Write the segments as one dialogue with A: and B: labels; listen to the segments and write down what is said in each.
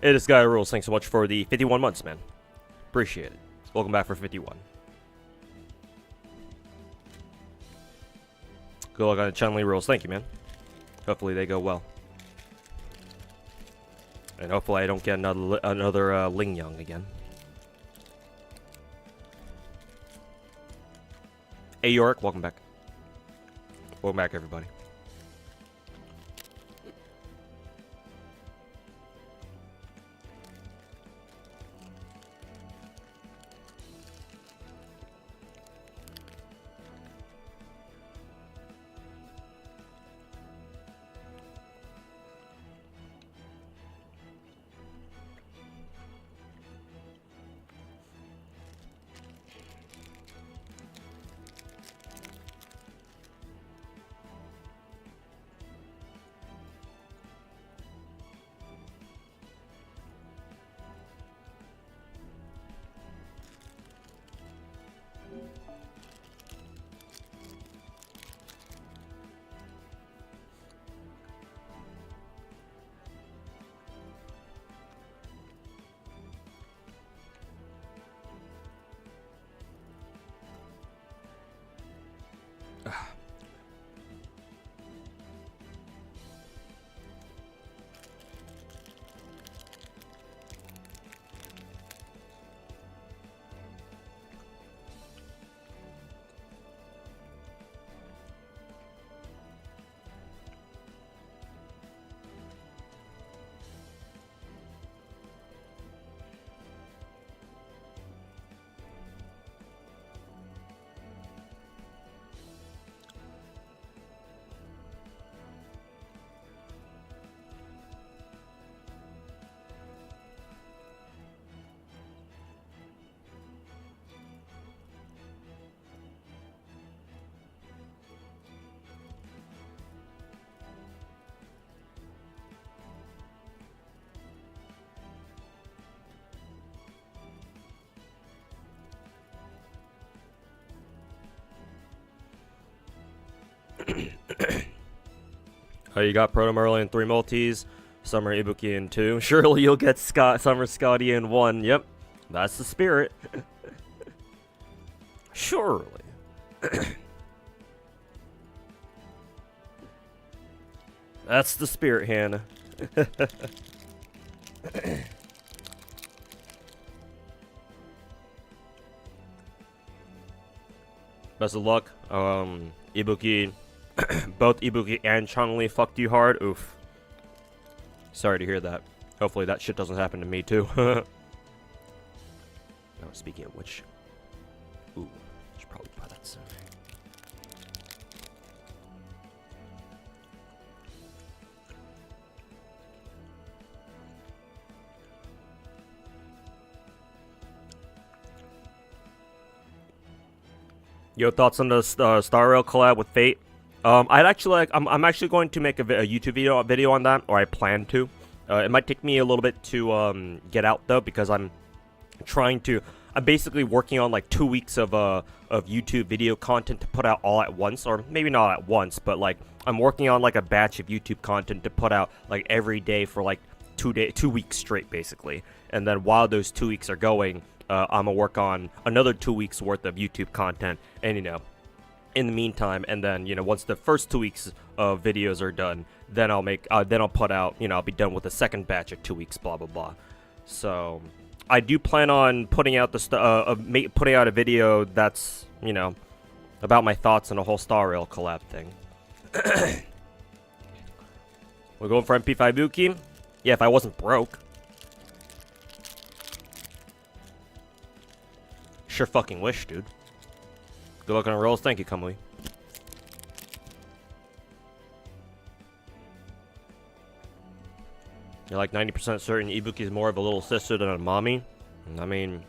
A: Hey, this guy rules. Thanks so much for the 51 months, man. Appreciate it. Welcome back for 51. Good luck on the changli rules. Thank you, man. Hopefully they go well. And hopefully I don't get another Ling Yang again. Hey, York. Welcome back. Welcome back, everybody. You got Proto Merlin in 3 multis, Summer Ibuki in 2. Surely you'll get Summer Scotty in 1. Yep, that's the spirit. Surely. That's the spirit, Hannah. Best of luck. Ibuki. Both Ibuki and changli fucked you hard. Oof. Sorry to hear that. Hopefully that shit doesn't happen to me too. No, speaking of which. Ooh, should probably buy that soon. Yo, thoughts on the Star Rail collab with Fate? I'm actually going to make a YouTube video on that, or I plan to. It might take me a little bit to get out though, because I'm basically working on like 2 weeks of YouTube video content to put out all at once, or maybe not at once, but like I'm working on like a batch of YouTube content to put out like every day for like 2 weeks straight, basically. And then while those 2 weeks are going, I'm gonna work on another 2 weeks worth of YouTube content, and in the meantime, and then once the first 2 weeks of videos are done, then I'll put out, I'll be done with the second batch of 2 weeks, blah blah blah. So I do plan on putting out putting out a video that's about my thoughts on the whole Star Rail collab thing. We're going for MP5 Ibuki. Yeah, if I wasn't broke. Sure fucking wish, dude. Good luck on the rolls. Thank you, Kamui. You're like 90% certain Ibuki is more of a little sister than a mommy? I mean,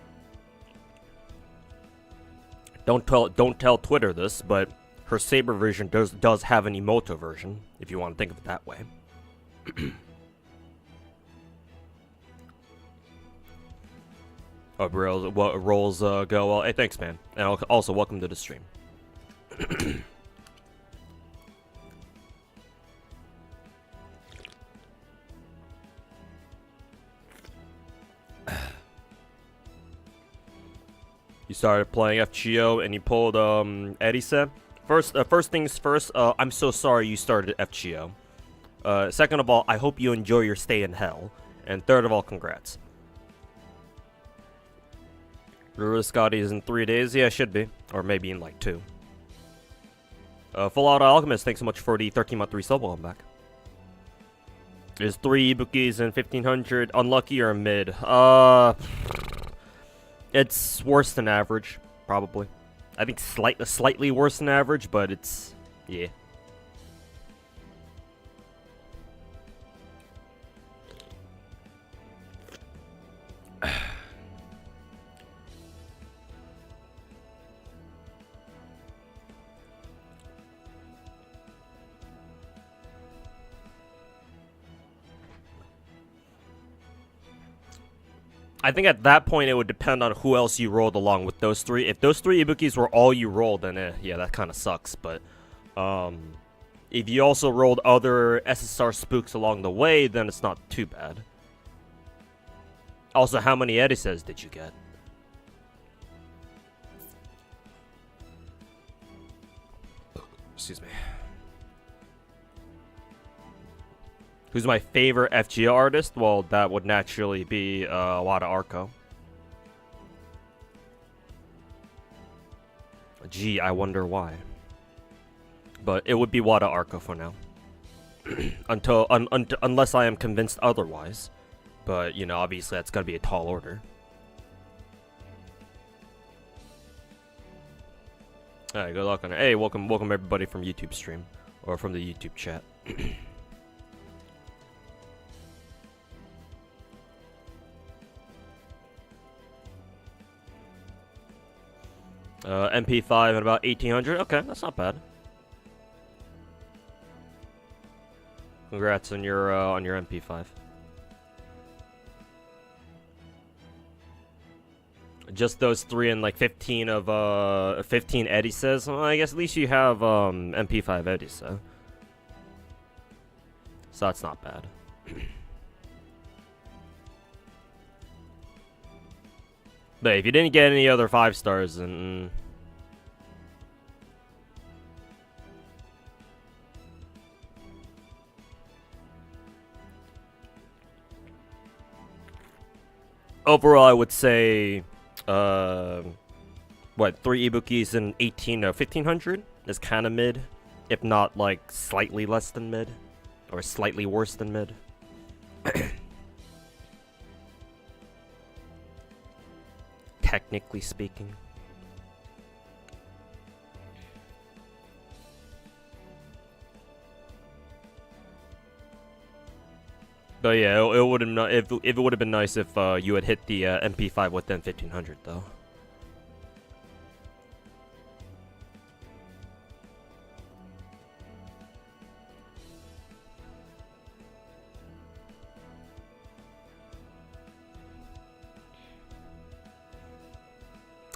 A: don't tell Twitter this, but her Saber version does have an emoto version, if you want to think of it that way. Hope rolls go well. Hey, thanks, man. And also, welcome to the stream. You started playing FGO and you pulled Edise. First things first, I'm so sorry you started FGO. Second of all, I hope you enjoy your stay in hell. And third of all, congrats. Scotty is in 3 days? Yeah, it should be. Or maybe in like 2. Full Auto Alchemist, thanks so much for the 13-month resub. Welcome back. Is 3 Ibukis and 1500 unlucky or mid? It's worse than average, probably. I think slightly worse than average, but it's... yeah. I think at that point it would depend on who else you rolled along with those 3. If those 3 Ibukis were all you rolled, then yeah, that kind of sucks. But if you also rolled other SSR spooks along the way, then it's not too bad. Also, how many Edises did you get? Excuse me. Who's my favorite FGO artist? Well, that would naturally be Wada Arco. Gee, I wonder why. But it would be Wada Arco for now. Unless I am convinced otherwise. But, you know, obviously that's gotta be a tall order. Alright, good luck on it. Hey, welcome everybody from YouTube stream. Or from the YouTube chat. MP5 at about 1800. Okay, that's not bad. Congrats on your MP5. Just those 3 and like 15 of 15 Edises. Well, I guess at least you have MP5 Edise. So that's not bad. But if you didn't get any other 5 stars, then... overall, I would say... what, 3 Ibukis and 1500 is kind of mid. If not, like, slightly less than mid. Or slightly worse than mid. Technically speaking. But yeah, it would have if it would have been nice if you had hit the MP5 within 1500 though.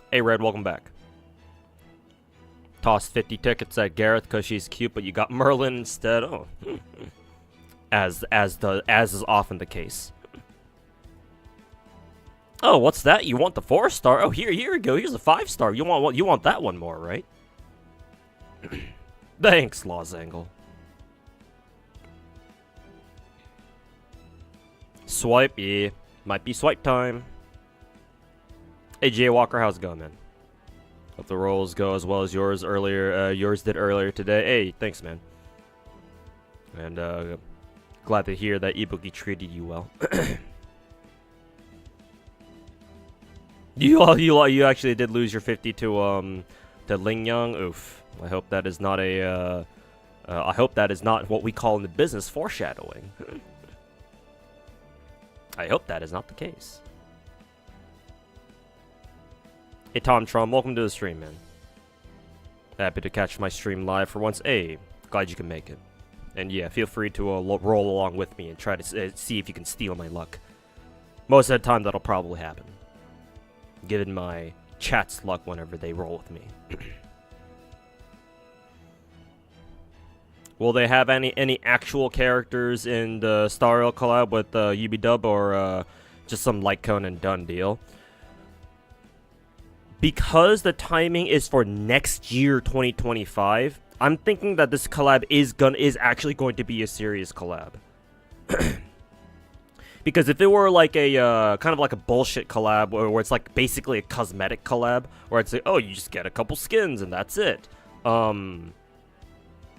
A: Hey Red, welcome back. Tossed 50 tickets at Gareth because she's cute, but you got Merlin instead. Oh, as is often the case. Oh, what's that? You want the 4-star? Oh, here we go. Here's a 5-star. You want that one more, right? Thanks, Losangle. Swipe, yeah. Might be swipe time. Hey, Jay Walker, how's it going, man? Hope the rolls go as well as yours did earlier today. Hey, thanks, man. And glad to hear that Ibuki treated you well. You actually did lose your 50 to Lingyang. Oof. I hope that is not a I hope that is not what we call in the business foreshadowing. I hope that is not the case. Hey Tom Trom, welcome to the stream, man. Happy to catch my stream live for once. Hey, glad you can make it. And yeah, feel free to roll along with me and try to see if you can steal my luck. Most of the time, that'll probably happen. Given my chat's luck whenever they roll with me. Will they have any actual characters in the Star Rail collab with UB Dub or just some Light Cone and done deal? because the timing is for next year, 2025, I'm thinking that this collab is actually going to be a serious collab. Because if it were like a kind of like a bullshit collab where it's like basically a cosmetic collab where it's like, oh, you just get a couple skins and that's it,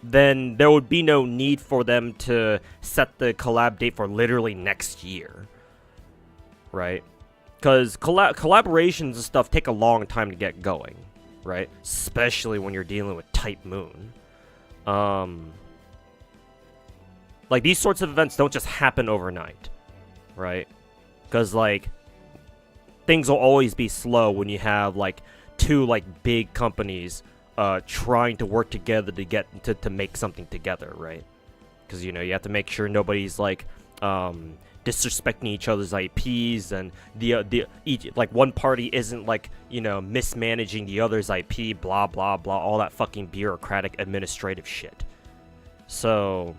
A: then there would be no need for them to set the collab date for literally next year, right? Because collaborations and stuff take a long time to get going, right? Especially when you're dealing with Type Moon. Like, these sorts of events don't just happen overnight, right? Because, like, things will always be slow when you have, like, two, like, big companies trying to work together to get to make something together, right? Because, you know, you have to make sure nobody's, like, disrespecting each other's IPs, and like one party isn't, like, you know, mismanaging the other's IP, blah blah blah, all that fucking bureaucratic administrative shit. So,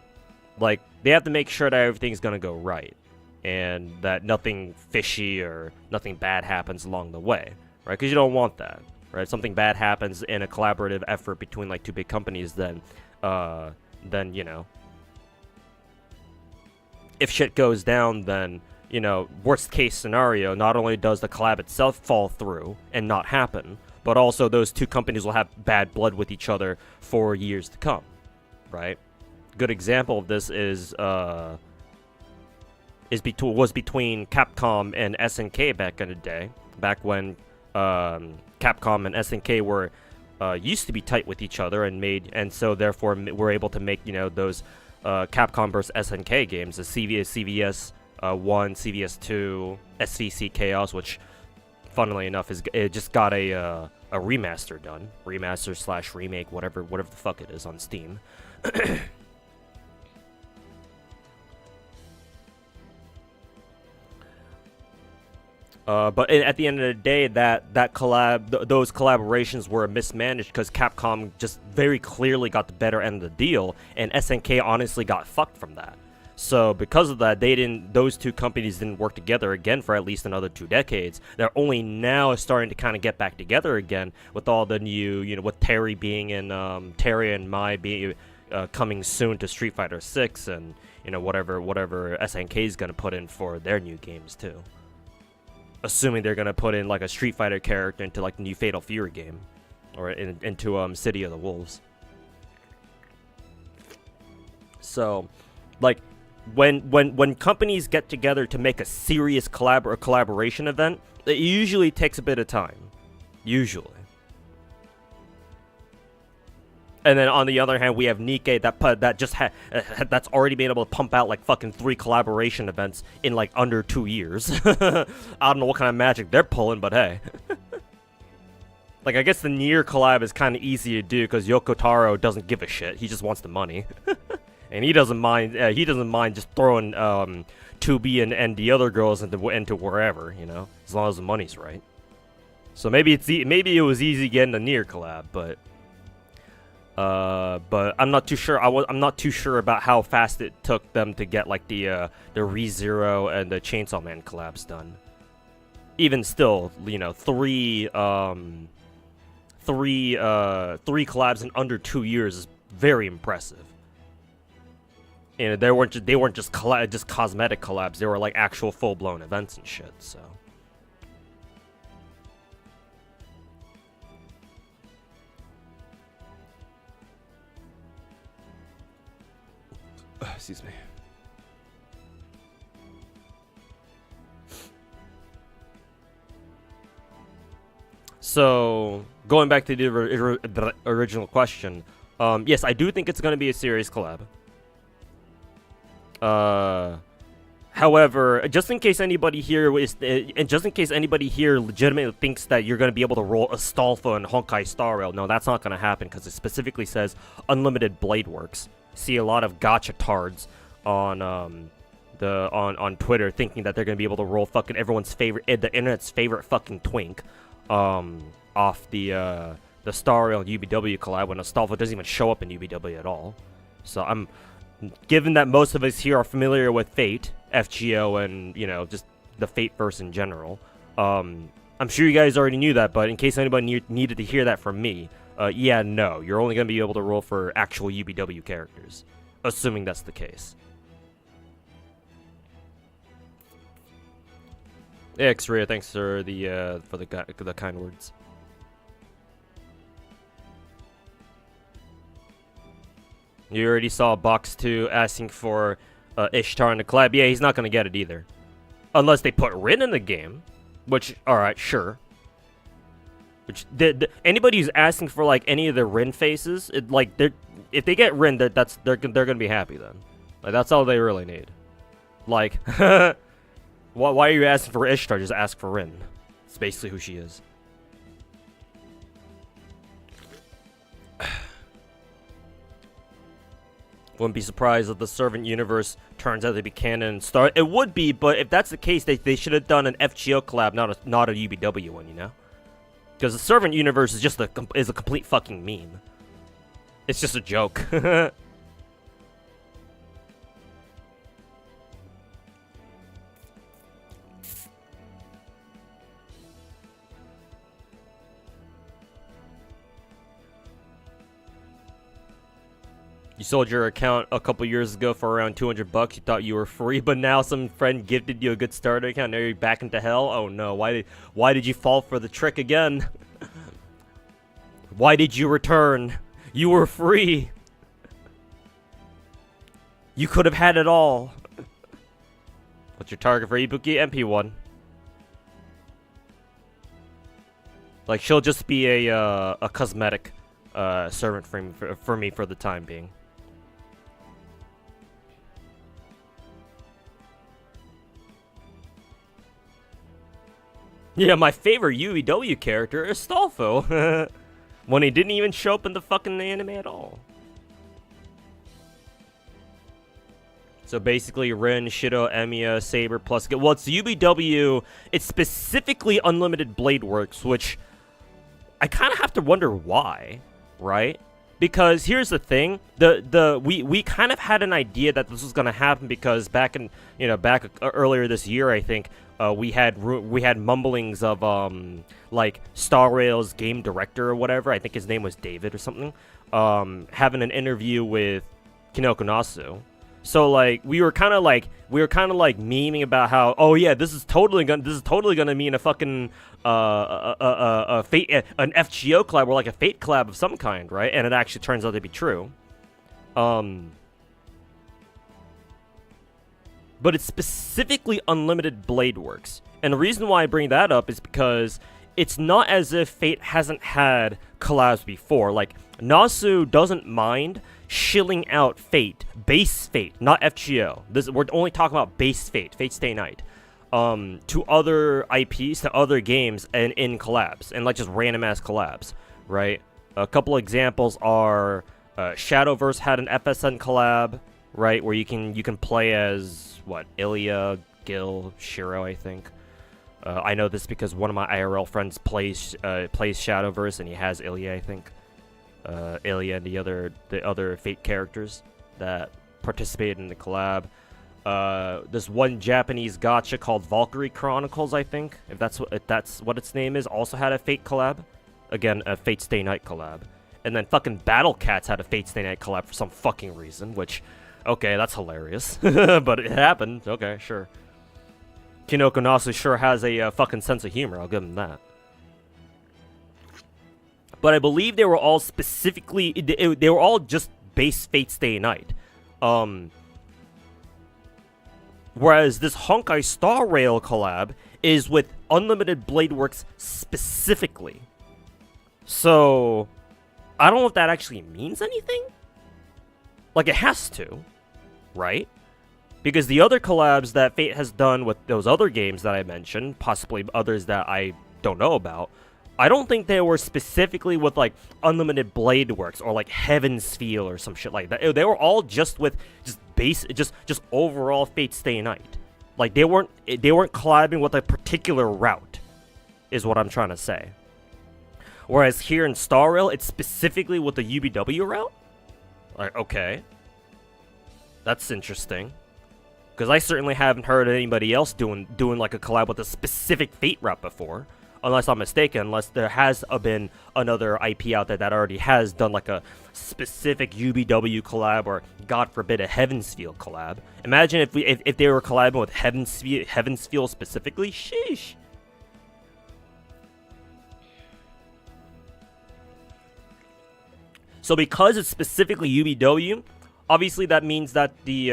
A: like, they have to make sure that everything's gonna go right, and that nothing fishy or nothing bad happens along the way, right? Because you don't want that, right? If something bad happens in a collaborative effort between, like, two big companies, then you know, if shit goes down, then, you know, worst case scenario, not only does the collab itself fall through and not happen, but also those two companies will have bad blood with each other for years to come, right? Good example of this was between Capcom and SNK back in the day, back when Capcom and SNK were used to be tight with each other and so therefore were able to make, you know, those Capcom vs SNK games, the CVS 1, CVS 2, SVC Chaos, which, funnily enough, it just got a remaster done, remaster / remake, whatever the fuck it is, on Steam. But at the end of the day, those collaborations were mismanaged because Capcom just very clearly got the better end of the deal, and SNK honestly got fucked from that. So because of that, those two companies didn't work together again for at least another 2 decades. They're only now starting to kind of get back together again with all the new, you know, with Terry being in, Terry and Mai being coming soon to Street Fighter 6, and, you know, whatever SNK is gonna put in for their new games too. Assuming they're gonna put in, like, a Street Fighter character into, like, the new Fatal Fury game, or into City of the Wolves. So, like, when companies get together to make a serious collaboration event, it usually takes a bit of time, usually. And then on the other hand, we have Nikkei that's already been able to pump out, like, fucking 3 collaboration events in, like, under 2 years. I don't know what kind of magic they're pulling, but hey. Like, I guess the Nier collab is kind of easy to do because Yoko Taro doesn't give a shit. He just wants the money. And he doesn't mind just throwing 2B and the other girls into wherever, you know, as long as the money's right. So maybe it was easy getting the Nier collab, but I'm not too sure. I'm not too sure about how fast it took them to get, like, the ReZero and the Chainsaw Man collabs done. Even still, you know, three collabs in under 2 years is very impressive. And they weren't just cosmetic collabs. They were, like, actual full-blown events and shit. So. Excuse me. So, going back to the original question, yes, I do think it's going to be a serious collab. However, just in case anybody here legitimately thinks that you're going to be able to roll Astolfo and Honkai Star Rail, no, that's not going to happen because it specifically says unlimited blade works. See a lot of gacha tards on Twitter thinking that they're gonna be able to roll fucking everyone's favorite, the internet's favorite fucking twink, off the Star Rail and UBW collab when Astolfo doesn't even show up in UBW at all. So given that most of us here are familiar with Fate, FGO, and, you know, just the Fate verse in general, I'm sure you guys already knew that, but in case anybody needed to hear that from me, yeah, no, you're only going to be able to roll for actual UBW characters, assuming that's the case. Hey, X-Ray, thanks for the kind words. You already saw Box 2 asking for Ishtar in the collab. Yeah, he's not going to get it either. Unless they put Rin in the game. Which, alright, sure. Which, anybody who's asking for, like, any of the Rin faces, if they get Rin, they're going to be happy then. Like, that's all they really need. Like, why are you asking for Ishtar? Just ask for Rin. It's basically who she is. Wouldn't be surprised if the Servant universe turns out to be canon and Star. It would be, but if that's the case, they should have done an FGO collab, not a UBW one, you know? Because the Servant universe is just a complete fucking meme. It's just a joke. You sold your account a couple years ago for around $200. You thought you were free, but now some friend gifted you a good starter account. Now you're back into hell. Oh no! Why did you fall for the trick again? Why did you return? You were free. You could have had it all. What's your target for Ibuki? MP1. Like, she'll just be a cosmetic servant for me for the time being. Yeah, my favorite UEW character is Stolfo. When he didn't even show up in the fucking anime at all. So basically, Rin, Shido, Emiya, Saber, plus... Well, it's UBW. It's specifically Unlimited Blade Works, which... I kind of have to wonder why, right? Because here's the thing, we kind of had an idea that this was gonna happen because back earlier this year, I think we had mumblings of like Star Rail's game director or whatever. I think his name was David or something. Having an interview with Kinoko Nasu. So like we were kind of like memeing about how, oh yeah, this is totally gonna mean a fucking an FGO collab or like a Fate collab of some kind, right? And it actually turns out to be true. But it's specifically Unlimited Blade Works, and the reason why I bring that up is because it's not as if Fate hasn't had collabs before. Like Nasu doesn't mind shilling out Fate, base Fate, not FGO. We're only talking about base Fate, Fate Stay Night, to other IPs, to other games, and in collabs, and like just random ass collabs, right? A couple examples are Shadowverse had an FSN collab, right, where you can play as what, Ilya, Gil, Shiro, I think. I know this because one of my IRL friends plays Shadowverse, and he has Ilya, I think. Ilya and the other Fate characters that participated in the collab. This one Japanese gacha called Valkyrie Chronicles, I think, if that's what its name is, also had a Fate collab. Again, a Fate Stay Night collab. And then fucking Battle Cats had a Fate Stay Night collab for some fucking reason, which, okay, that's hilarious. But it happened. Okay, sure. Kinoko Nasu sure has a fucking sense of humor, I'll give him that. But I believe they were all specifically... They were all just base Fate Stay Night. Whereas this Honkai Star Rail collab is with Unlimited Blade Works specifically. So, I don't know if that actually means anything. Like, it has to, right? Because the other collabs that Fate has done with those other games that I mentioned, possibly others that I don't know about, I don't think they were specifically with, like, Unlimited Blade Works or, like, Heaven's Feel or some shit like that. They were all just with just overall Fate Stay Night. Like, they weren't collabing with a particular route, is what I'm trying to say. Whereas here in Star Rail, it's specifically with the UBW route? Like, okay. That's interesting. Because I certainly haven't heard of anybody else doing like a collab with a specific Fate route before. unless I'm mistaken, unless there has been another IP out there that already has done like a specific UBW collab, or God forbid a Heavensfield collab. Imagine if they were collabing with Heavensfield specifically. Sheesh. So because it's specifically UBW, obviously that means that the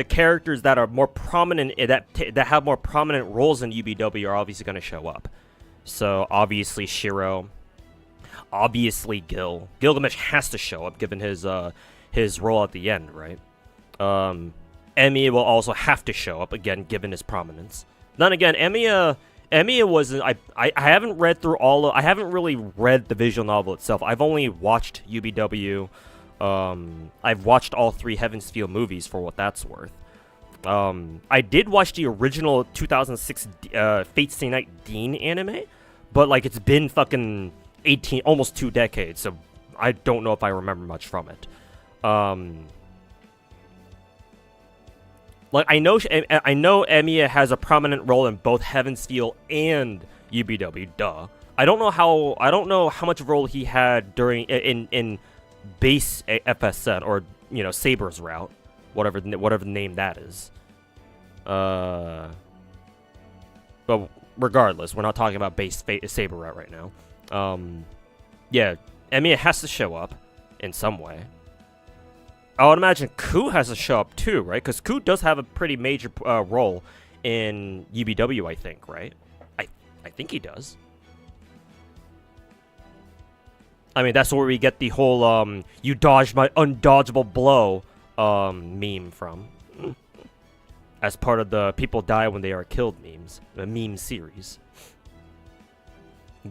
A: characters that are more prominent, that have more prominent roles in UBW, are obviously going to show up. So obviously Shiro, obviously Gilgamesh has to show up given his role at the end, right? Emiya will also have to show up again given his prominence. Then again, Emiya wasn't. I haven't read through I haven't really read the visual novel itself. I've only watched UBW. I've watched all 3 Heavensfield movies for what that's worth. I did watch the original 2006 Fate Stay Night Dean anime, but like it's been fucking almost 2 decades, so I don't know if I remember much from it. Like I know Emiya has a prominent role in both Heavensfield and UBW. Duh. I don't know how much role he had during in base FSN, or Saber's route, whatever the name that is. But regardless, we're not talking about base Saber route right now. Yeah, Emiya has to show up in some way. I would imagine Ku has to show up too, right? Because Ku does have a pretty major role in UBW, I think, right? I think he does. I mean, that's where we get the whole "you dodged my undodgeable blow" meme from, as part of the "people die when they are killed" the meme series.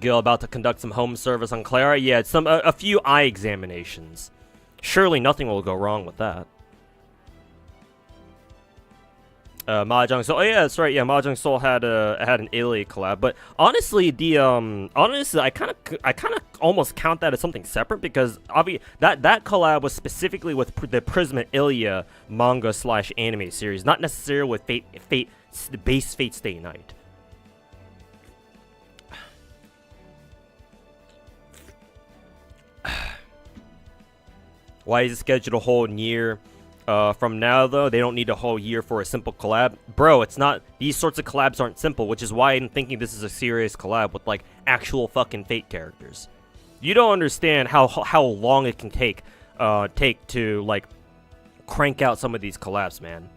A: Gil about to conduct some home service on Clara. Yeah, a few eye examinations. Surely nothing will go wrong with that. Mahjong Soul. Oh yeah, that's right. Yeah, Mahjong Soul had an Ilya collab, but honestly, I kind of almost count that as something separate, because obviously that collab was specifically with the Prism Ilya manga / anime series, not necessarily with the base Fate Stay Night. Why is it scheduled a whole year from now, though? They don't need a whole year for a simple collab. Bro, it's not. These sorts of collabs aren't simple, which is why I'm thinking this is a serious collab with, like, actual fucking Fate characters. You don't understand how long it can take to, like, crank out some of these collabs, man.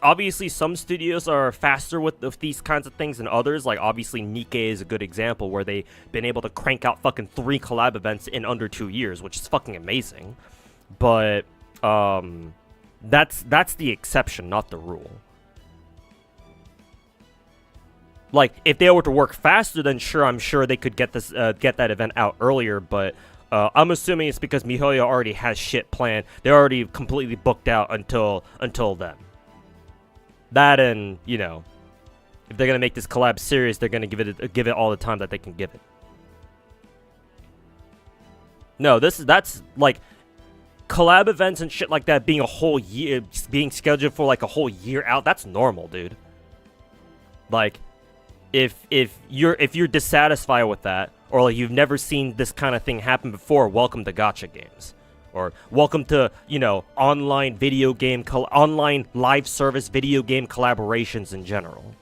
A: Obviously, some studios are faster with these kinds of things than others. Like, obviously, Nikkei is a good example where they've been able to crank out fucking 3 collab events in under 2 years, which is fucking amazing. But, that's the exception, not the rule. Like, if they were to work faster, then sure, I'm sure they could get that event out earlier, but I'm assuming it's because MiHoYo already has shit planned. They're already completely booked out until then. That, and if they're gonna make this collab serious, they're gonna give it all the time that they can give it. No, that's like collab events and shit like that being a whole year, being scheduled for like a whole year out. That's normal, dude. Like, if you're dissatisfied with that, or like you've never seen this kind of thing happen before, welcome to Gacha games, or welcome to online online live service video game collaborations in general.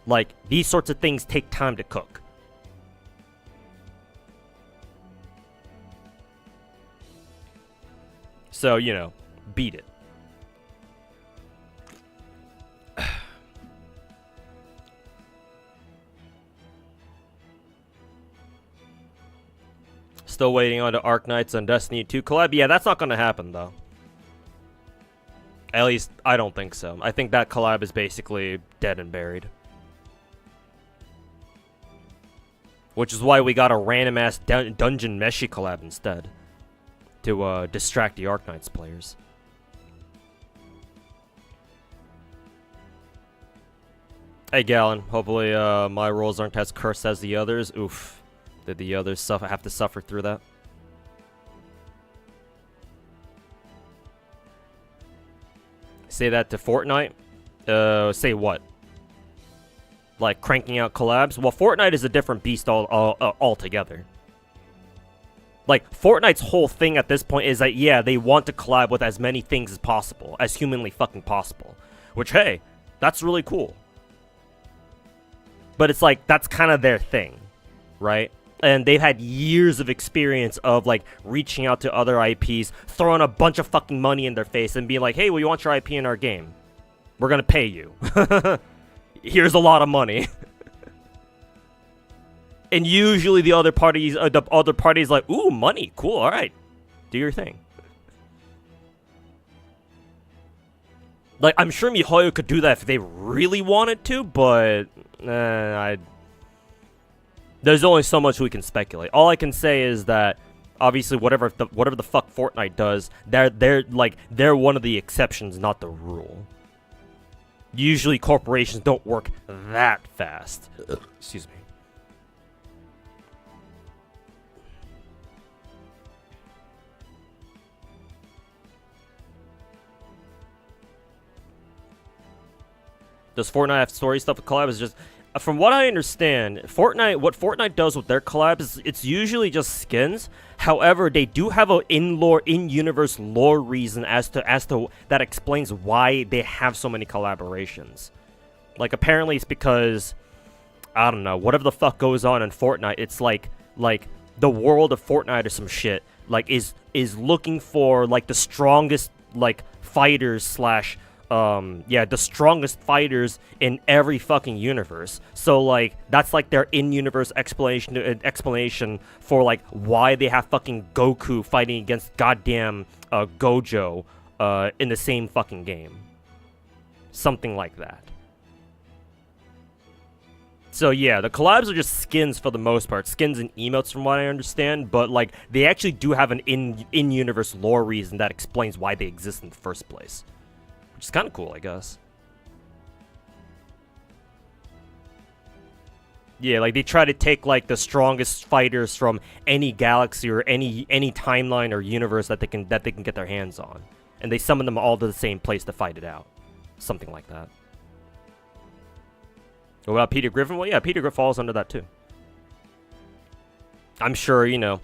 A: Like, these sorts of things take time to cook. So beat it. Still waiting on the Arknights and Destiny 2 collab. Yeah, that's not going to happen, though. At least, I don't think so. I think that collab is basically dead and buried. Which is why we got a random-ass Dungeon Meshi collab instead. To distract the Arknights players. Hey, Gallon. Hopefully my rolls aren't as cursed as the others. Oof. Did the others have to suffer through that? Say that to Fortnite? Say what? like cranking out collabs. Well, Fortnite is a different beast altogether. Like, Fortnite's whole thing at this point is that, yeah, they want to collab with as many things as possible, as humanly fucking possible. Which, hey, that's really cool. But it's like, that's kind of their thing, right? And they've had years of experience of, like, reaching out to other IPs, throwing a bunch of fucking money in their face, and being like, hey, we want your IP in our game. We're gonna pay you. Here's a lot of money. And usually the other parties, like, ooh, money, cool, all right, do your thing. Like, I'm sure MiHoYo could do that if they really wanted to, but there's only so much we can speculate. All I can say is that obviously whatever the fuck Fortnite does, they're one of the exceptions, not the rule. Usually corporations don't work that fast. Excuse me. Does Fortnite have story stuff with collabs? Is just from what I understand, what Fortnite does with their collabs is it's usually just skins. However, they do have a in-universe lore reason as to that explains why they have so many collaborations. Like, apparently it's because, I don't know, whatever the fuck goes on in Fortnite, it's like the world of Fortnite or some shit, like, is looking for, like, the strongest, like, fighters slash the strongest fighters in every fucking universe. So, like, that's like their in-universe explanation for, like, why they have fucking Goku fighting against goddamn Gojo in the same fucking game. Something like that. So yeah, the collabs are just skins for the most part. Skins and emotes from what I understand, but, like, they actually do have an in-universe lore reason that explains why they exist in the first place. Which is kind of cool, I guess. Yeah, like, they try to take, like, the strongest fighters from any galaxy or any timeline or universe that they can get their hands on, and they summon them all to the same place to fight it out. Something like that. What about Peter Griffin? Well, yeah, Peter Griffin falls under that too. I'm sure, you know,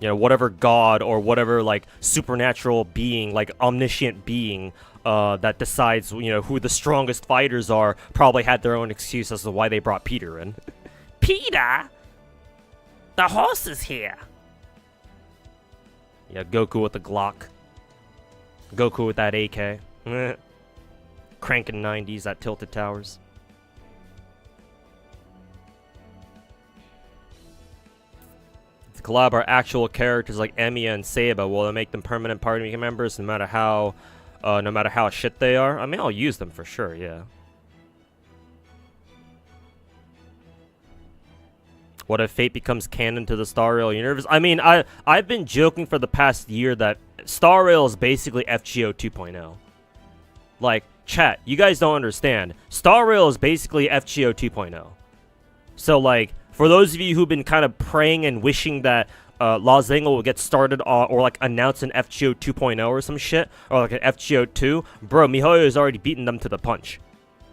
A: whatever god or whatever, like, supernatural being, like, omniscient being that decides, who the strongest fighters are, probably had their own excuse as to why they brought Peter in. Peter? The horse is here. Yeah, Goku with the Glock. Goku with that AK. Cranking 90s at Tilted Towers. To collab are actual characters like Emiya and Seiba. Will it make them permanent party members no matter how shit they are? I mean, I'll use them for sure, yeah. What if Fate becomes canon to the Star Rail universe? I mean, I've been joking for the past year that Star Rail is basically FGO 2.0. Like, chat, you guys don't understand. Star Rail is basically FGO 2.0. So, like, for those of you who've been kind of praying and wishing that La Zenga will get started or, like, announce an FGO 2.0 or some shit, or like an FGO 2, bro, MiHoYo has already beaten them to the punch.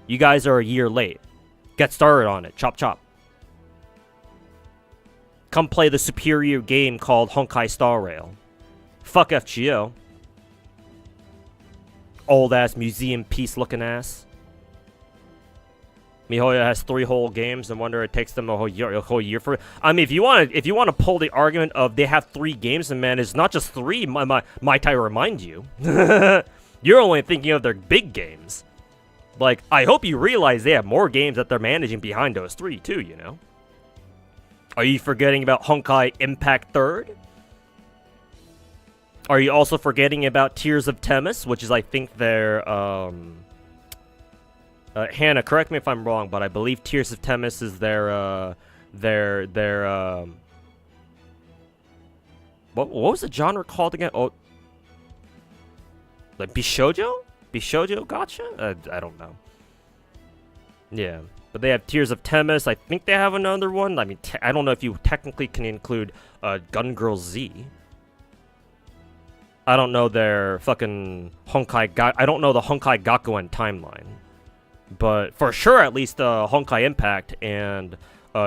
A: You guys are a year late. Get started on it. Chop chop. Come play the superior game called Honkai Star Rail. Fuck FGO. Old ass museum piece looking ass. MiHoYo has 3 whole games, and wonder it takes them a whole year for it. I mean, if you want to pull the argument of they have 3 games, and man, it's not just 3. Might I remind you? You're only thinking of their big games. Like, I hope you realize they have more games that they're managing behind those 3 too. You know. Are you forgetting about Honkai Impact 3rd? Are you also forgetting about Tears of Themis, which is, I think, their Hannah, correct me if I'm wrong, but I believe Tears of Themis is their what was the genre called again? Oh, like Bishoujo? Bishoujo Gacha? I don't know. Yeah, but they have Tears of Themis. I think they have another one. I mean, I don't know if you technically can include Gun Girl Z. I don't know their fucking Honkai I don't know the Honkai Gakuen timeline. But for sure, at least Honkai Impact and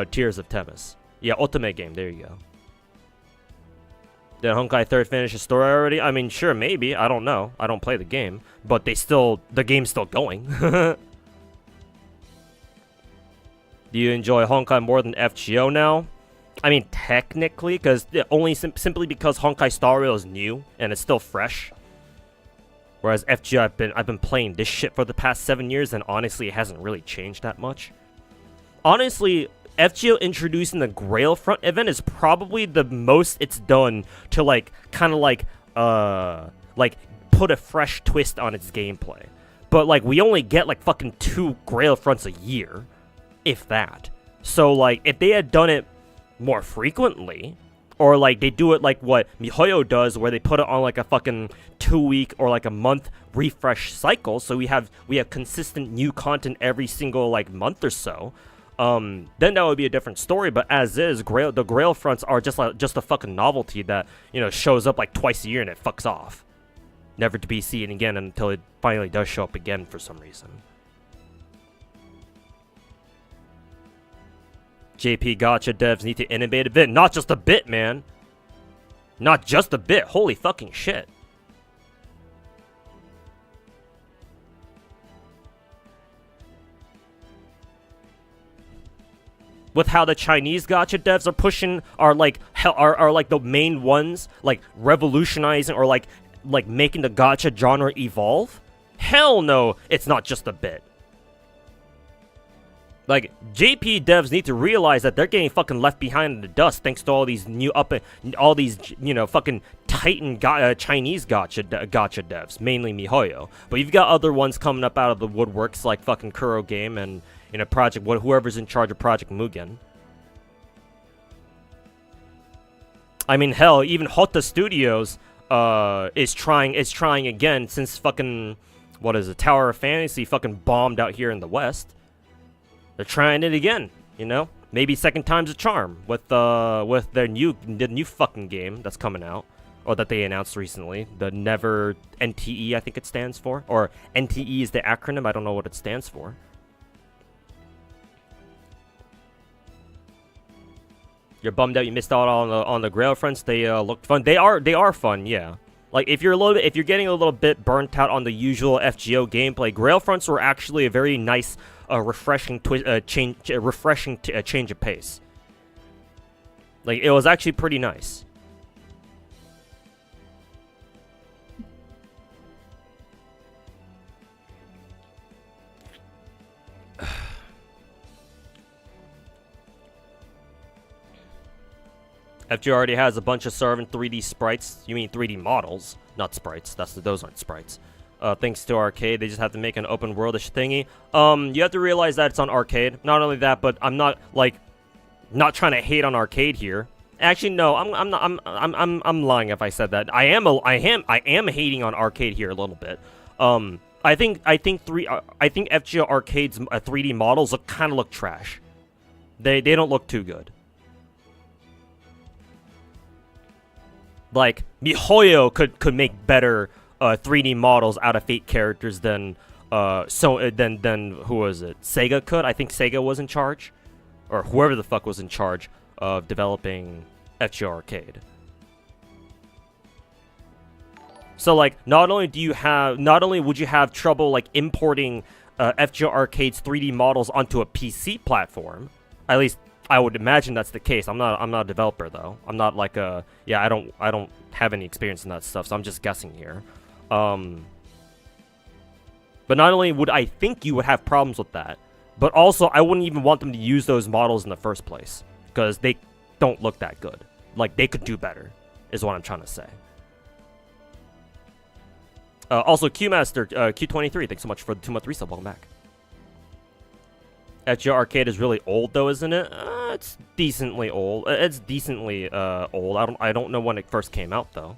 A: Tears of Themis. Yeah, Ultimate game. There you go. Did Honkai 3rd finish the story already? I mean, sure, maybe. I don't know. I don't play the game. But the game's still going. Do you enjoy Honkai more than FGO now? I mean, technically, because only simply because Honkai Star Rail is new and it's still fresh. Whereas FGO, I've been playing this shit for the past 7 years, and honestly, it hasn't really changed that much. Honestly, FGO introducing the Grail Front event is probably the most it's done to kind of put a fresh twist on its gameplay. But we only get fucking 2 Grail Fronts a year, if that. So if they had done it more frequently, or they do it what MiHoYo does, where they put it on a fucking 2-week or a month refresh cycle, so we have consistent new content every single month or so. Then that would be a different story. But as is, the Grail Fronts are just a fucking novelty that shows up twice a year and it fucks off, never to be seen again until it finally does show up again for some reason. JP Gacha devs need to innovate a bit, not just a bit, man. Not just a bit. Holy fucking shit. With how the Chinese gacha devs are pushing, are the main ones, revolutionizing or making the gacha genre evolve? Hell no, it's not just a bit. JP devs need to realize that they're getting fucking left behind in the dust thanks to all these fucking titan Chinese gacha devs, mainly MiHoYo. But you've got other ones coming up out of the woodworks like fucking Kuro Game and Project whoever's in charge of Project Mugen. I mean, hell, even Hotta Studios is trying again since fucking Tower of Fantasy fucking bombed out here in the West. They're trying it again, Maybe second time's a charm with the new fucking game that's coming out, or that they announced recently. The Never NTE, I think it stands for, or NTE is the acronym. I don't know what it stands for. You're bummed out you missed out on the Grail Fronts. They looked fun. They are fun, yeah. If you're getting a little bit burnt out on the usual FGO gameplay, Grail Fronts were actually a very nice, refreshing change of pace. It was actually pretty nice. FGO already has a bunch of servant 3D sprites. You mean 3D models, not sprites. Those aren't sprites. Thanks to Arcade, they just have to make an open worldish thingy. You have to realize that it's on Arcade. Not only that, but I'm not not trying to hate on Arcade here. Actually, no, I'm lying if I said that. I am hating on Arcade here a little bit. I think FGO Arcade's 3D models look trash. They don't look too good. MiHoYo could make better 3D models out of Fate characters than who was it? Sega could. I think Sega was in charge, or whoever the fuck was in charge of developing FGO Arcade. So not only would you have trouble importing FGO Arcade's 3D models onto a PC platform, at least I would imagine that's the case. I'm not a developer though. I'm not I don't have any experience in that stuff, so I'm just guessing here. But not only would I think you would have problems with that, but also I wouldn't even want them to use those models in the first place because they don't look that good. They could do better, is what I'm trying to say. Also, Qmaster, Q23, thanks so much for the 2-month resub. Welcome back. FGO Arcade is really old though, isn't it? It's decently old. It's decently old. I don't know when it first came out though.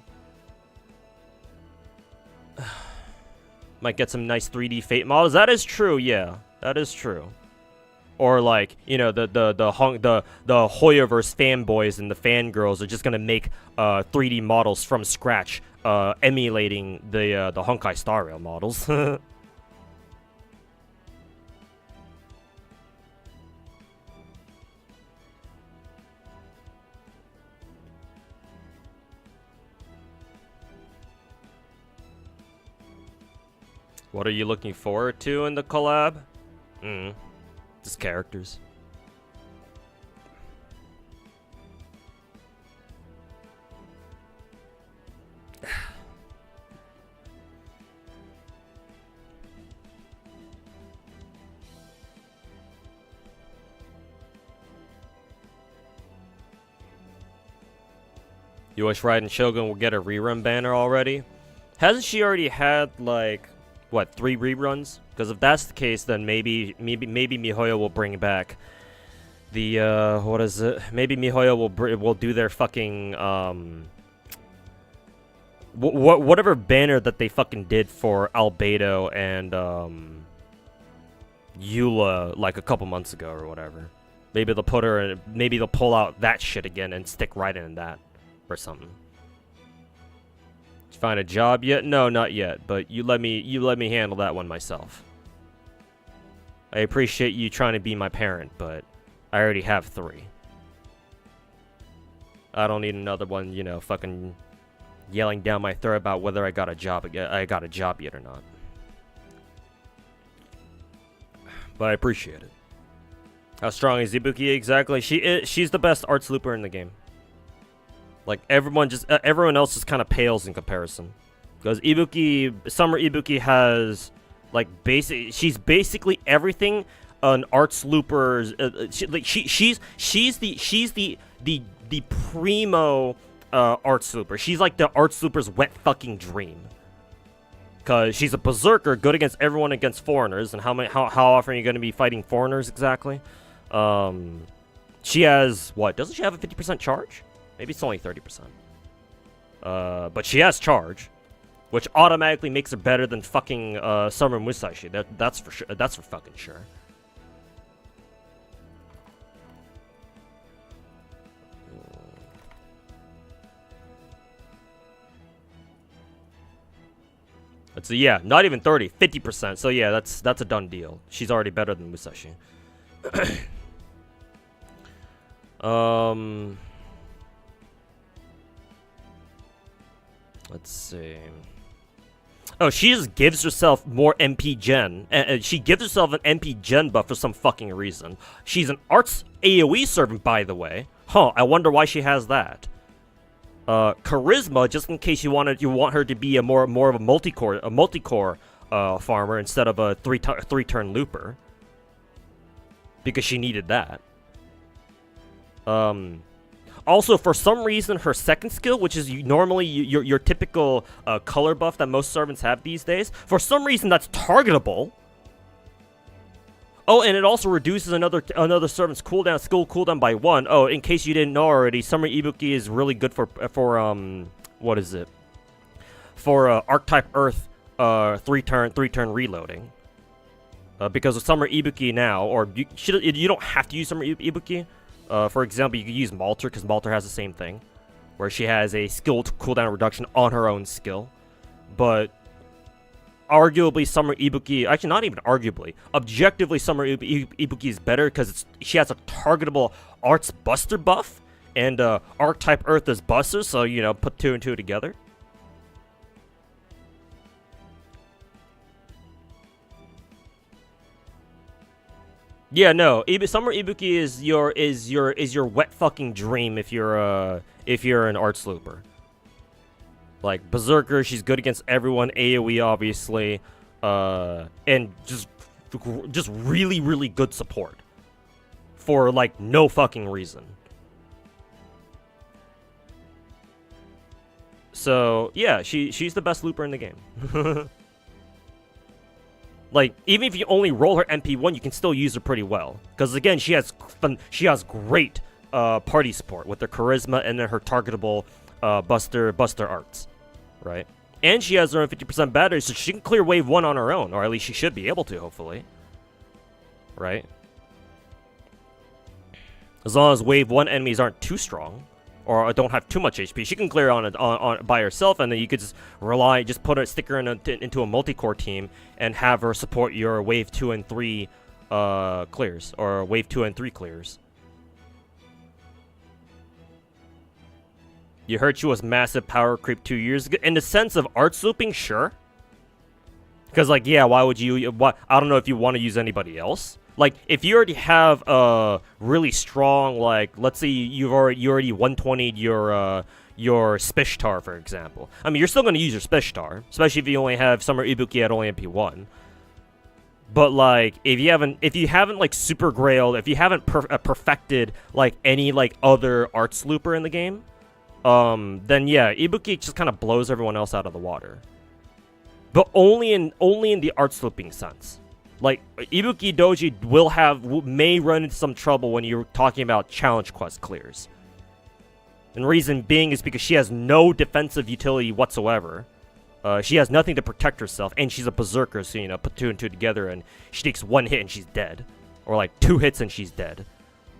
A: Might get some nice 3D Fate models. That is true, yeah. That is true. Or the Hoyoverse fanboys and the fangirls are just gonna make 3D models from scratch, emulating the Honkai Star Rail models. What are you looking forward to in the collab? Just characters. You wish Raiden Shogun will get a rerun banner already? Hasn't she already had, like, what, 3 reruns? Because if that's the case, then maybe MiHoYo will bring back the, what is it? Maybe MiHoYo will do their fucking, whatever banner that they fucking did for Albedo and, Eula, like, a couple months ago or whatever. Maybe they'll put her in, maybe they'll pull out that shit again and stick Raiden in that. Or something. Did you find a job yet? No, not yet. But you let me handle that one myself. I appreciate you trying to be my parent, but I already have 3. I don't need another one, you know, fucking yelling down my throat about whether I got a job yet or not. But I appreciate it. How strong is Ibuki exactly? She's the best arts looper in the game. Like, everyone else just kind of pales in comparison. Because Summer Ibuki has, like, she's basically everything an arts looper's, she's the primo, arts looper. She's like the arts looper's wet fucking dream. Because she's a berserker, good against everyone against foreigners. And how often are you going to be fighting foreigners exactly? She has, what, doesn't she have a 50% charge? Maybe it's only 30%. But she has charge, which automatically makes her better than fucking Summer Musashi. That's for sure. That's for fucking sure. Let's see, yeah, not even 30, 50%. So yeah, that's a done deal. She's already better than Musashi. Let's see. Oh, she just gives herself more MP gen. She gives herself an MP gen buff for some fucking reason. She's an arts AoE servant, by the way. Huh, I wonder why she has that. Charisma, just in case you want her to be more of a multi-core farmer instead of a three-turn looper. Because she needed that. Also, for some reason, her second skill, which is normally your typical color buff that most servants have these days, for some reason that's targetable. Oh, and it also reduces another servant's skill cooldown by 1. Oh, in case you didn't know already, Summer Ibuki is really good for what is it? For Archetype Earth 3-turn reloading. Because of Summer Ibuki now, or you don't have to use Summer Ibuki. For example, you could use Malter, because Malter has the same thing, where she has a skill cooldown reduction on her own skill. But arguably, Summer Ibuki, actually not even arguably, objectively, Summer Ibuki is better because she has a targetable Arts Buster buff, and Archetype Earth is Buster, so, you know, put 2 and 2 together. Yeah, no. Summer Ibuki is your wet fucking dream if you're an arts looper. Like Berserker, she's good against everyone. AoE, obviously, and just really good support for like no fucking reason. So yeah, she's the best looper in the game. Like, even if you only roll her MP1, you can still use her pretty well. Because, again, she has great party support with her charisma and then her targetable Buster arts. Right? And she has her own 50% battery, so she can clear wave 1 on her own. Or at least she should be able to, hopefully. Right? As long as wave 1 enemies aren't too strong. Or don't have too much HP, she can clear on by herself, and then you could just stick her into a multi-core team and have her support your wave 2 and 3 clears, or wave 2 and 3 clears. You heard she was massive power creep 2 years ago. In the sense of arts looping, sure. Because, like, yeah, why would you... I don't know if you want to use anybody else. Like, if you already have a really strong, like, let's say you already 120'd your Spishtar, for example. I mean, you're still going to use your Spishtar, especially if you only have Summer Ibuki at only MP1. But, like, if you haven't like super grailed, if you haven't perfected like any like other arts looper in the game, then yeah, Ibuki just kind of blows everyone else out of the water. But only in the arts looping sense. Like, Ibuki Doji may run into some trouble when you're talking about challenge quest clears. And reason being is because she has no defensive utility whatsoever. She has nothing to protect herself, and she's a berserker, so, you know, put two and two together, and she takes one hit and she's dead. Or, like, 2 hits and she's dead.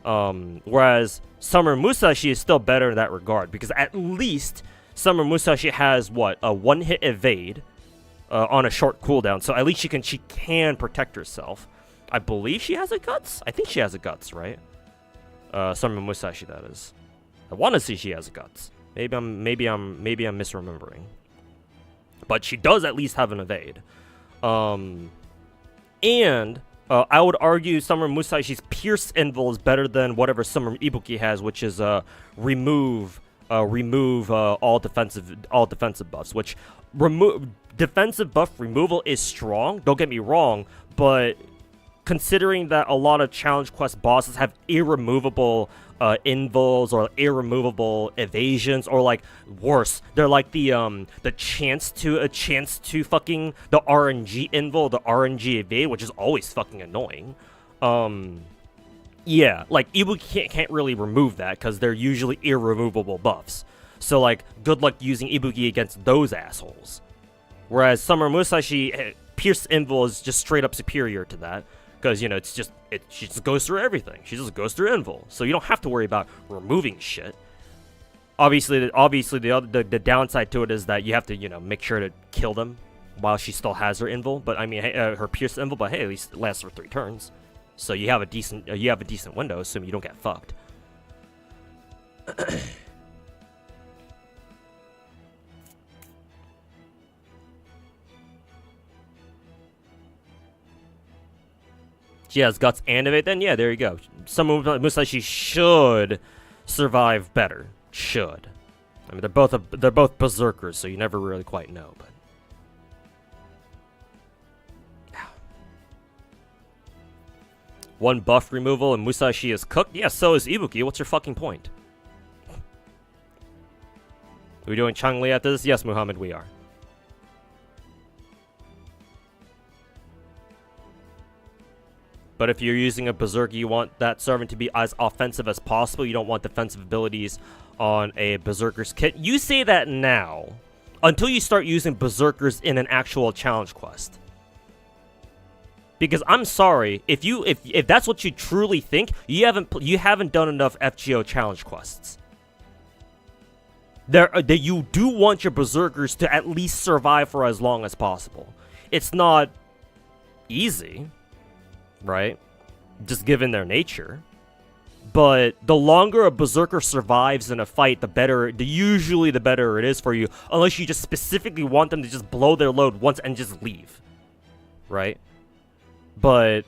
A: Whereas Summer Musashi is still better in that regard, because at least Summer Musashi has, what, a 1-hit evade on a short cooldown, so at least she can protect herself. I believe she has a guts? I think she has a guts, right? Summer Musashi, that is. I want to see she has a guts. Maybe I'm misremembering. But she does at least have an evade. I would argue Summer Musashi's Pierce Invul is better than whatever Summer Ibuki has, which is remove all defensive buffs. Which defensive buff removal is strong. Don't get me wrong, but considering that a lot of challenge quest bosses have irremovable invuls or irremovable evasions, or like worse, they're like the chance to fucking the RNG invul, the RNG evade, which is always fucking annoying. Yeah, like Ibuki can't really remove that because they're usually irremovable buffs. So like, good luck using Ibuki against those assholes. Whereas Summer Musashi, Pierce Invul is just straight up superior to that. Because, you know, she just goes through everything. She just goes through Invul. So you don't have to worry about removing shit. Obviously, the downside to it is that you have to, you know, make sure to kill them while she still has her Invul. But, I mean, her Pierce Invul, but hey, at least it lasts for 3 turns. So you have a decent window, assuming you don't get fucked. She has guts and evade, then yeah, there you go. Summer Musashi should survive better. Should. I mean, they're both berserkers, so you never really quite know. But one buff removal and Musashi is cooked. Yeah, so is Ibuki. What's your fucking point? Are we doing changli after this? Yes, Muhammad, we are. But if you're using a berserker, you want that servant to be as offensive as possible. You don't want defensive abilities on a berserker's kit. You say that now, until you start using berserkers in an actual challenge quest. Because I'm sorry, if that's what you truly think, you haven't done enough FGO challenge quests. You do want your berserkers to at least survive for as long as possible. It's not easy, right? Just given their nature. But the longer a berserker survives in a fight, usually the better it is for you. Unless you just specifically want them to just blow their load once and just leave. Right? But,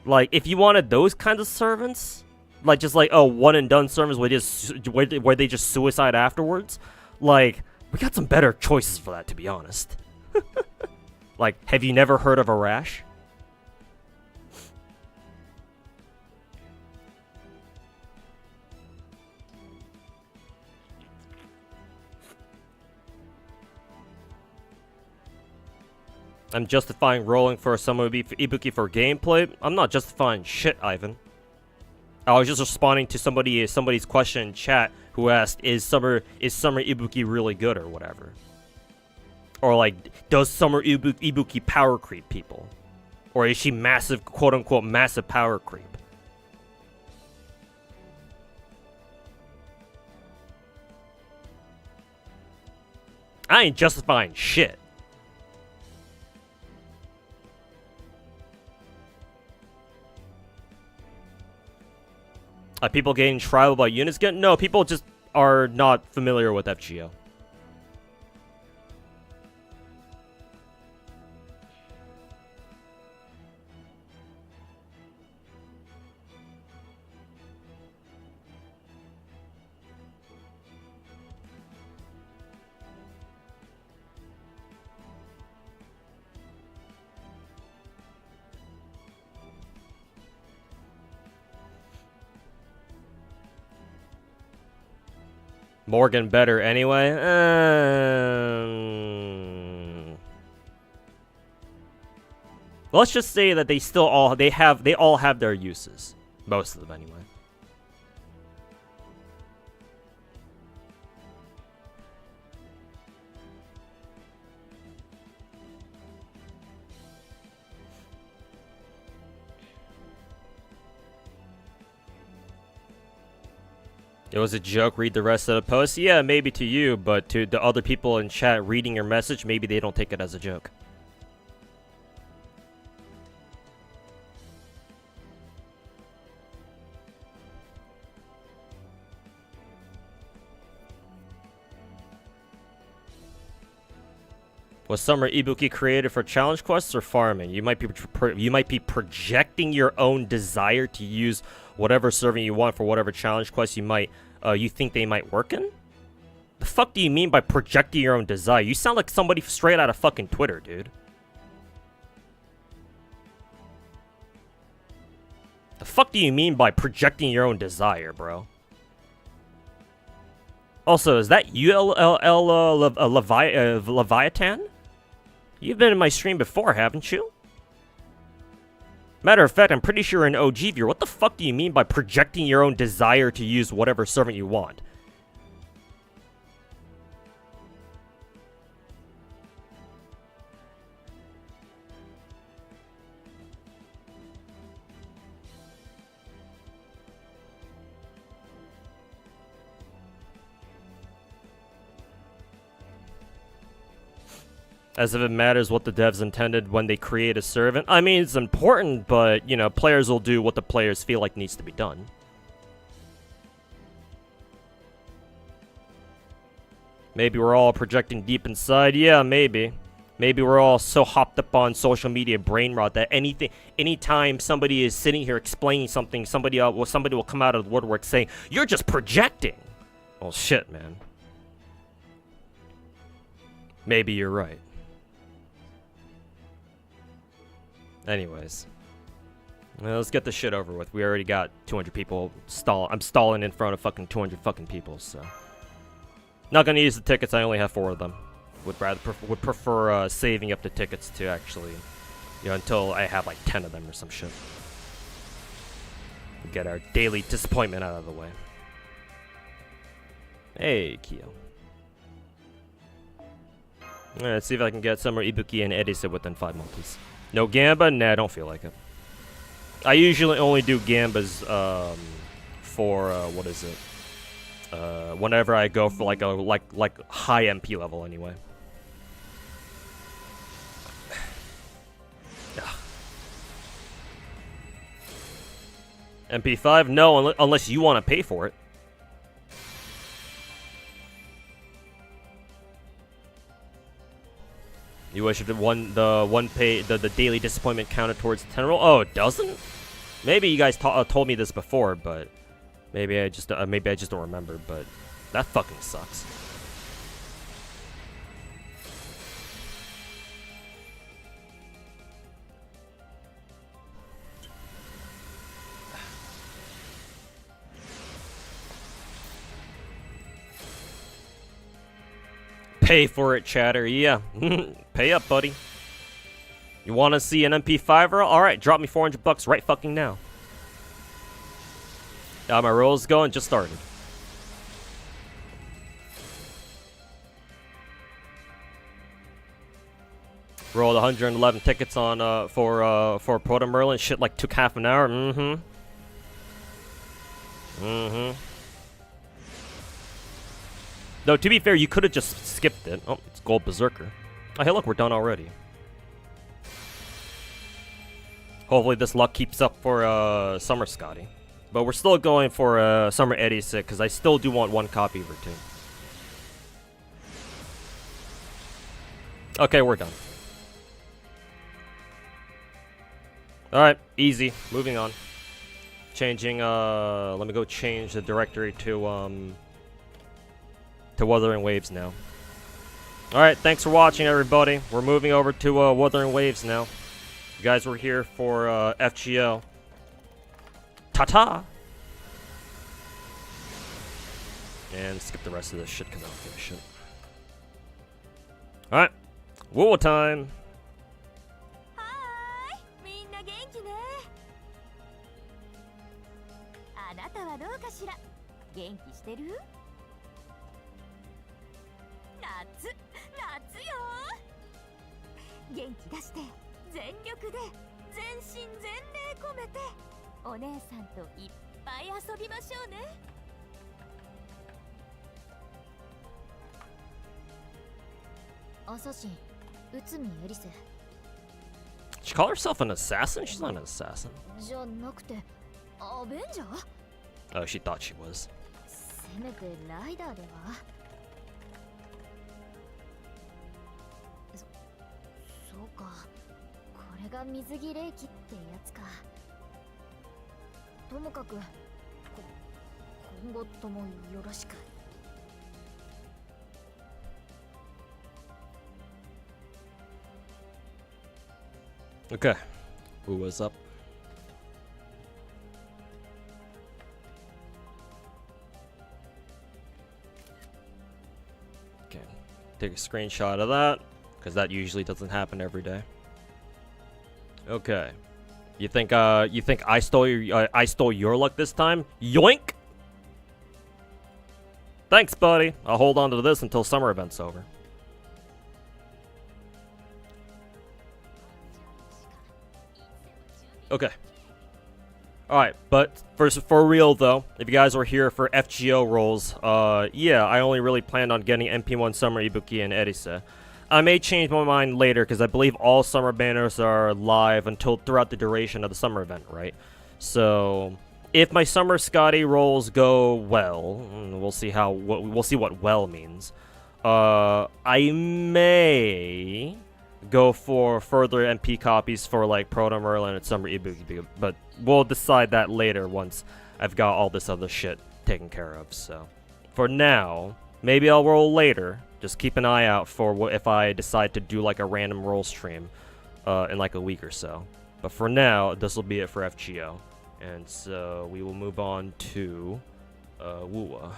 A: like, if you wanted those kinds of servants, like, just like, oh, one and done servants where they just suicide afterwards, like, we got some better choices for that, to be honest. Like, have you never heard of a rash? I'm justifying rolling for Summer Ibuki for gameplay. I'm not justifying shit, Ivan. I was just responding to somebody's question in chat who asked, is Summer Ibuki really good or whatever? Or like, does Summer Ibuki power creep people? Or is she massive, quote-unquote, massive power creep? I ain't justifying shit. Are people getting tribal by units again? No, people just are not familiar with FGO. Morgan better anyway. Let's just say that they still all have their uses. Most of them anyway. It was a joke, read the rest of the post. Yeah, maybe to you, but to the other people in chat reading your message, maybe they don't take it as a joke. Was Summer Ibuki created for challenge quests or farming? You might be projecting your own desire to use whatever servant you want for whatever challenge quest you think they might work in? The fuck do you mean by projecting your own desire? You sound like somebody straight out of fucking Twitter, dude. The fuck do you mean by projecting your own desire, bro? Also, is that Leviathan? You've been in my stream before, haven't you? Matter of fact, I'm pretty sure you're an OG viewer. What the fuck do you mean by projecting your own desire to use whatever servant you want? As if it matters what the devs intended when they create a servant. I mean, it's important, but, you know, players will do what the players feel like needs to be done. Maybe we're all projecting deep inside. Yeah, maybe. Maybe we're all so hopped up on social media brain rot that anytime somebody is sitting here explaining something, somebody will come out of the woodwork saying, "You're just projecting." Well, shit, man. Maybe you're right. Anyways, let's get this shit over with. We already got 200 people I'm stalling in front of fucking 200 fucking people, so not gonna use the tickets. I only have 4 of them. Would prefer saving up the tickets to actually, you know, until I have like 10 of them or some shit. Get our daily disappointment out of the way. Hey, Kyo. Alright, let's see if I can get Summer Ibuki and Edison within 5 multis. No Gamba? Nah, I don't feel like it. I usually only do Gambas for what is it? Whenever I go for like a high MP level anyway. MP5? No, unless you want to pay for it. You wish the daily disappointment counted towards the 10 roll? Oh, it doesn't? Maybe you guys told me this before, but maybe I just don't remember. But that fucking sucks. Pay for it, chatter. Yeah. Pay up, buddy. You want to see an MP5 roll? Alright, drop me 400 bucks right fucking now. My roll's going, just started. Rolled 111 tickets on for Proto Merlin. Shit like took half an hour. No, to be fair, you could have just skipped it. Oh, it's Gold Berserker. Oh, hey, look, we're done already. Hopefully this luck keeps up for Summer Scotty. But we're still going for Summer Eddie Sick, because I still do want 1 copy of her too. Okay, we're done. Alright, easy. Moving on. Changing, let me go change the directory to Wuthering Waves now. Alright, thanks for watching, everybody. We're moving over to Wuthering Waves now. You guys were here for FGO. Ta-ta! And skip the rest of this shit because I don't give a shit. Alright. War time!
B: Hi! みんな元気ね。あなたはどうかしら。元気してる？夏よ。元気出して全力で全身全霊込めてお姉さんといっぱい遊びましょうね。アサシン、内海エリセ。
A: She call herself an assassin? She's not an assassin.
B: じゃなくてアベンジャー？
A: Oh, she thought she was.
B: せめてライダーでは？そうか、これが水着霊気ってやつか。ともかく今後ともよろしく。
A: Okay. Who was up? Okay. Take a screenshot of that, because that usually doesn't happen every day. Okay. You think I stole your luck this time? Yoink! Thanks, buddy. I'll hold on to this until summer event's over. Okay. Alright, but for real though, if you guys were here for FGO rolls, yeah, I only really planned on getting MP1 Summer Ibuki and Erise. I may change my mind later because I believe all summer banners are live until throughout the duration of the summer event, right? So if my summer Scotty rolls go well, we'll see what well means. I may go for further MP copies for like Proto Merlin and Summer Ibuki, but we'll decide that later once I've got all this other shit taken care of. So for now, maybe I'll roll later. Just keep an eye out for if I decide to do like a random roll stream in like a week or so. But for now, this will be it for FGO. And so we will move on to Wuwa.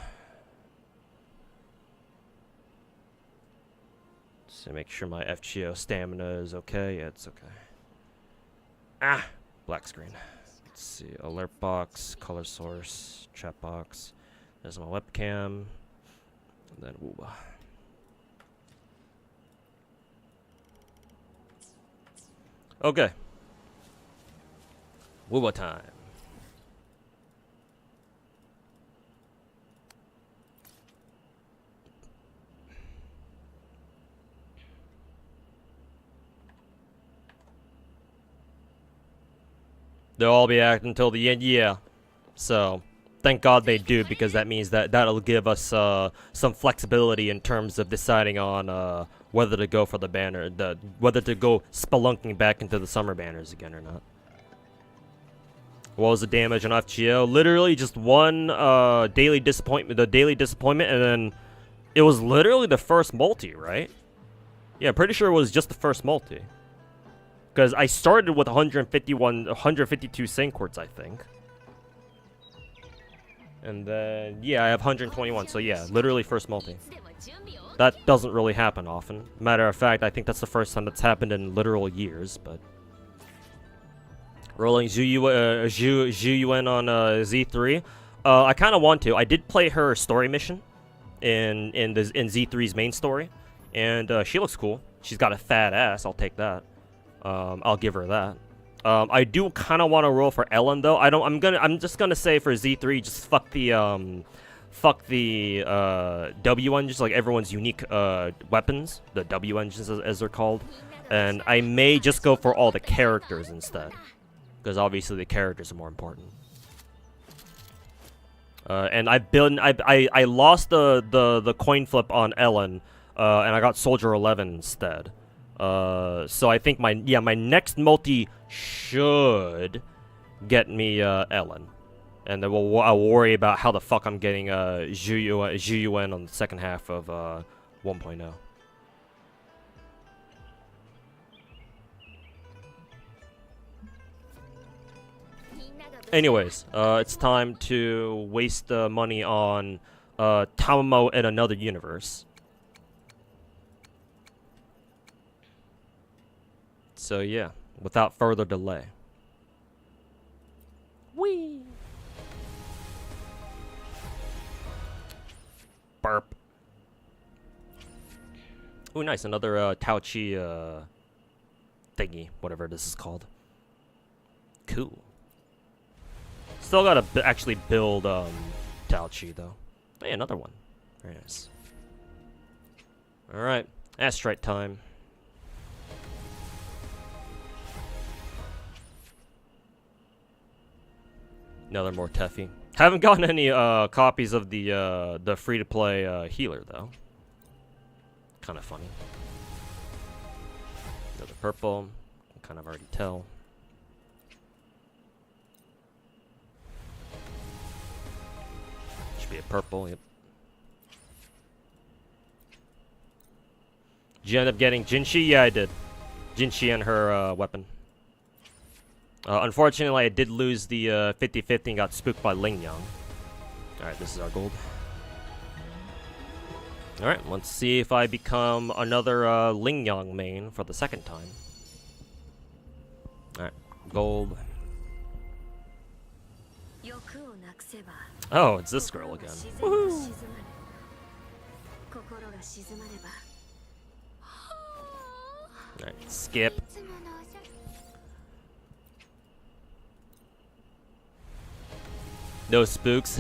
A: So make sure my FGO stamina is okay. Yeah, it's okay. Ah! Black screen. Let's see. Alert box, color source, chat box. There's my webcam. And then Wuwa. Okay. Wuwa time. They'll all be active until the end, yeah. So, thank God they do, because that means that'll give us some flexibility in terms of deciding on whether to go for the banner, whether to go spelunking back into the summer banners again or not. What was the damage on FGO? Literally just one daily disappointment, and then it was literally the first multi, right? Yeah, pretty sure it was just the first multi. Because I started with 152 Sanquarts, I think. And then, yeah, I have 121, so yeah, literally first multi. That doesn't really happen often. Matter of fact, I think that's the first time that's happened in literal years, but... Rolling Zhu Yuen on Z3. I kind of want to. I did play her story mission in Z3's main story, and she looks cool. She's got a fat ass, I'll take that. I'll give her that. I do kind of want to roll for Ellen though. I'm just gonna say for Z3, just fuck the W engines, like everyone's unique weapons, the W engines as they're called, and I may just go for all the characters instead, because obviously the characters are more important. And I lost the coin flip on Ellen, and I got Soldier 11 instead. So I think my next multi should get me Ellen, and then I'll worry about how the fuck I'm getting Zhu Yuen on the second half of 1.0. Anyways, it's time to waste the money on Tamamo in another universe. So yeah, without further delay. Whee! Burp. Ooh, nice. Another Tauchi thingy, whatever this is called. Cool. Still gotta actually build Tauchi though. Hey, another one. Very nice. Alright, Astrite time. Another more Teffy. Haven't gotten any copies of the free-to-play healer though. Kind of funny. Another purple. Can kind of already tell. Should be a purple. Yep. Did you end up getting Jinshi? Yeah, I did. Jinshi and her weapon. Unfortunately, I did lose the 50-50 and got spooked by Lingyang. Alright, this is our gold. Alright, let's see if I become another Lingyang main for the second time. Alright, gold. Oh, it's this girl again. Woohoo! Alright, skip. No spooks.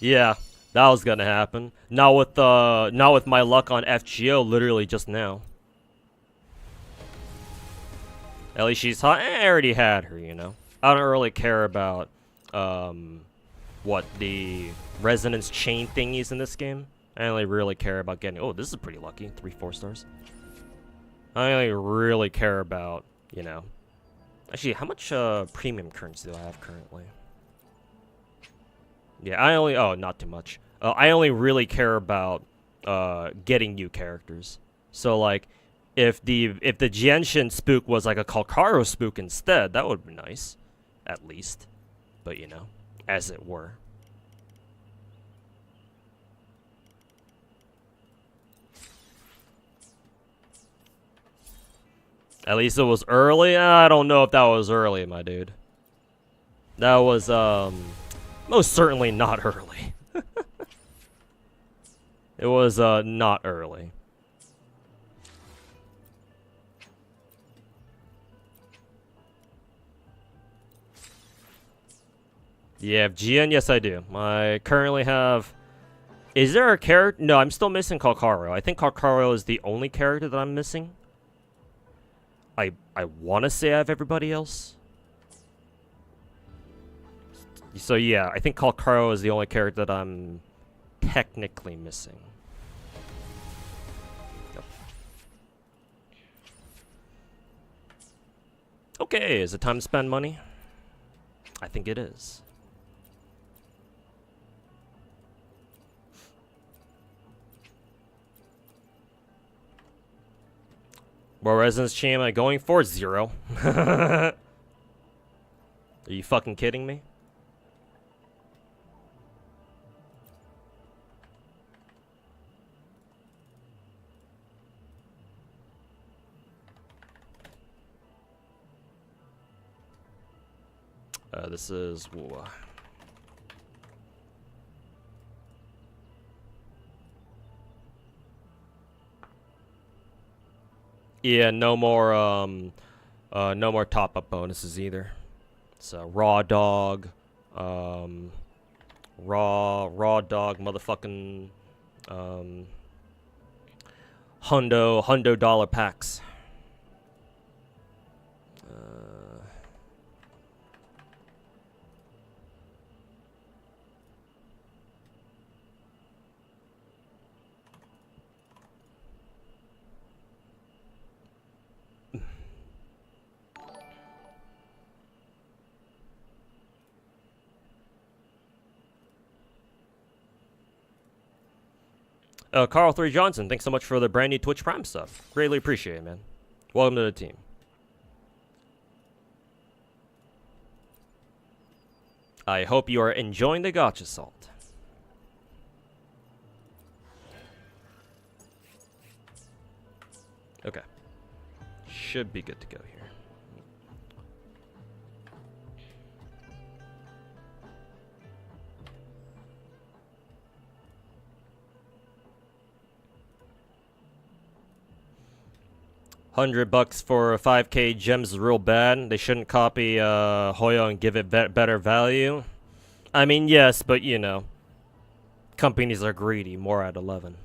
A: Yeah, that was gonna happen. Not with my luck on FGO literally just now. At least she's hot. I already had her, you know. I don't really care about what the resonance chain thingies in this game. I only really care about getting. Oh, this is pretty lucky. 3 4 stars. I only really care about, you know. Actually, how much premium currency do I have currently? Yeah, I only... Oh, not too much. I only really care about getting new characters. So, like, if the Genshin spook was like a Kalkaro spook instead, that would be nice. At least. But, you know, as it were. At least it was early? I don't know if that was early, my dude. That was, most certainly not early. It was, not early. Yeah, GN, yes I do. I currently have... Is there a character? No, I'm still missing Kalkaro. I think Kalkaro is the only character that I'm missing. I want to say I have everybody else. So yeah, I think Kalkaro is the only character that I'm technically missing. Yep. Okay, is it time to spend money? I think it is. What resonance chain am I going for? 0. Are you fucking kidding me? This is... Yeah, no more top-up bonuses either. So raw dog, raw dog, motherfucking hundo dollar packs. Carl 3 Johnson, thanks so much for the brand new Twitch Prime stuff. Greatly appreciate it, man. Welcome to the team. I hope you are enjoying the Gacha Salt. Okay. Should be good to go here. $100 for 5k gems is real bad. They shouldn't copy Hoyo and give it better value. I mean, yes, but you know, companies are greedy. More at 11.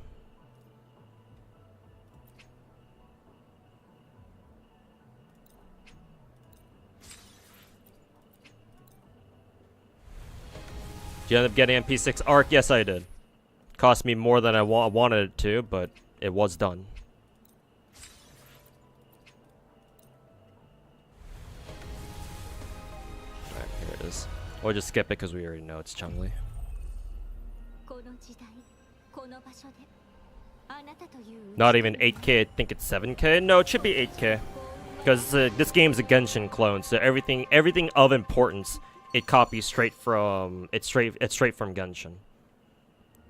A: Did you end up getting MP6 Arc? Yes, I did. Cost me more than I wanted it to, but it was done. Alright, here it is. Or just skip it because we already know it's changli. Not even 8k, I think it's 7k. No, it should be 8k. Because this game's a Genshin clone, so everything of importance it copies straight from it's straight from Genshin.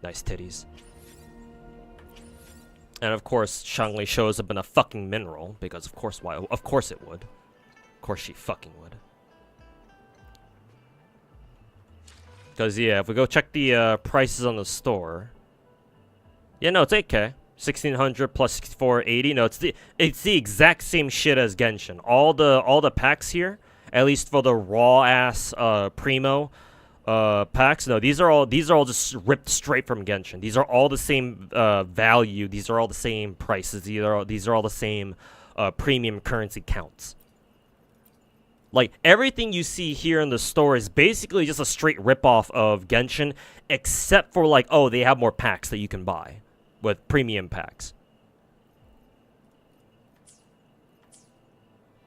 A: Nice titties. And of course, changli shows up in a fucking mineral because of course why? Of course it would. Of course she fucking would. Because yeah, if we go check the prices on the store, yeah, no, it's 8k. 1600 plus 480. No, it's the exact same shit as Genshin. All the packs here, at least for the raw ass primo packs. No, these are all just ripped straight from Genshin. These are all the same value. These are all the same prices. These are all the same premium currency counts. Like everything you see here in the store is basically just a straight ripoff of Genshin, except for like, oh, they have more packs that you can buy with premium packs.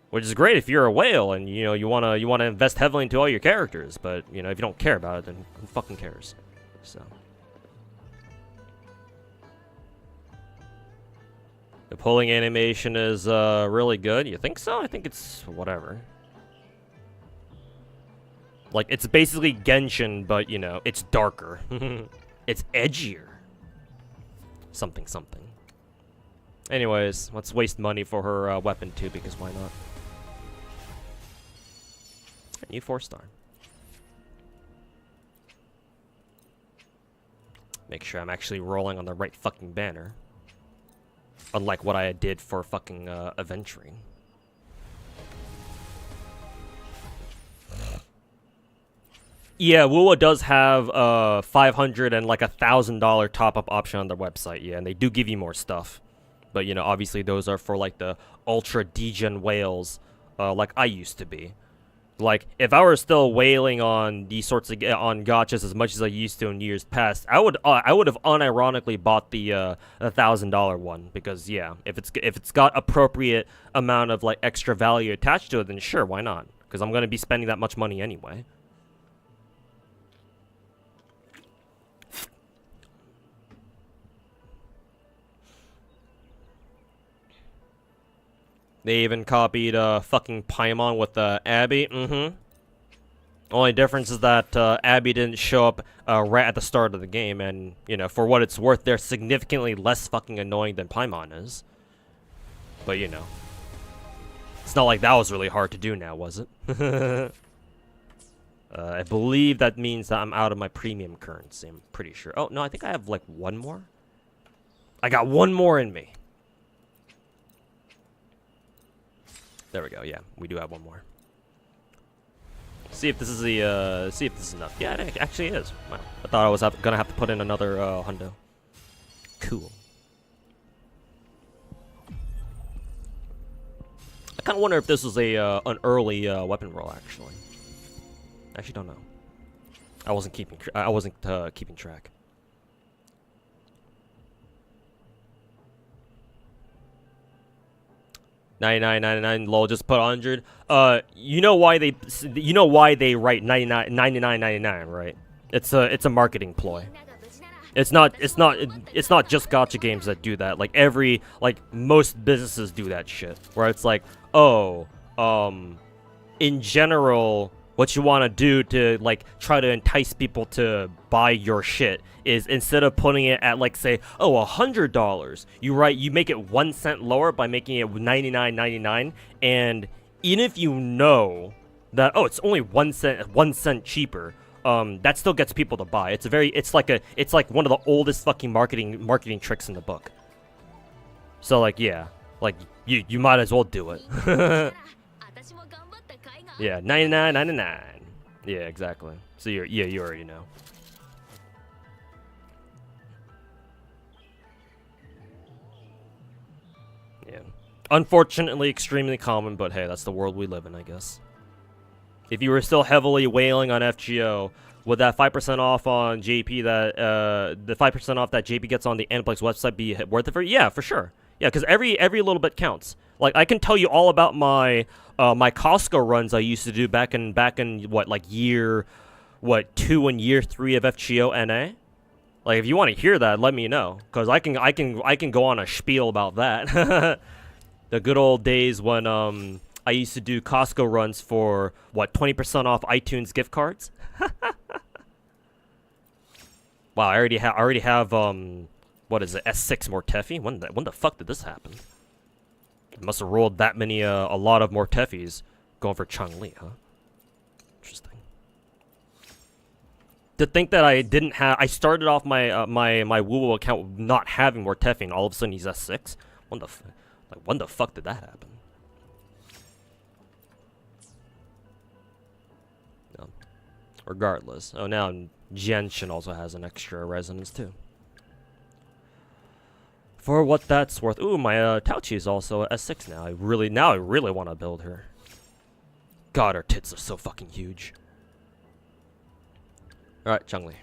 A: Which is great if you're a whale and you know you wanna invest heavily into all your characters, but you know if you don't care about it, then who fucking cares? So the pulling animation is really good. You think so? I think it's whatever. Like it's basically Genshin, but you know it's darker. It's edgier. Something. Anyways, let's waste money for her weapon too, because why not? New 4-star. Make sure I'm actually rolling on the right fucking banner. Unlike what I did for fucking adventuring. Yeah, Wuwa does have $500 and like $1,000 top-up option on their website. Yeah, and they do give you more stuff. But you know, obviously those are for like the ultra degen whales, like I used to be. Like if I were still whaling on these sorts of on gachas as much as I used to in years past, I would have unironically bought the $1,000 one, because yeah, if it's got appropriate amount of like extra value attached to it, then sure, why not? Because I'm gonna be spending that much money anyway. They even copied fucking Paimon with Abby. Only difference is that Abby didn't show up right at the start of the game, and you know, for what it's worth, they're significantly less fucking annoying than Paimon is. But you know, it's not like that was really hard to do now, was it? I believe that means that I'm out of my premium currency. I'm pretty sure. Oh no, I think I have like one more. I got one more in me. There we go. Yeah, we do have one more. See if this is the see if this is enough. Yeah, it actually is. Wow. I thought I was gonna have to put in another hundo. Cool. I kind of wonder if this was a an early weapon roll. Actually, don't know. I wasn't keeping track. $99.99 lol, just put 100. You know why they write 99.99, right? It's a marketing ploy. It's not just gacha games that do that. Like most businesses do that shit, where it's like, oh, in general, what you want to do to like try to entice people to buy your shit is instead of putting it at like say $100, you make it 1 cent lower by making it $99.99, and even if you know that it's only 1 cent cheaper, that still gets people to buy. It's like one of the oldest fucking marketing tricks in the book. So like yeah, like you might as well do it. Yeah, 99.99. Yeah, exactly. So you already know. Yeah. Unfortunately, extremely common, but hey, that's the world we live in, I guess. If you were still heavily wailing on FGO, would that 5% off on JP the 5% off that JP gets on the Aniplex website be worth it for? Yeah, for sure. Yeah, because every little bit counts. Like I can tell you all about my my Costco runs I used to do back in what like year 2 and year 3 of FGO NA. Like if you want to hear that, let me know, because I can go on a spiel about that. The good old days when I used to do Costco runs for what 20% off iTunes gift cards. Wow, I already have what is it, S6 Mortefi? When the fuck did this happen? Must have rolled that many a lot of Mortefis going for changli, huh? Interesting. To think that I started off my my Woowo account not having Mortefi, and all of a sudden he's S6. When the fuck did that happen? No. Regardless. Oh, now Genshin also has an extra resonance too. For what that's worth. Ooh, my Tauchi is also S6 now. I really want to build her. God, her tits are so fucking huge. Alright, changli.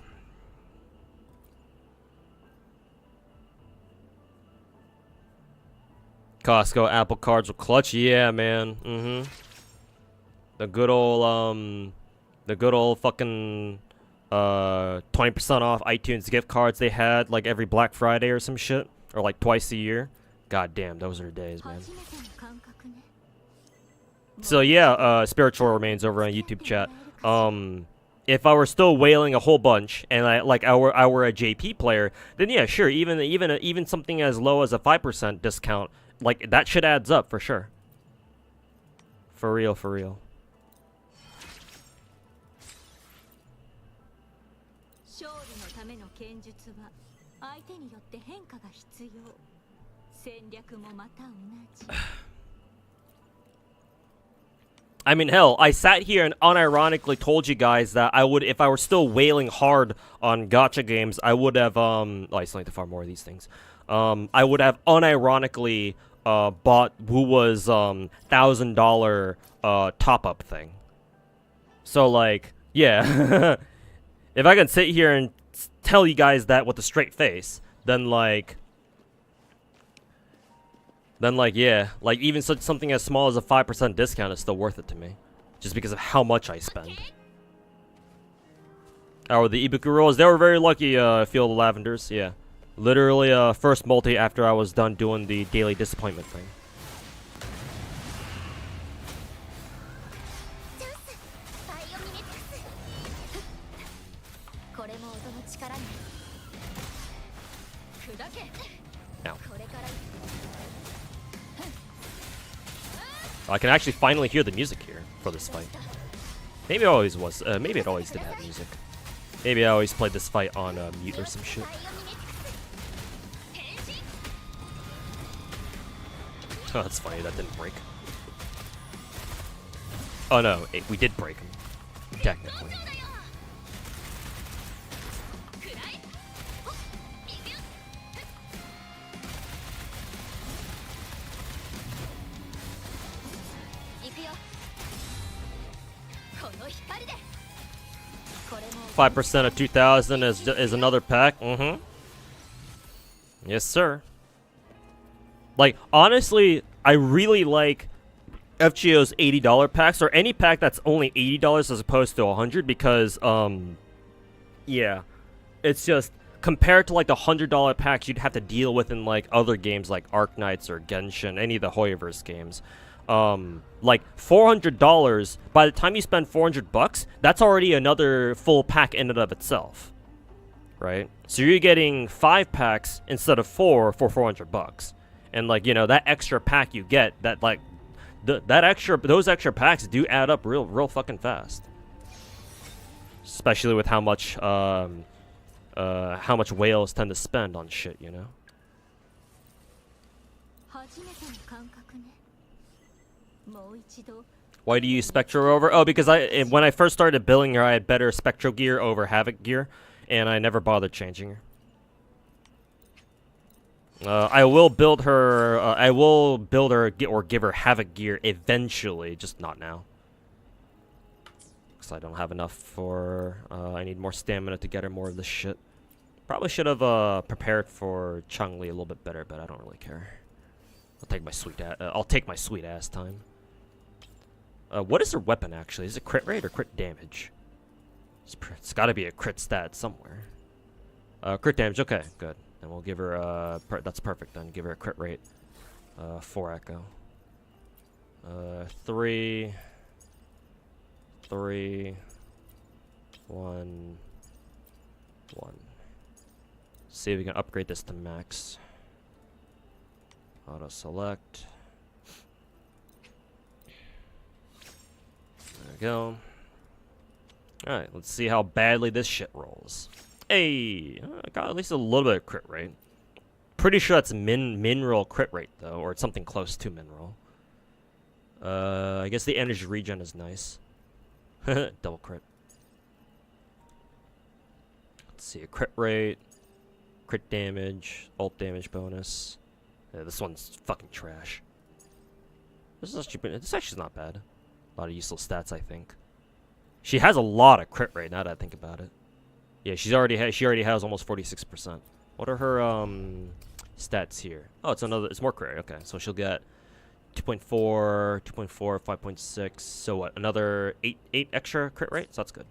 A: Costco Apple cards with clutch, yeah, man. The good old fucking 20% off iTunes gift cards they had like every Black Friday or some shit. Or like twice a year. God damn, those are days, man. So yeah, Spiritual remains over on YouTube chat. If I were still whaling a whole bunch and I were a JP player, then yeah, sure, even something as low as a 5% discount, like that shit adds up for sure. For real, for real. I mean, hell, I sat here and unironically told you guys that I would, if I were still wailing hard on gacha games, I would have, I still need to farm more of these things. I would have unironically, bought Wuwa's, $1,000, top-up thing. So, like, yeah. If I can sit here and tell you guys that with a straight face, then, like, yeah, like even something as small as a 5% discount is still worth it to me, just because of how much I spend. Oh, the Ibuki rolls, they were very lucky, Field of Lavenders, yeah. Literally, first multi after I was done doing the daily disappointment thing. Ow. I can actually finally hear the music here for this fight. Maybe it always was. Maybe it always did have music. Maybe I always played this fight on mute or some shit. Oh, that's funny. That didn't break. Oh no, we did break him. Technically. Five percent of 2,000 is another pack. Yes, sir. Like, honestly, I really like FGO's $80 packs, or any pack that's only $80 as opposed to 100, because yeah, it's just compared to like the $100 packs you'd have to deal with in like other games like Arknights or Genshin, any of the Hoyoverse games. Like $400. By the time you spend $400, that's already another full pack in and of itself, right? So you're getting 5 packs instead of 4 for $400, and like you know that extra pack you get, that like those extra packs do add up real fucking fast, especially with how much whales tend to spend on shit, you know. Why do you use Spectro over? Oh, because when I first started billing her, I had better Spectro gear over Havoc gear, and I never bothered changing her. I will build her. Or give her Havoc gear eventually, just not now. Because I don't have enough for. I need more stamina to get her more of this shit. Probably should have prepared for Changli a little bit better, but I don't really care. I'll take my sweet ass time. What is her weapon actually? Is it crit rate or crit damage? It's got to be a crit stat somewhere. Crit damage. Okay, good. Then we'll give her. That's perfect. Then give her a crit rate. 4 echo. 3. 1. 1. See if we can upgrade this to max. Auto select. There we go. Alright, let's see how badly this shit rolls. Hey! I got at least a little bit of crit rate. Pretty sure that's min-roll crit rate, though, or it's something close to min-roll. I guess the energy regen is nice. Double crit. Let's see, a crit rate, crit damage, ult damage bonus. Yeah, this one's fucking trash. This actually not bad. A lot of useless stats, I think. She has a lot of crit rate now that I think about it. Yeah, she already has almost 46%. What are her stats here? Oh, it's more crit rate. Okay, so she'll get 2.4, 2.4, 5.6. So what? Another 8 extra crit rate. So that's good.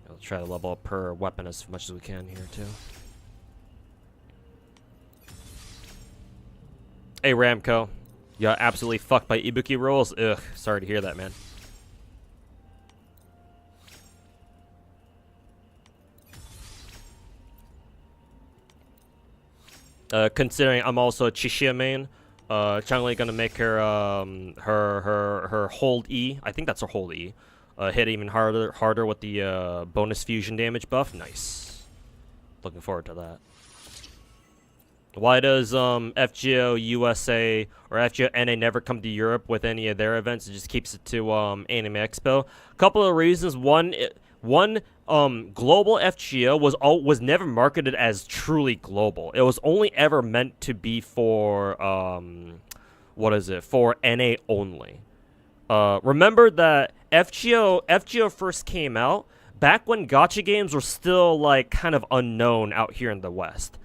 A: I'll try to level up her weapon as much as we can here too. Hey Ramco, you got absolutely fucked by Ibuki rolls? Ugh, sorry to hear that, man. Considering I'm also a Chishia main, Changli gonna make her her hold E. I think that's her hold E. Hit even harder with the bonus fusion damage buff. Nice. Looking forward to that. Why does FGO USA or FGO NA never come to Europe with any of their events? It just keeps it to Anime Expo. A couple of reasons. One, global FGO was never marketed as truly global. It was only ever meant to be for for NA only. Remember that FGO first came out back when gacha games were still like kind of unknown out here in the West.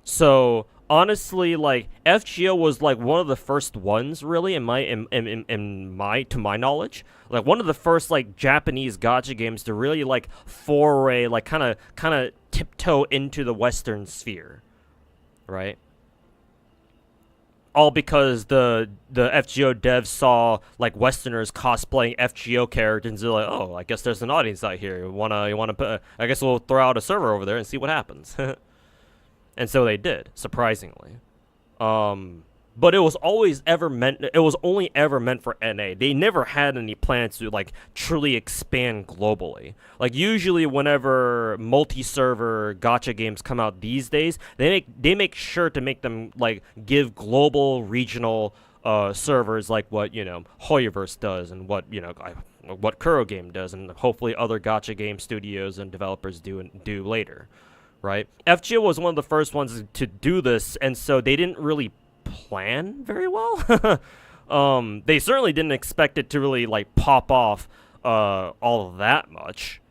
A: So honestly, like FGO was like one of the first ones, really, to my knowledge, like one of the first like Japanese gacha games to really like foray, like kind of tiptoe into the Western sphere, right? All because the FGO devs saw like Westerners cosplaying FGO characters, and they're like, oh, I guess there's an audience out here. You wanna put? I guess we'll throw out a server over there and see what happens. And so they did, surprisingly. But it was only ever meant for NA. They never had any plans to like truly expand globally. Like usually whenever multi-server gacha games come out these days, they make sure to make them like give global regional servers like what, you know, Hoyoverse does and what, you know, what Kuro Game does, and hopefully other gacha game studios and developers do later. Right? FGO was one of the first ones to do this, and so they didn't really plan very well. They certainly didn't expect it to really like pop off all that much.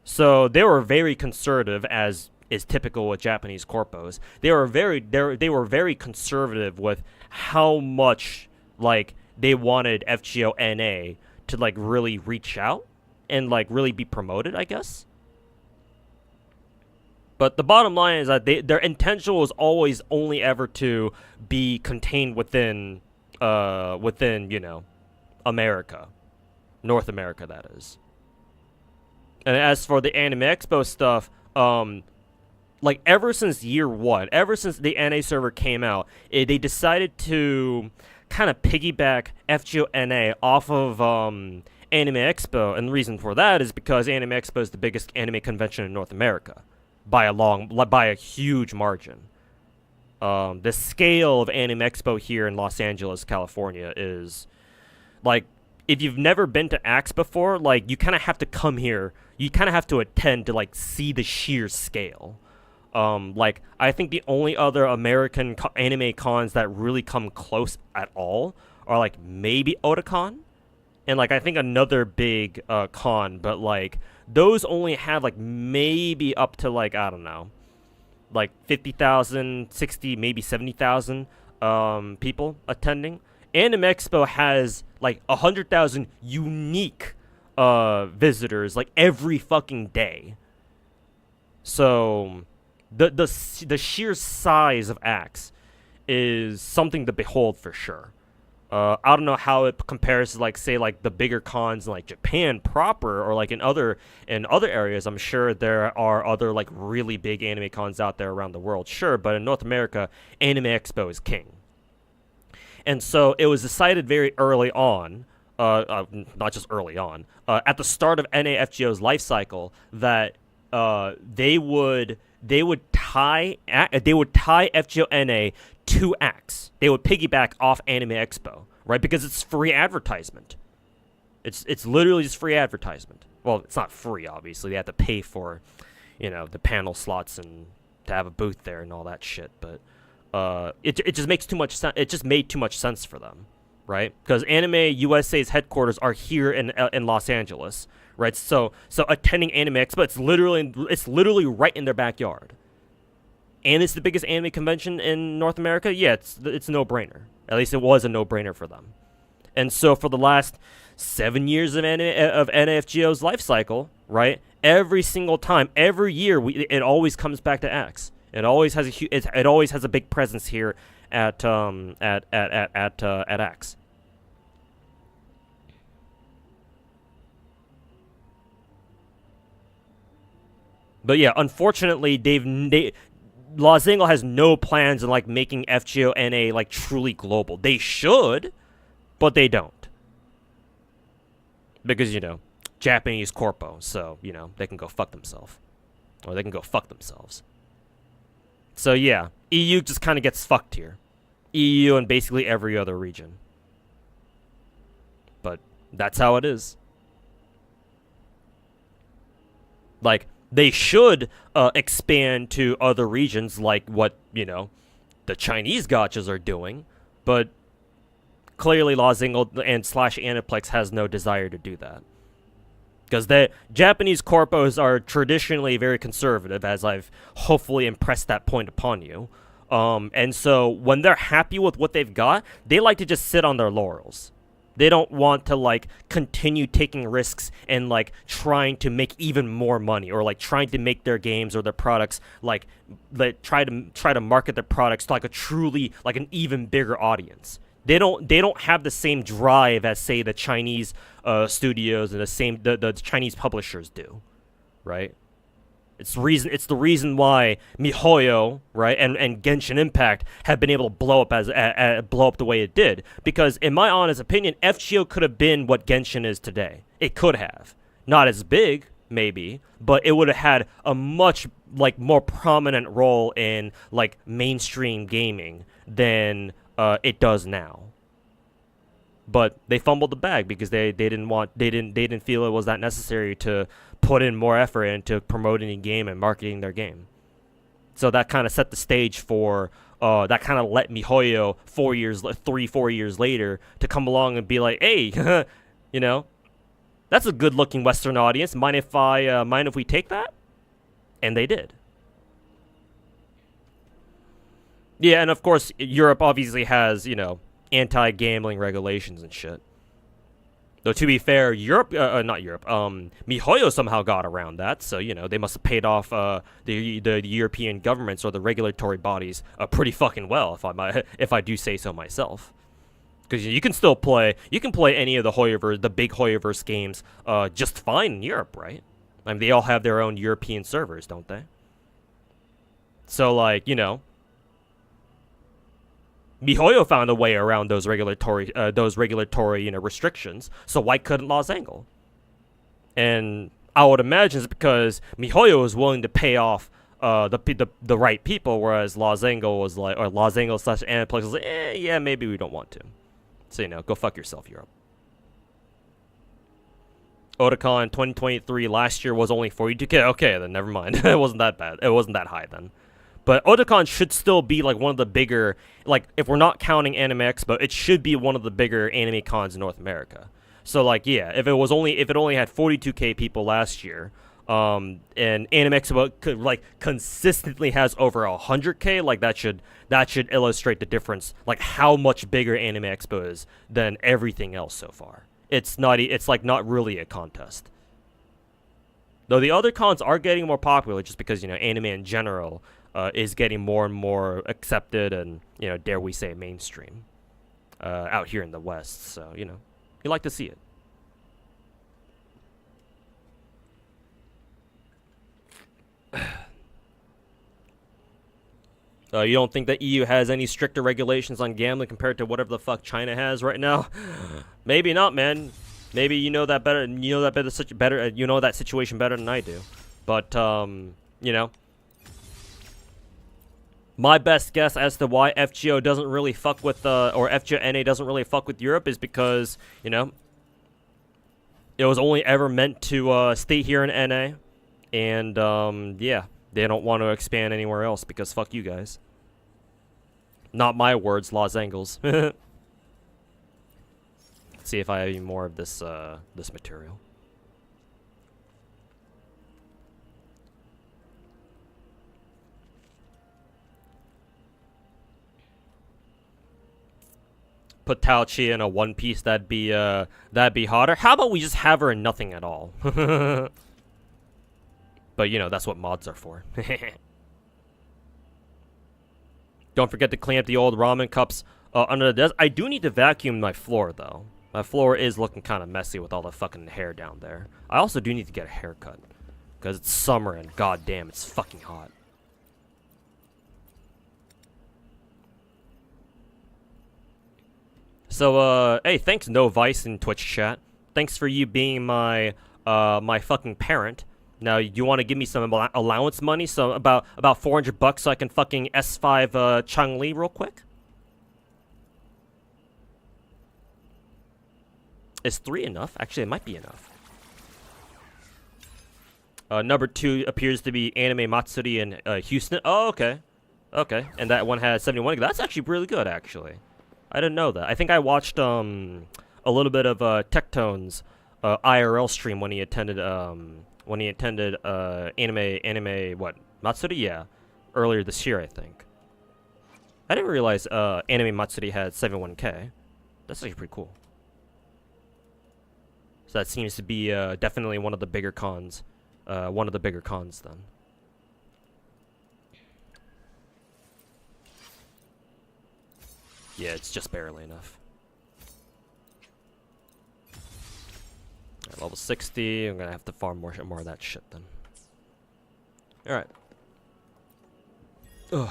A: So they were very conservative, as is typical with Japanese corpos. They were very conservative with how much like they wanted FGO NA to like really reach out and like really be promoted, I guess. But the bottom line is that their intention was always only ever to be contained within America, North America, that is. And as for the Anime Expo stuff, like ever since year one, ever since the NA server came out, they decided to kind of piggyback FGO NA off of Anime Expo, and the reason for that is because Anime Expo is the biggest anime convention in North America by a huge margin. The scale of Anime Expo here in Los Angeles, California is like, if you've never been to AX before, like, you kind of have to come here. You kind of have to attend to, like, see the sheer scale. Like, I think the only other American anime cons that really come close at all are, like, maybe Otakon. And, like, I think another big con. But, like, those only have, like, maybe up to, like, I don't know, like 50,000, 60, maybe 70,000 people attending. Anime Expo has like 100,000 unique visitors like every fucking day. So the sheer size of AX is something to behold for sure. I don't know how it compares to, like, say, like the bigger cons in like Japan proper, or like in other areas. I'm sure there are other like really big anime cons out there around the world, sure, but in North America, Anime Expo is king. And so it was decided very early on, not just early on, at the start of NAFGO's life cycle, that they would tie FGO NA to AX. They would piggyback off Anime Expo, right? Because it's free advertisement. It's literally just free advertisement. Well, it's not free, obviously. They have to pay for, the panel slots and to have a booth there and all that shit. But it just makes too much sense. It just made too much sense for them, right? Because Anime USA's headquarters are here in Los Angeles, right? So attending Anime Expo, it's literally right in their backyard. And it's the biggest anime convention in North America. Yeah, it's a no-brainer. At least it was a no-brainer for them. And so for the last 7 years of NAFGO's life cycle, right? Every single time, every year, it always comes back to X. It always has a big presence here at X. But yeah, unfortunately, Los Angeles has no plans on like making FGO NA like truly global. They should, but they don't. Because, Japanese corpo, so, they can go fuck themselves. Or they can go fuck themselves. So yeah, EU just kind of gets fucked here. EU and basically every other region. But that's how it is. Like, they should expand to other regions like what, the Chinese gachas are doing, but clearly Los Angeles and /Aniplex has no desire to do that. Because the Japanese corpos are traditionally very conservative, as I've hopefully impressed that point upon you. And so when they're happy with what they've got, they like to just sit on their laurels. They don't want to, like, continue taking risks and, like, trying to make even more money, or, like, trying to make their games or their products, like try to market their products to, like, a truly, like, an even bigger audience. They don't have the same drive as, say, the Chinese studios and the Chinese publishers do, right? It's the reason why MiHoYo, right, and Genshin Impact have been able to blow up blow up the way it did. Because in my honest opinion, FGO could have been what Genshin is today. It could have. Not as big, maybe, but it would have had a much like more prominent role in like mainstream gaming than it does now. But they fumbled the bag because they didn't feel it was that necessary to put in more effort into promoting the game and marketing their game. So that kind of set the stage for that kind of let MiHoYo 4 years later to come along and be like, hey, that's a good looking Western audience. Mind if we take that? And they did. Yeah, and of course Europe obviously has, anti-gambling regulations and shit. Though to be fair, Europe, not Europe, MiHoYo somehow got around that, so you know they must have paid off the European governments or the regulatory bodies pretty fucking well, if I do say so myself. Because you can still play, any of the Hoyoverse, the big Hoyoverse games, just fine in Europe, right? I mean, they all have their own European servers, don't they? So like, you know, MiHoYo found a way around those regulatory, you know, restrictions. So why couldn't Los Angeles? And I would imagine it's because MiHoYo is willing to pay off the right people, whereas Los Angeles was like, or Los Angeles / Aniplex was like, yeah, maybe we don't want to. So you know, go fuck yourself, Europe. Otakon 2023 last year was only 42K. Okay, then never mind. It wasn't that bad. It wasn't that high then. But Otakon should still be like one of the bigger, like if we're not counting Anime Expo, it should be one of the bigger anime cons in North America. So like, yeah, if it only had 42K people last year, and Anime Expo like consistently has over 100K, like that should illustrate the difference, like how much bigger Anime Expo is than everything else so far. It's like not really a contest. Though the other cons are getting more popular just because, you know, anime in general is getting more and more accepted and, you know, dare we say mainstream out here in the West. So, you know, you like to see it. You don't think the EU has any stricter regulations on gambling compared to whatever the fuck China has right now? Maybe not, man. Maybe you know that better. You know that situation better than I do. But you know, my best guess as to why FGO doesn't really fuck with or FGO NA doesn't really fuck with Europe is because, you know, it was only ever meant to stay here in NA, and yeah, they don't want to expand anywhere else because fuck you guys. Not my words, Los Angeles. Let's see if I have any more of this this material. Put Tao Chi in a one piece, that'd be hotter. How about we just have her in nothing at all? But you know, that's what mods are for. Don't forget to clean up the old ramen cups under the desk. I do need to vacuum my floor, though. My floor is looking kind of messy with all the fucking hair down there. I also do need to get a haircut. Because it's summer and goddamn, it's fucking hot. So, hey, thanks No Vice in Twitch chat. Thanks for you being my my fucking parent. Now, you want to give me some allowance money, so about $400 so I can fucking S5 changli real quick? Is 3 enough? Actually, it might be enough. Number 2 appears to be Anime Matsuri in Houston. Oh, okay. Okay, and that one has 71. That's actually really good, actually. I didn't know that. I think I watched a little bit of Tectone's IRL stream when he attended anime what? Matsuri? Yeah. Earlier this year, I think. I didn't realize Anime Matsuri had 71K. That's actually pretty cool. So that seems to be definitely one of the bigger cons. One of the bigger cons, then. Yeah, it's just barely enough. Right, level 60. I'm gonna have to farm more of that shit then. All right. Ugh.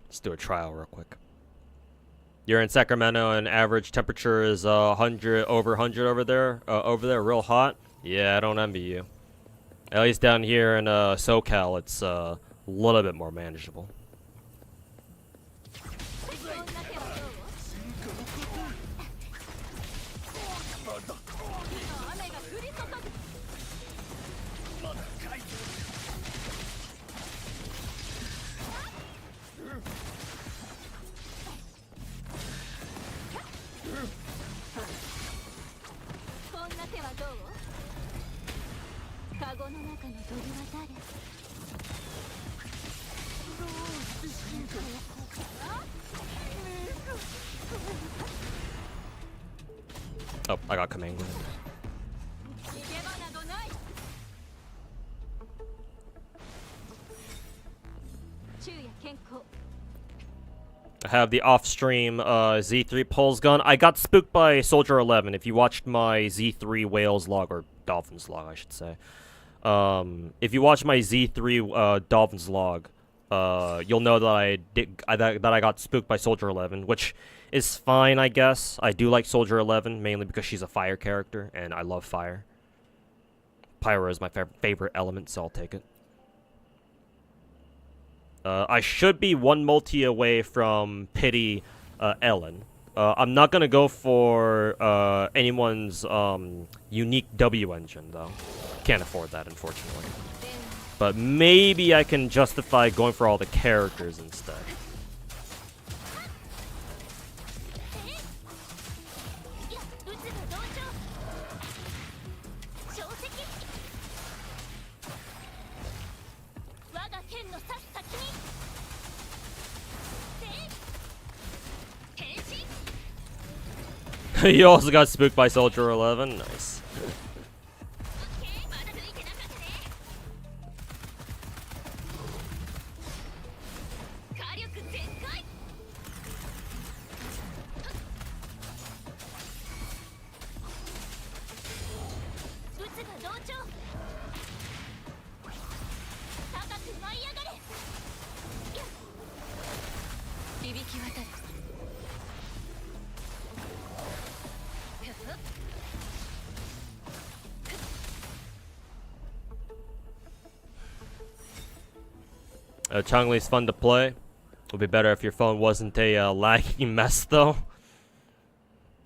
A: Let's do a trial real quick. You're in Sacramento and average temperature is 100 over there. Over there, real hot. Yeah, I don't envy you. At least down here in SoCal, it's a little bit more manageable. Oh, I got command. I have the off-stream Z3 pulse gun. I got spooked by Soldier 11. If you watched my Z3 whales log, or dolphins log, I should say. If you watch my Z3 dolphins log, you'll know that I got spooked by Soldier 11, which is fine, I guess. I do like Soldier 11, mainly because she's a fire character, and I love fire. Pyro is my favorite element, so I'll take it. I should be one multi away from Pity Ellen. I'm not gonna go for anyone's unique W engine, though. Can't afford that, unfortunately. But maybe I can justify going for all the characters instead. You also got spooked by Soldier 11? Nice. Changli's fun to play. Would be better if your phone wasn't a laggy mess, though.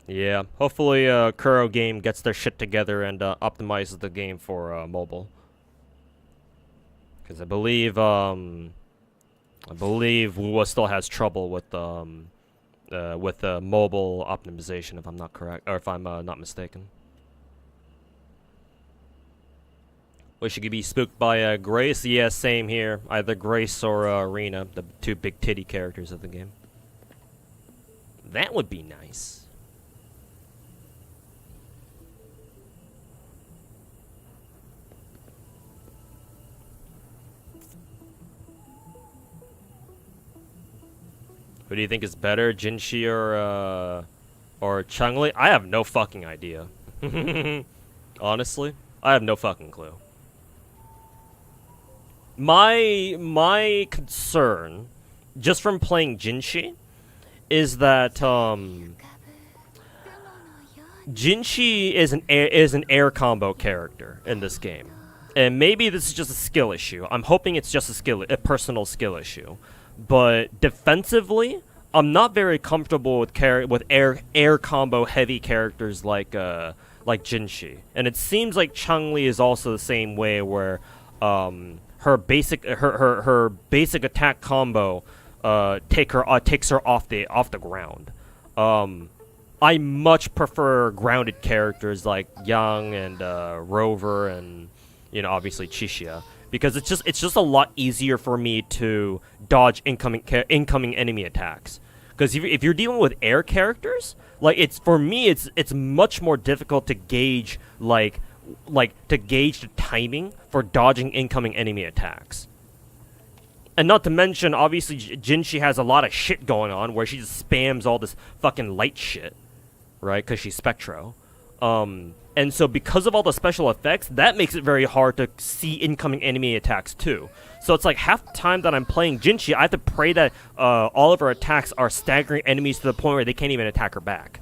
A: Yeah, hopefully Kuro Game gets their shit together and optimizes the game for mobile. Because I believe Wuwa still has trouble with mobile optimization, if I'm not correct, or if I'm not mistaken. Wish you could be spooked by Grace. Yeah, same here. Either Grace or Arena, the two big titty characters of the game. That would be nice. Who do you think is better, Jinshi or Changli? I have no fucking idea. Honestly, I have no fucking clue. My concern, just from playing Jinshi, is that Jinshi is an air combo character in this game, and maybe this is just a skill issue. I'm hoping it's just a personal skill issue, but defensively, I'm not very comfortable with air combo heavy characters like Jinshi, and it seems like Changli is also the same way, where her basic attack combo takes her off the ground. I much prefer grounded characters like Yang and Rover and obviously Chishia, because it's just a lot easier for me to dodge incoming enemy attacks. Because if you're dealing with air characters, like it's much more difficult to gauge to gauge the timing for dodging incoming enemy attacks. And not to mention, obviously, Jinshi has a lot of shit going on where she just spams all this fucking light shit, right? Because she's Spectro. And so because of all the special effects, that makes it very hard to see incoming enemy attacks too. So it's like half the time that I'm playing Jinshi, I have to pray that all of her attacks are staggering enemies to the point where they can't even attack her back.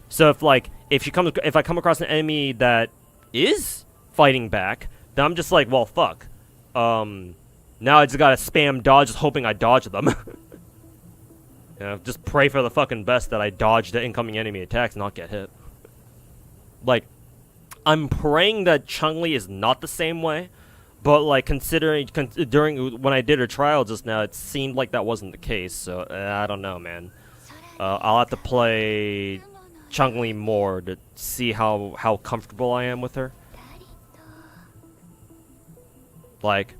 A: So if I come across an enemy that is fighting back, then I'm just like, well, fuck. Now I just gotta spam dodge, just hoping I dodge them. Just pray for the fucking best that I dodge the incoming enemy attacks and not get hit. Like, I'm praying that Changli is not the same way, but like during when I did her trial just now, it seemed like that wasn't the case. So I don't know, man. I'll have to play Changli more to see how comfortable I am with her. Like,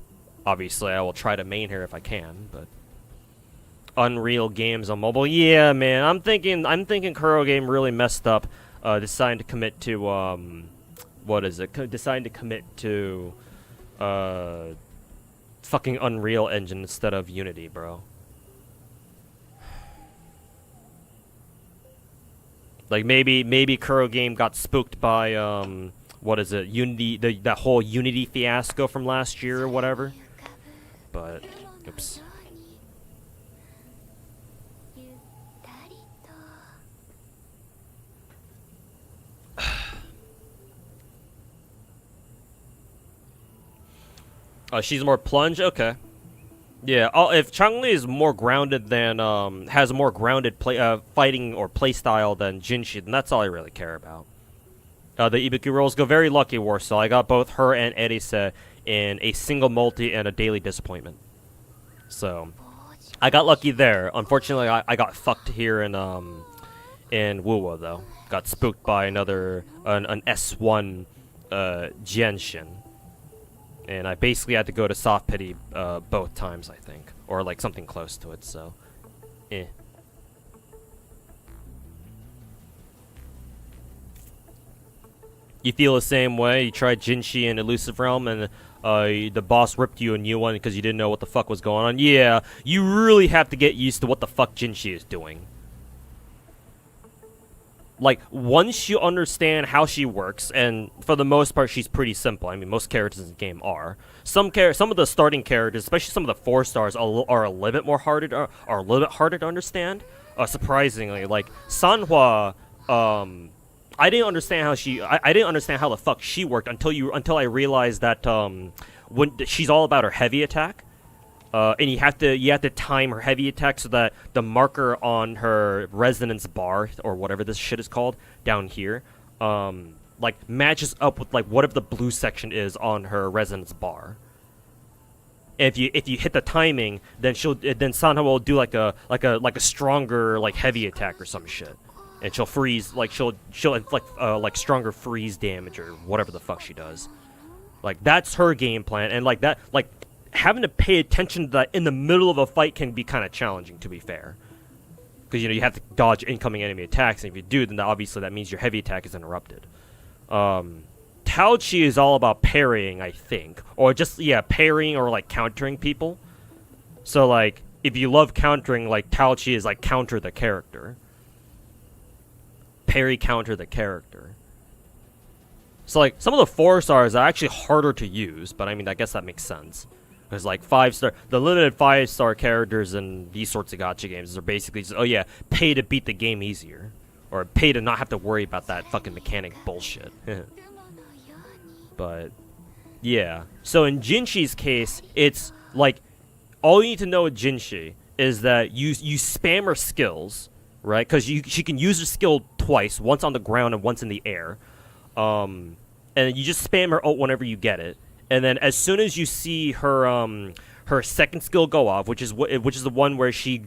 A: obviously, I will try to main her if I can, but Unreal games on mobile, yeah, man. I'm thinking Kuro Game really messed up, deciding to commit to what is it? Deciding to commit to fucking Unreal Engine instead of Unity, bro. Like maybe Kuro Game got spooked by what is it? Unity, that whole Unity fiasco from last year or whatever. But oops. She's more plunge? Okay. Yeah, if Changli is more grounded than, has a more grounded fighting or play style than Jinshi, then that's all I really care about. The Ibuki rolls go very lucky, Warsaw. I got both her and Erisa in a single multi and a daily disappointment. So, I got lucky there. Unfortunately, I got fucked here in Wuwa, though. Got spooked by an S1, Genshin. And I basically had to go to soft pity both times, I think. Or like something close to it, so eh. You feel the same way? You tried Jinshi in Elusive Realm and the boss ripped you a new one because you didn't know what the fuck was going on? Yeah, you really have to get used to what the fuck Jinshi is doing. Like, once you understand how she works, and for the most part, she's pretty simple. I mean, most characters in the game are. Some of the starting characters, especially some of the 4-stars, are a little bit harder to understand. Surprisingly, like Sanhua, I didn't understand how I didn't understand how the fuck she worked until I realized that when she's all about her heavy attack. And you have to time her heavy attack so that the marker on her resonance bar or whatever this shit is called down here, like matches up with like whatever the blue section is on her resonance bar. If you hit the timing, then Sanha will do like a stronger like heavy attack or some shit, and she'll freeze she'll inflict like stronger freeze damage or whatever the fuck she does. Like that's her game plan, and like that having to pay attention to that in the middle of a fight can be kind of challenging, to be fair. Because, you have to dodge incoming enemy attacks, and if you do, then obviously that means your heavy attack is interrupted. Taochi is all about parrying, I think. Or just, yeah, parrying or, like, countering people. So, like, if you love countering, like, Taochi is, like, counter the character. Parry, counter the character. So, like, some of the 4-stars are actually harder to use, but, I mean, I guess that makes sense. Because, like, the limited 5-star characters in these sorts of gacha games are basically just, oh yeah, pay to beat the game easier. Or pay to not have to worry about that fucking mechanic bullshit. But, yeah. So in Jinshi's case, it's, like, all you need to know with Jinshi is that you spam her skills, right? Because she can use her skill twice, once on the ground and once in the air. And you just spam her ult whenever you get it. And then as soon as you see her her second skill go off, which is the one where she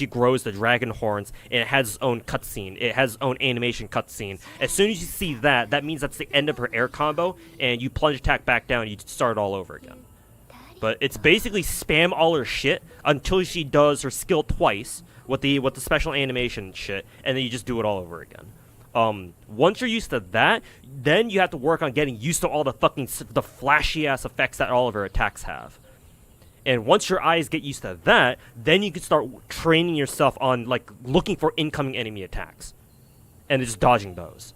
A: grows the dragon horns and it has its own cutscene, it has its own animation cutscene. As soon as you see that means that's the end of her air combo, and you plunge attack back down, and you start all over again. But it's basically spam all her shit until she does her skill twice with the special animation shit, and then you just do it all over again. Once you're used to that, then you have to work on getting used to all the flashy ass effects that all of her attacks have. And once your eyes get used to that, then you can start training yourself on like looking for incoming enemy attacks and just dodging those.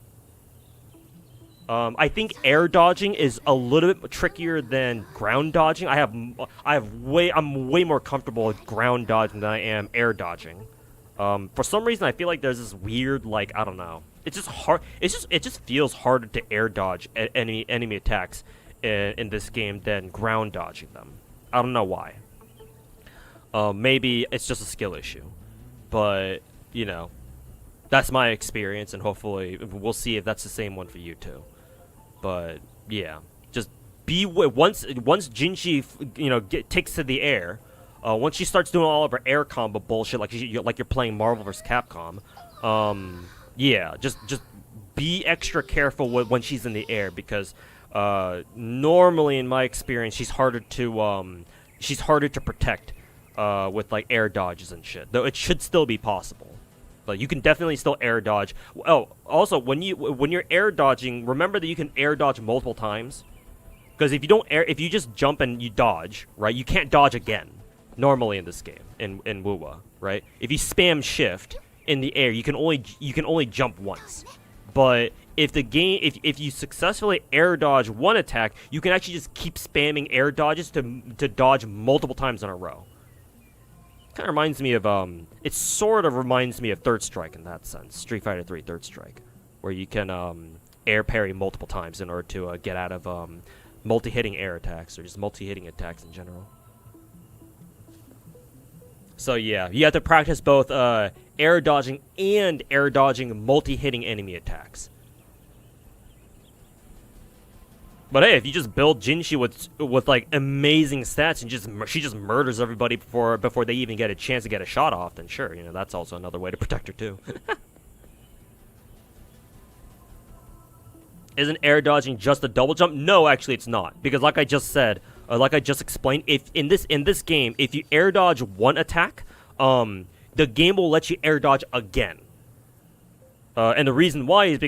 A: I think air dodging is a little bit trickier than ground dodging. I'm way more comfortable with ground dodging than I am air dodging. For some reason, I feel like there's this weird, like, I don't know. It's just hard. It just feels harder to air dodge enemy attacks in this game than ground dodging them. I don't know why. Maybe it's just a skill issue, but that's my experience, and hopefully we'll see if that's the same one for you too. But yeah, just once Jinshi takes to the air. Once she starts doing all of her air combo bullshit, like you're playing Marvel vs. Capcom, yeah, just be extra careful when she's in the air, because Normally, in my experience, she's harder to protect with like air dodges and shit. Though it should still be possible. But you can definitely still air dodge. Oh, also when you're air dodging, remember that you can air dodge multiple times. Because if you just jump and you dodge, right, you can't dodge again. Normally in this game, in Wuwa, right? If you spam shift in the air, you can only jump once. But if you successfully air dodge one attack, you can actually just keep spamming air dodges to dodge multiple times in a row. Kind of reminds me of it sort of reminds me of Third Strike in that sense, Street Fighter 3 Third Strike, where you can air parry multiple times in order to get out of multi-hitting air attacks or just multi-hitting attacks in general. So yeah, you have to practice both air dodging and air dodging multi-hitting enemy attacks. But hey, if you just build Jinshi with like amazing stats and she just murders everybody before they even get a chance to get a shot off, then sure, that's also another way to protect her too. Isn't air dodging just a double jump? No, actually it's not. Because like I just said, like I just explained, if in this game, if you air dodge one attack, the game will let you air dodge again. And the reason why is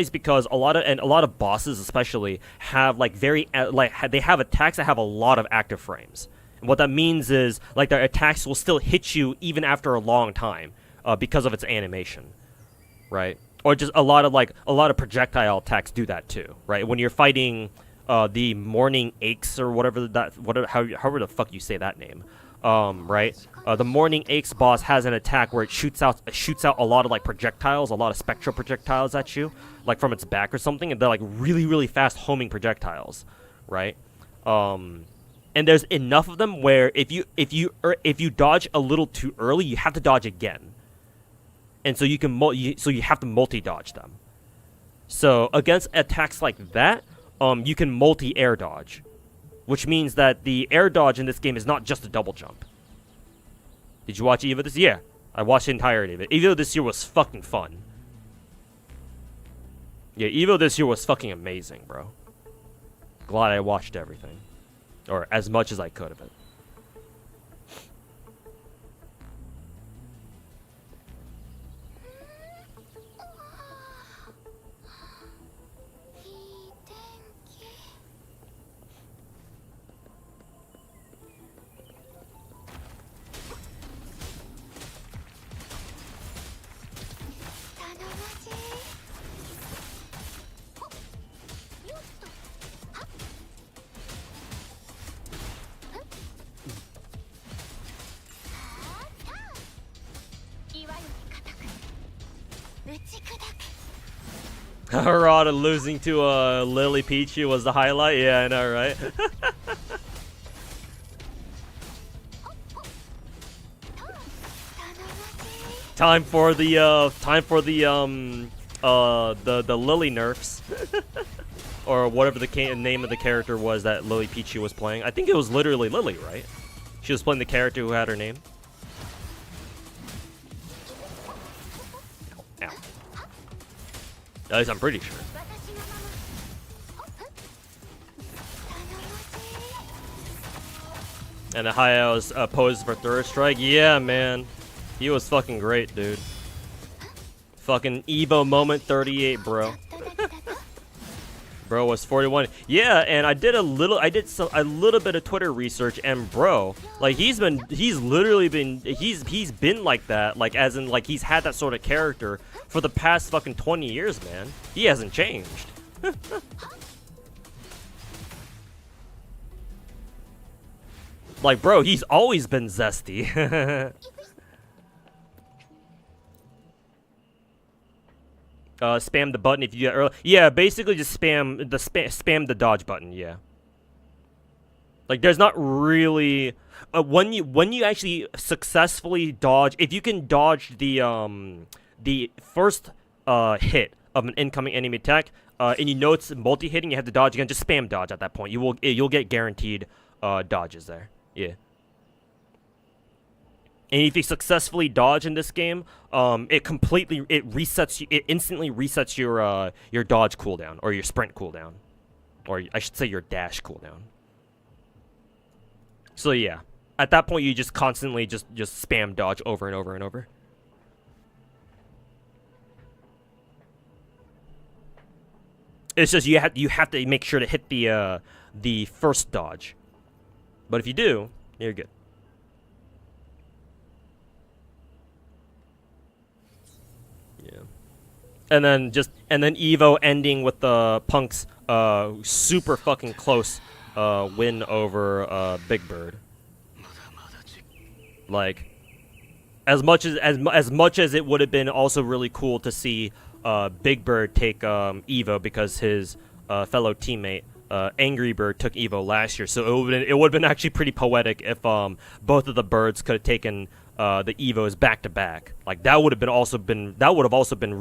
A: because a lot of bosses especially have like they have attacks that have a lot of active frames. And what that means is like their attacks will still hit you even after a long time because of its animation, right? Or just a lot of projectile attacks do that too, right? When you're fighting the Morning Aches or whatever however the fuck you say that name, right? The Morning Aches boss has an attack where it shoots out a lot of like projectiles, a lot of spectral projectiles at you, like from its back or something, and they're like really really fast homing projectiles, right? And there's enough of them where if you dodge a little too early, you have to dodge again. And so you have to multi-dodge them. So against attacks like that, you can multi-air dodge, which means that the air dodge in this game is not just a double jump. Did you watch EVO this year? Yeah, I watched the entirety of it. EVO this year was fucking fun. Yeah, EVO this year was fucking amazing, bro. Glad I watched everything, or as much as I could of it. Harada losing to Lily Peachy was the highlight. Yeah, I know, right? Time for the Lily nerfs, or whatever the name of the character was that Lily Peachy was playing. I think it was literally Lily, right? She was playing the character who had her name. At least I'm pretty sure. And the Hayao's pose for Third Strike. Yeah, man. He was fucking great, dude. Fucking Evo moment 38, bro. Bro was 41. Yeah, and I did a little bit of Twitter research, and bro, like he's been like that, like as in like he's had that sort of character for the past fucking 20 years, man. He hasn't changed. Like, bro, he's always been zesty. Spam the button if you get early. Yeah, basically just spam the dodge button. Yeah. Like, there's not really when you actually successfully dodge. If you can dodge the first hit of an incoming enemy attack, and you know it's multi-hitting, you have to dodge again. Just spam dodge at that point. You'll get guaranteed dodges there. Yeah. And if you successfully dodge in this game, it instantly resets your dodge cooldown or your sprint cooldown. Or I should say your dash cooldown. So yeah, at that point you just constantly just spam dodge over and over and over. It's just you have to make sure to hit the first dodge. But if you do, you're good. Yeah. And then Evo ending with the Punk's super fucking close win over Big Bird. Like, as much as it would have been also really cool to see Big Bird take Evo because his fellow teammate Angry Bird took Evo last year, so it would have been actually pretty poetic if both of the birds could have taken the Evos back to back. Like that would have also been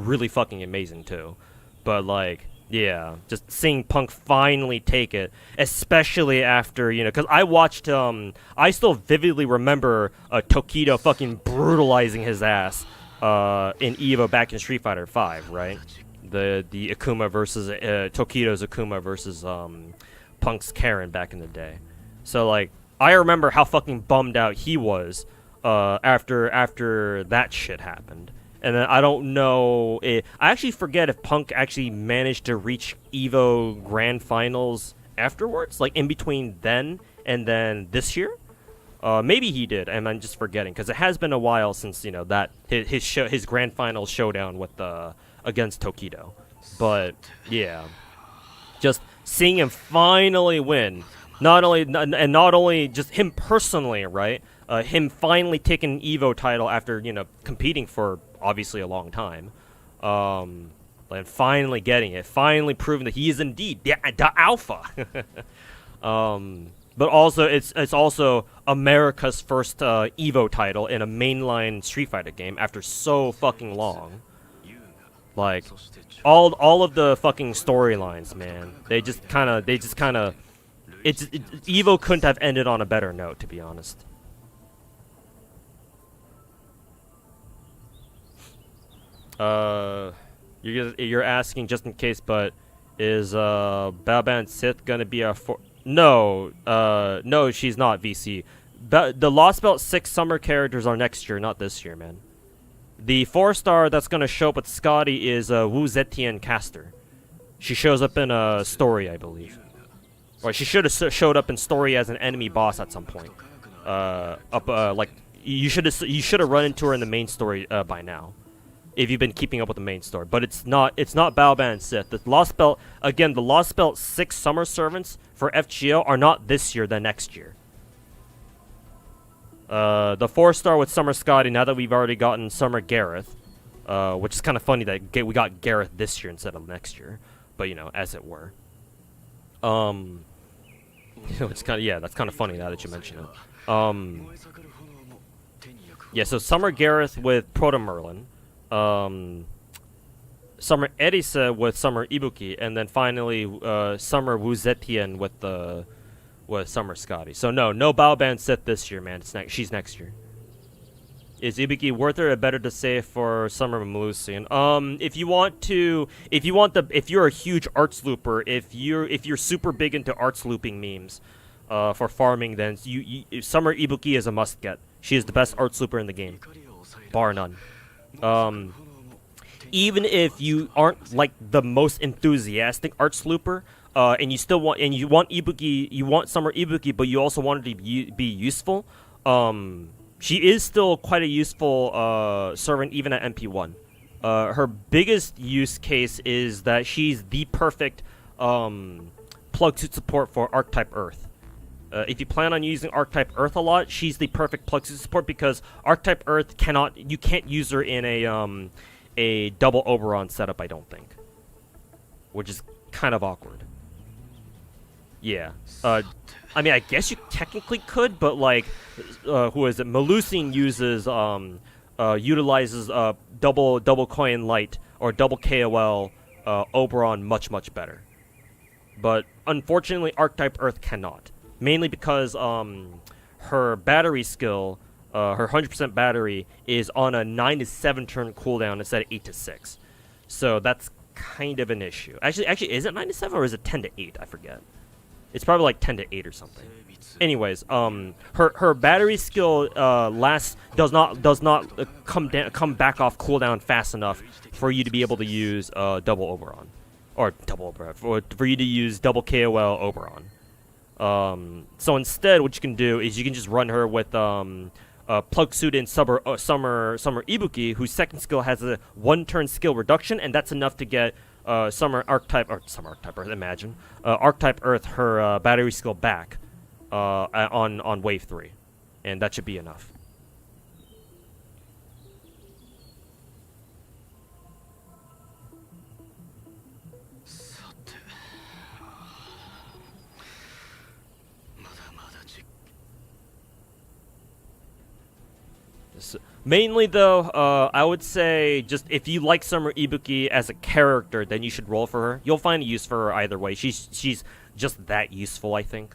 A: really fucking amazing too. But like, yeah, just seeing Punk finally take it, especially after, you know, because I watched, I still vividly remember Tokido fucking brutalizing his ass in Evo back in Street Fighter V, right? The Akuma versus Tokido's Akuma versus Punk's Karen back in the day. So like, I remember how fucking bummed out he was after that shit happened. And then I don't know. I actually forget if Punk actually managed to reach Evo Grand Finals afterwards, like in between then and then this year. Maybe he did, and I'm just forgetting because it has been a while since, you know, that his Grand Final showdown with against Tokido. But yeah, just seeing him finally win, not only just him personally, right? Him finally taking an Evo title after, you know, competing for obviously a long time, and finally getting it, finally proving that he is indeed the alpha. But also it's also America's first Evo title in a mainline Street Fighter game after so fucking long. Like all of the fucking storylines, man, they just kind of Evo couldn't have ended on a better note, to be honest. You're asking just in case, but is Baban Sith gonna be a No, no, she's not, VC. The Lost Belt 6 summer characters are next year, not this year, man. The 4-star that's gonna show up with Scotty is Wu Zetian Caster. She shows up in a story, I believe. Or she should have showed up in story as an enemy boss at some point. Like you should have run into her in the main story by now, if you've been keeping up with the main story. But it's not Baoban Sith. The Lost Belt, again, the Lost Belt 6 summer servants for FGO are not this year, they're next year. The 4-star with Summer Scotty, now that we've already gotten Summer Gareth, which is kind of funny that we got Gareth this year instead of next year, but you know, as it were. It's kind of, yeah, that's kind of funny now that you mention it. Yeah, so Summer Gareth with Proto Merlin, Summer Erisa with Summer Ibuki, and then finally Summer Wu Zetian with Summer Scotty. So no Baoban Sith this year, man. She's next year. Is Ibuki worth it, or better to save for Summer Malusian? If you're a huge arts looper, if you're super big into arts looping memes, for farming, then Summer Ibuki is a must get. She is the best arts looper in the game, bar none. Even if you aren't like the most enthusiastic arts looper, and you want Ibuki, you want Summer Ibuki, but you also want it to be useful. She is still quite a useful servant even at MP1. Her biggest use case is that she's the perfect plug suit support for Archetype Earth. If you plan on using Archetype Earth a lot, she's the perfect plug suit support because Archetype Earth you can't use her in a double Oberon setup, I don't think, which is kind of awkward. Yeah. I mean, I guess you technically could, but like, who is it? Malusian utilizes double coin light or double KOL Oberon much better. But unfortunately, Archetype Earth cannot, mainly because her battery skill, her 100% battery is on a 9 to 7 turn cooldown instead of 8 to 6. So that's kind of an issue. Actually, is it 9 to 7 or is it 10 to 8? I forget. It's probably like 10 to 8 or something. Anyways, her battery skill does not come back off cooldown fast enough for you to be able to use double Oberon, or double Oberon, for you to use double KOL Oberon. So instead, what you can do is you can just run her with Plug Suit in Summer Ibuki, whose second skill has a 1-turn skill reduction, and that's enough to get Summer Archetype Earth her battery skill back on wave 3, and that should be enough. Mainly though, I would say just if you like Summer Ibuki as a character, then you should roll for her. You'll find a use for her either way. She's just that useful, I think.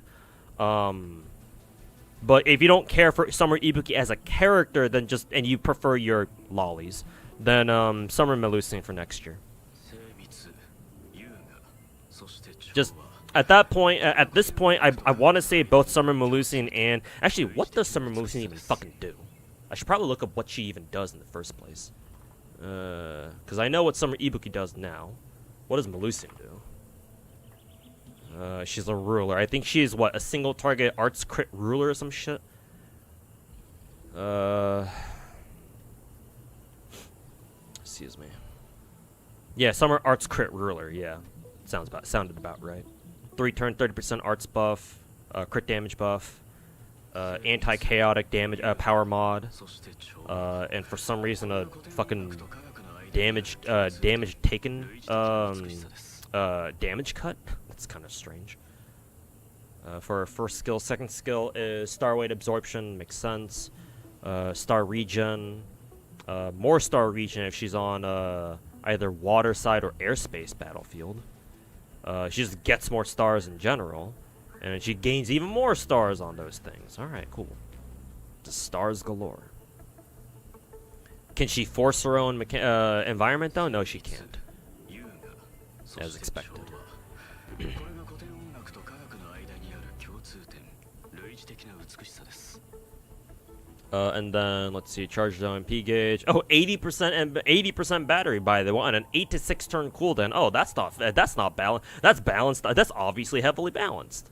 A: But if you don't care for Summer Ibuki as a character, then and you prefer your lollies, then Summer Melusine for next year. Just at this point, I want to say both Summer Melusine and actually, what does Summer Melusine even fucking do? I should probably look up what she even does in the first place. Because I know what Summer Ibuki does now. What does Melusine do? She's a ruler. I think she's, what, a single target arts crit ruler or some shit? Excuse me. Yeah, Summer arts crit ruler, yeah. Sounded about right. 3-turn, 30% arts buff, crit damage buff. Anti-chaotic damage power mod, and for some reason a fucking damage taken damage cut. That's kind of strange. For her first skill, second skill is star weight absorption. Makes sense. Star regen, more star regen if she's on either water side or airspace battlefield. She just gets more stars in general. And she gains even more stars on those things. Alright, cool. Just stars galore. Can she force her own environment, though? No, she can't. As expected. And then, let's see, charge zone, P gauge. Oh, 80% battery, by the way, and an 8 to 6 turn cooldown. Oh, that's not balanced. That's balanced. That's obviously heavily balanced.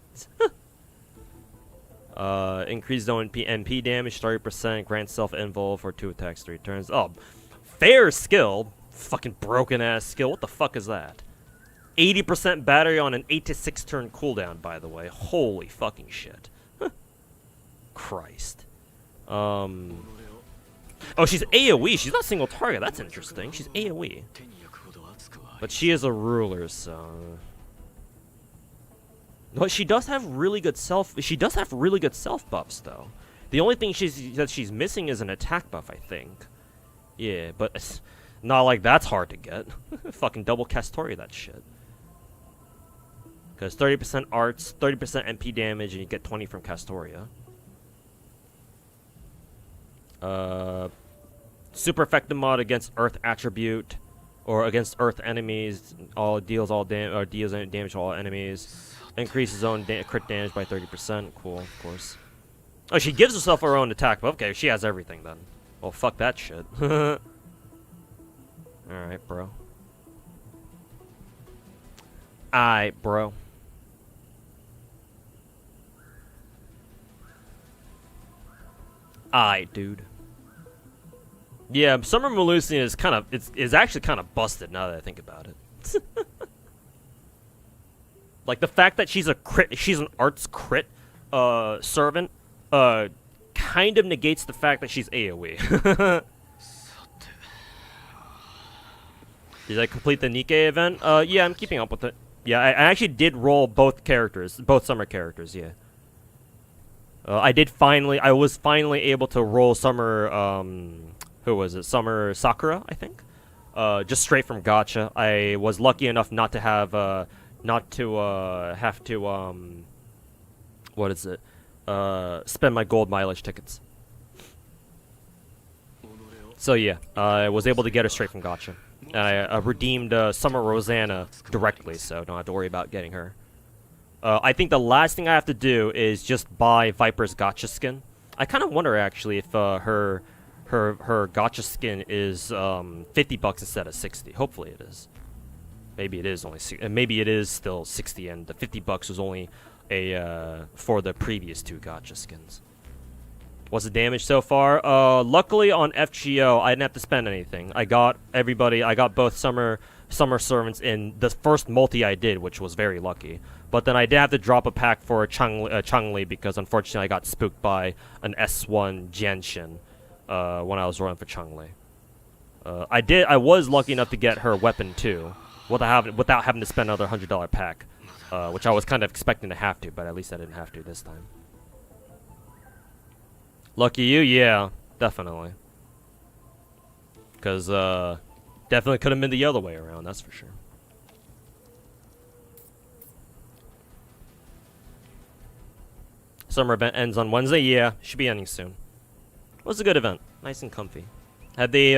A: Increased zone MP damage, 30%, grant self-invul for 2 attacks, 3 turns. Oh, fair skill. Fucking broken ass skill. What the fuck is that? 80% battery on an 8 to 6 turn cooldown, by the way. Holy fucking shit. Christ. Oh, she's AoE. She's not single target. That's interesting. She's AoE. But she is a ruler, so. But she does have really good self. She does have really good self buffs, though. The only thing she's missing is an attack buff, I think. Yeah, but it's not like that's hard to get. Fucking double Castoria that shit. Because 30% arts, 30% MP damage, and you get 20 from Castoria. Super effective mod against Earth attribute, or against Earth enemies. Deals damage to all enemies. Increases own crit damage by 30%. Cool, of course. Oh, she gives herself her own attack. But okay, she has everything then. Well, fuck that shit. All right, bro. Aight, bro. Aight, dude. Yeah, Summer Melusine is actually kind of busted now that I think about it. Like the fact that she's an arts crit servant kind of negates the fact that she's AoE. Did I complete the Nikkei event? Yeah, I'm keeping up with it. Yeah, I actually did roll both summer characters, yeah. I was finally able to roll Summer, who was it? Summer Sakura, I think? Just straight from Gacha. I was lucky enough not to have to what is it? Spend my gold mileage tickets. So yeah, I was able to get her straight from Gacha. And I redeemed Summer Rosanna directly, so don't have to worry about getting her. I think the last thing I have to do is just buy Viper's Gacha skin. I kind of wonder actually if her Gacha skin is $50 instead of 60. Hopefully it is. Maybe it is only maybe it is still 60, and the $50 was only a for the previous 2 Gacha skins. What's the damage so far? Luckily on FGO, I didn't have to spend anything. I got everybody. I got both Summer Servants in the first multi I did, which was very lucky. But then I did have to drop a pack for Changli because unfortunately I got spooked by an S1 Genshin when I was running for Changli. I was lucky enough to get her weapon too, without having to spend another $100 pack, which I was kind of expecting to have to, but at least I didn't have to this time. Lucky you, yeah, definitely. Because definitely could have been the other way around, that's for sure. Summer event ends on Wednesday. Yeah, should be ending soon. It was a good event, nice and comfy. Have they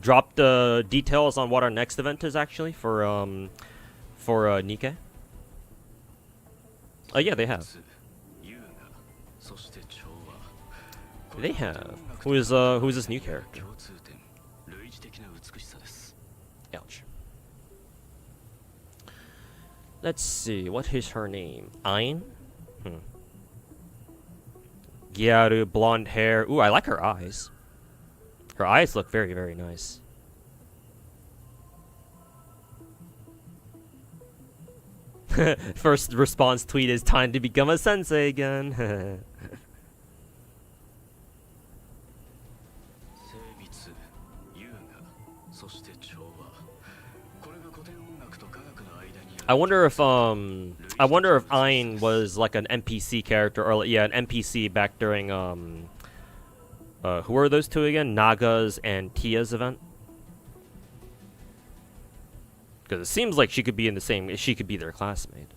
A: dropped details on what our next event is actually for Nikkei? Oh yeah, they have. They have. Who is this new character? Ouch. Let's see. What is her name? Ain? Gyaru, blonde hair. Ooh, I like her eyes. Her eyes look very, very nice. First response tweet is time to become a sensei again. I wonder if Ain was like an NPC character, or yeah, an NPC back during who are those two again? Naga's and Tia's event. Because it seems like she could be in the same. She could be their classmate.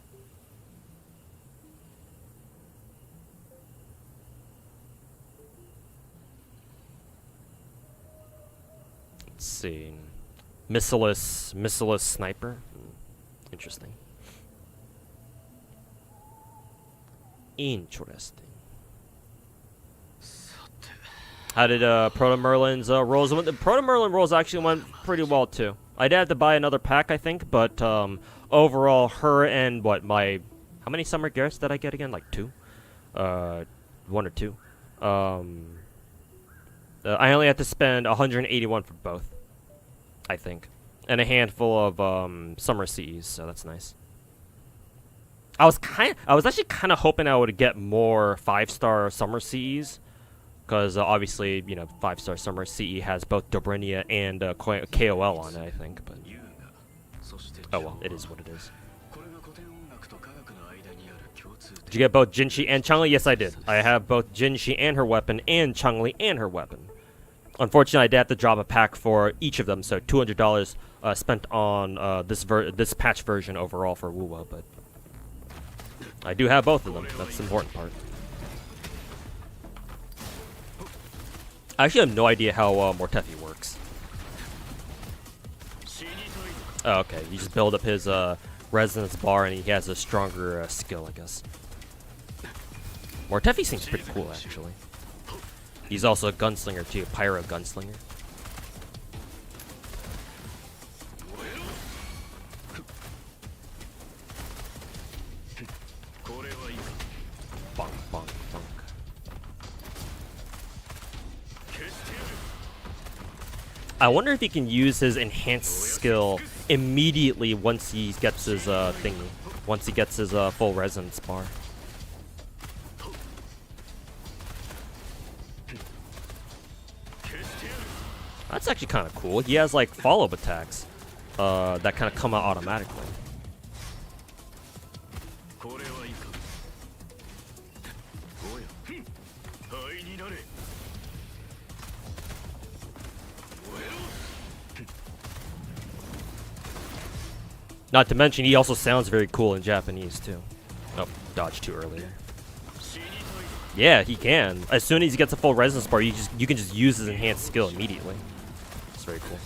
A: Let's see, missileless sniper. Interesting. Interesting. How did Proto Merlin's rolls? The Proto Merlin rolls actually went pretty well too. I did have to buy another pack, I think, but overall, her and how many Summer Garrets did I get again? Like 2, 1 or 2. I only had to spend 181 for both, I think. And a handful of Summer CEs, so that's nice. I was actually kind of hoping I would get more 5-star Summer CEs, because obviously, you know, 5-star Summer CE has both Dobrinia and KOL on it, I think. But oh well, it is what it is. Did you get both Jinshi and Changli? Yes, I did. I have both Jinshi and her weapon, and Changli and her weapon. Unfortunately, I did have to drop a pack for each of them, so $200 spent on this patch version overall for Wuwa, but I do have both of them. That's the important part. I actually have no idea how Mortefi works. Oh, okay. You just build up his resonance bar, and he has a stronger skill, I guess. Mortefi seems pretty cool, actually. He's also a gunslinger too, pyro gunslinger. Bonk, bonk, bonk. I wonder if he can use his enhanced skill immediately once he gets his thingy. Once he gets his full resonance bar. That's actually kind of cool. He has like follow-up attacks that kind of come out automatically. Not to mention, he also sounds very cool in Japanese too. Oh, dodged too early. Yeah, he can. As soon as he gets a full resonance bar, you can just use his enhanced skill immediately. It's very cool.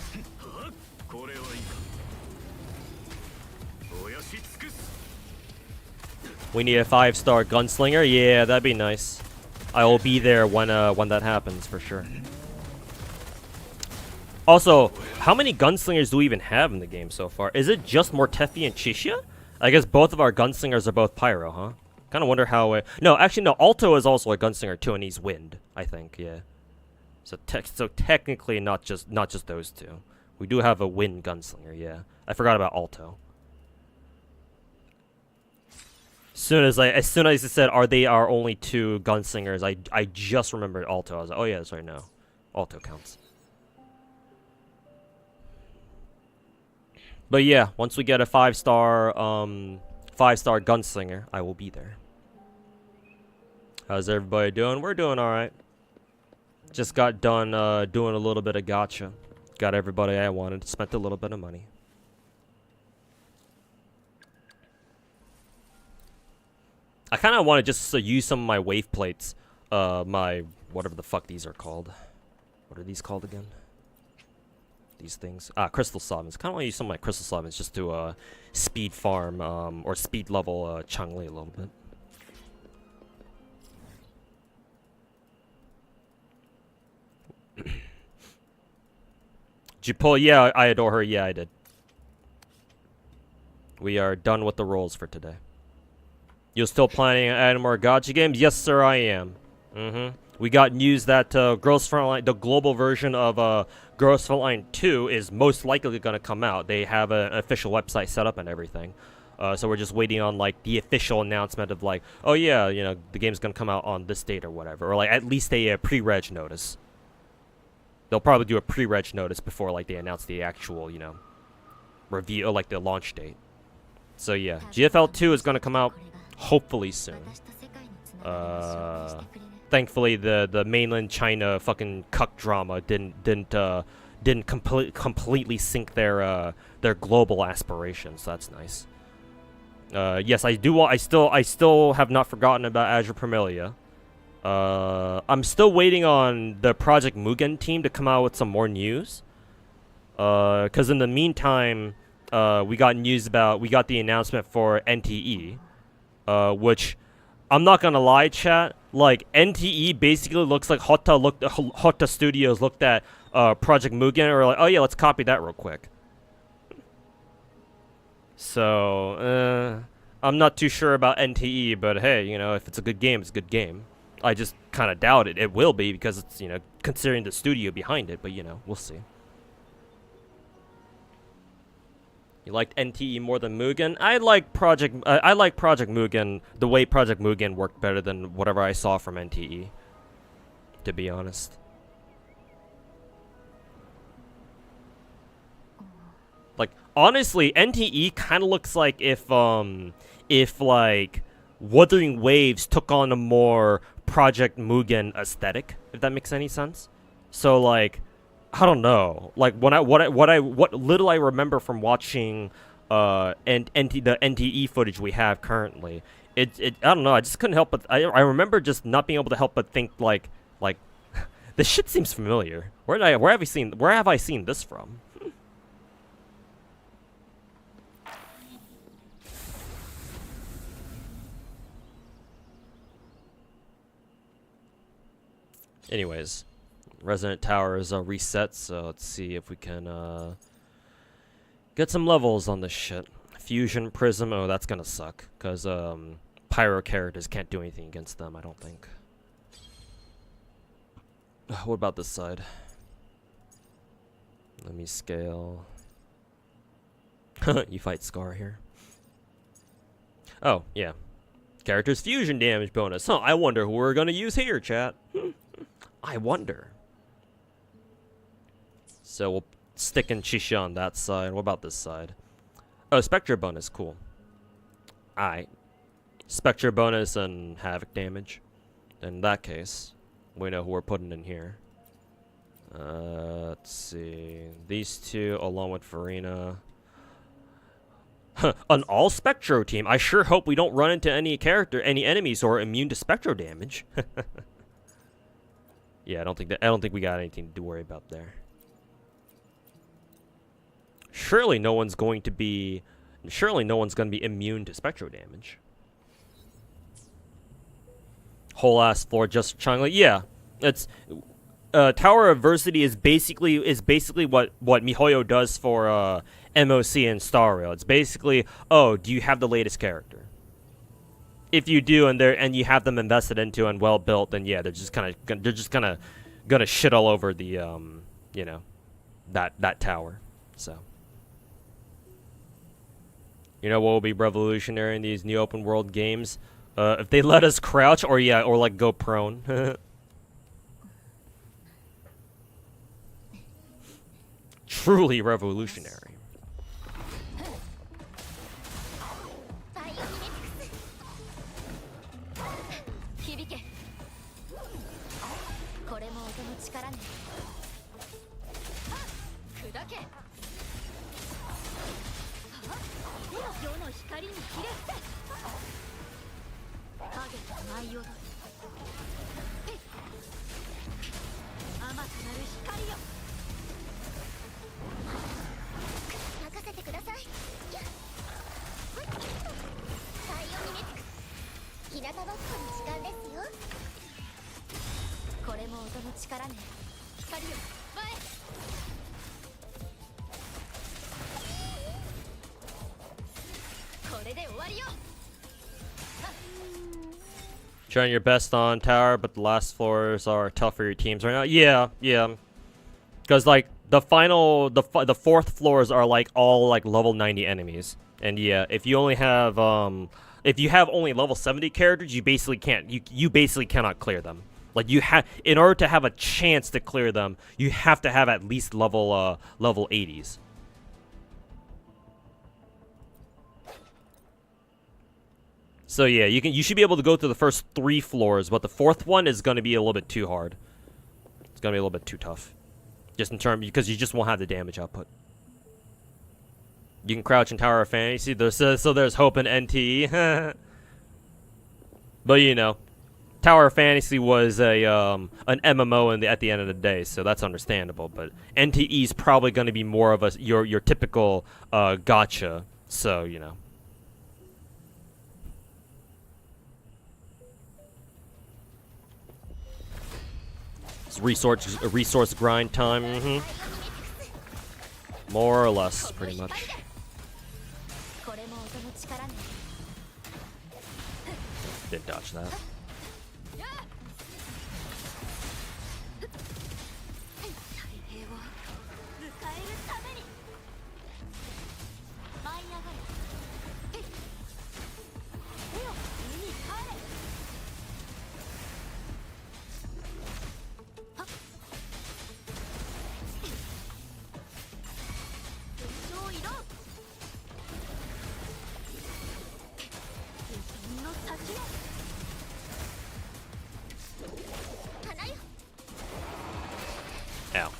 A: We need a 5-star gunslinger. Yeah, that'd be nice. I will be there when that happens for sure. Also, how many gunslingers do we even have in the game so far? Is it just Mortefi and Chishia? I guess both of our gunslingers are both pyro, huh? Kind of wonder how. No, actually, no. Alto is also a gunslinger too, and he's wind. I think, yeah. So technically, not just those two. We do have a wind gunslinger. Yeah, I forgot about Alto. As soon as I said, are they our only two gunslingers? I just remembered Alto. I was like, oh yeah, sorry, no, Alto counts. But yeah, once we get a 5-star gunslinger, I will be there. How's everybody doing? We're doing all right. Just got done doing a little bit of gacha. Got everybody I wanted. Spent a little bit of money. I kind of want to just use some of my wave plates. My whatever the fuck these are called. What are these called again? These things. Crystal summons. Kind of want to use some of my crystal summons just to speed farm or speed level Changli a little bit. Did you pull? Yeah, I adore her. Yeah, I did. We are done with the rolls for today. You're still planning on adding more gacha games? Yes, sir, I am. We got news that Girls Frontline, the global version of Girls Frontline 2 is most likely going to come out. They have an official website set up and everything. So we're just waiting on like the official announcement of like, oh yeah, you know, the game's going to come out on this date or whatever. Or like at least a pre-reg notice. They'll probably do a pre-reg notice before like they announce the actual, you know, review or like the launch date. So yeah, GFL 2 is going to come out hopefully soon. Thankfully, the mainland China fucking cuck drama didn't completely sink their global aspirations. So that's nice. Yes, I do. I still have not forgotten about Azure Premilia. I'm still waiting on the Project Mugen team to come out with some more news. Because in the meantime, we got the announcement for NTE, which I'm not gonna lie, chat. Like NTE basically looks like Hotta Studios looked at Project Mugen and were like, oh yeah, let's copy that real quick. So I'm not too sure about NTE, but hey, you know, if it's a good game, it's a good game. I just kind of doubt it. It will be because it's, you know, considering the studio behind it, but you know, we'll see. You liked NTE more than Mugen? I like Project Mugen. The way Project Mugen worked better than whatever I saw from NTE, to be honest. Like honestly, NTE kind of looks like if like Wuthering Waves took on a more Project Mugen aesthetic, if that makes any sense. So like, I don't know. Like what little I remember from watching the NTE footage we have currently, I don't know. I just couldn't help but I remember just not being able to help but think like this shit seems familiar. Where have I seen this from? Anyways, Resident Tower is reset, so let's see if we can get some levels on this shit. Fusion Prism, oh that's gonna suck, because Pyro characters can't do anything against them, I don't think. What about this side? Let me scale. You fight Scar here. Oh, yeah. Character's fusion damage bonus. Huh, I wonder who we're gonna use here, chat. I wonder. So we'll stick in Chisha on that side. What about this side? Oh, Spectre bonus. Cool. Alright. Spectre bonus and Havoc damage. In that case, we know who we're putting in here. Let's see. These two along with Farina. An all Spectro team. I sure hope we don't run into any enemies who are immune to Spectro damage. Yeah, I don't think we got anything to worry about there. Surely no one's going to be immune to Spectro damage. Whole ass floor just changli. Yeah, it's Tower of Adversity is basically what MiHoYo does for MOC and Star Rail. It's basically, oh, do you have the latest character? If you do, and you have them invested into and well built, then yeah, they're just kind of gonna shit all over the you know, that tower. So you know what will be revolutionary in these new open world games? If they let us crouch, or like go prone. Truly revolutionary. Trying your best on tower, but the last floors are tough for your teams right now. Yeah. Because like the fourth floors are like all like level 90 enemies, and yeah, if you only have only level 70 characters, you basically can't. You basically cannot clear them. Like in order to have a chance to clear them, you have to have at least level 80s. So yeah, you should be able to go through the first 3 floors, but the 4th one is going to be a little bit too hard. It's going to be a little bit too tough. Just in terms, because you just won't have the damage output. You can crouch in Tower of Fantasy, so there's hope in NTE. But you know, Tower of Fantasy was an MMO at the end of the day, so that's understandable. But NTE is probably going to be more of your typical gacha, so you know. Resource grind time. More or less, pretty much. Did dodge that. Ow.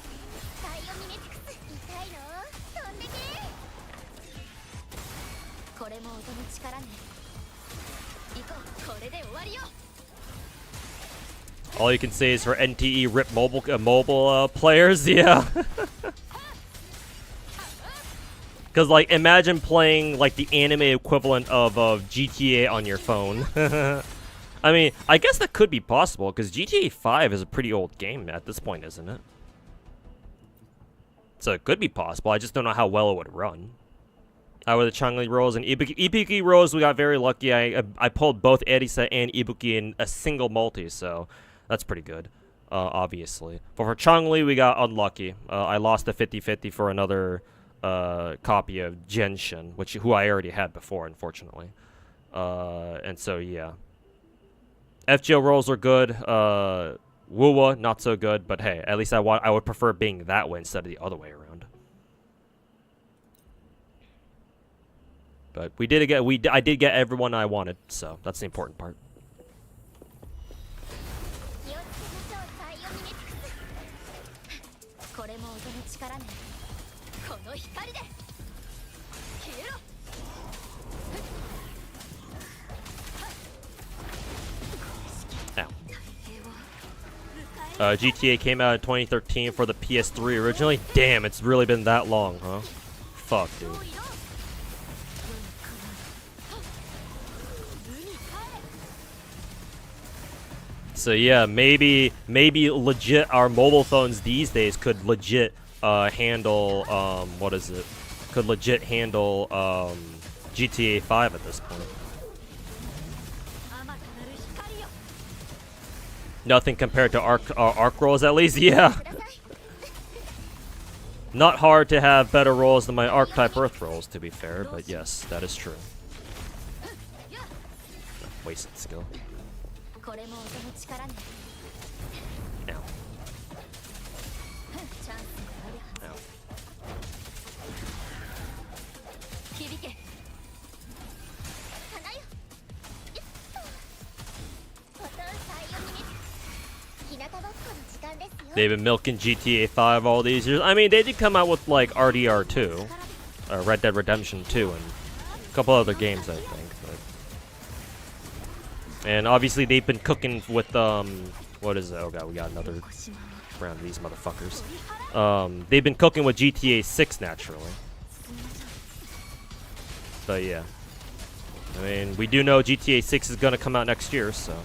A: All you can say is for NTE rip mobile players, yeah. Because like imagine playing like the anime equivalent of GTA on your phone. I mean, I guess that could be possible because GTA 5 is a pretty old game at this point, isn't it? So it could be possible. I just don't know how well it would run. With the changli rolls and Ibuki rolls, we got very lucky. I pulled both Erisa and Ibuki in a single multi, so that's pretty good, obviously. But for changli, we got unlucky. I lost a 50-50 for another copy of Genshin, who I already had before, unfortunately. And so, yeah. FGO rolls are good. Wuwa, not so good, but hey, at least I would prefer being that way instead of the other way around. But I did get everyone I wanted, so that's the important part. GTA came out in 2013 for the PS3 originally. Damn, it's really been that long, huh? Fuck, dude. So yeah, maybe legit our mobile phones these days could legit handle what is it? Could legit handle GTA 5 at this point. Nothing compared to arc rolls, at least. Yeah. Not hard to have better rolls than my archetype earth rolls, to be fair, but yes, that is true. Wasted skill. Ow. Ow. They've been milking GTA 5 all these years. I mean, they did come out with like RDR 2, Red Dead Redemption 2, and a couple other games, I think. But... And obviously, they've been cooking with what is it? Oh god, we got another round of these motherfuckers. They've been cooking with GTA 6 naturally. But yeah, I mean, we do know GTA 6 is gonna come out next year, so.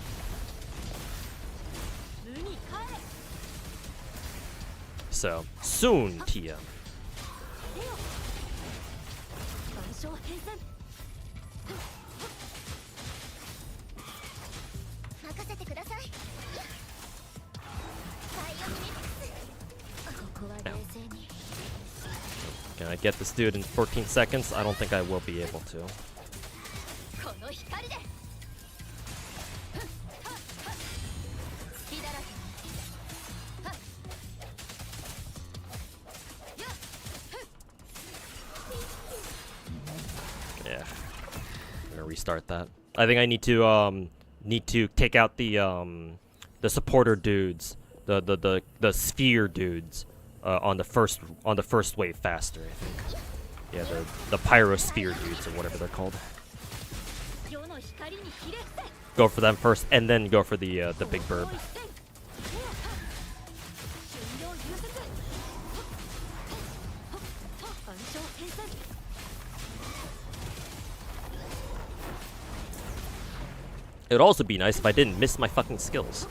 A: So, soon, TM. Can I get this dude in 14 seconds? I don't think I will be able to. Yeah, I'm gonna restart that. I think I need to take out the supporter dudes, the sphere dudes, on the first wave faster. I think. Yeah, the pyrosphere dudes or whatever they're called. Go for them first, and then go for the big burb. It would also be nice if I didn't miss my fucking skills.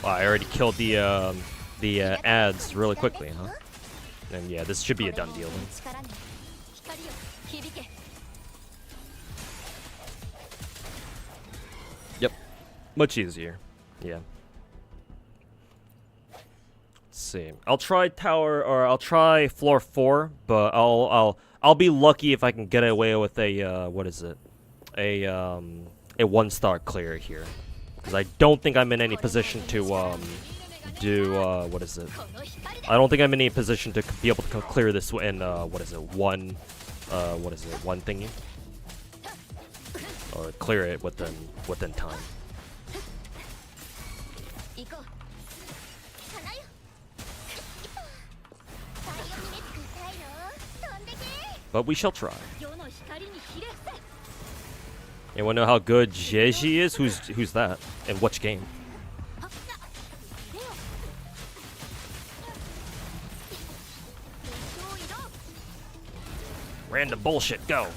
A: Wow, I already killed the ads really quickly, huh? And yeah, this should be a done deal then. Yep, much easier. Yeah. Let's see. I'll try tower, or I'll try floor 4, but I'll be lucky if I can get away with a what is it? A 1-star clear here. Because I don't think I'm in any position to do what is it? I don't think I'm in any position to be able to clear this in what is it? One thingy, or clear it within time. But we shall try. Anyone know how good Jeji is? Who's that? In which game? Random bullshit, go!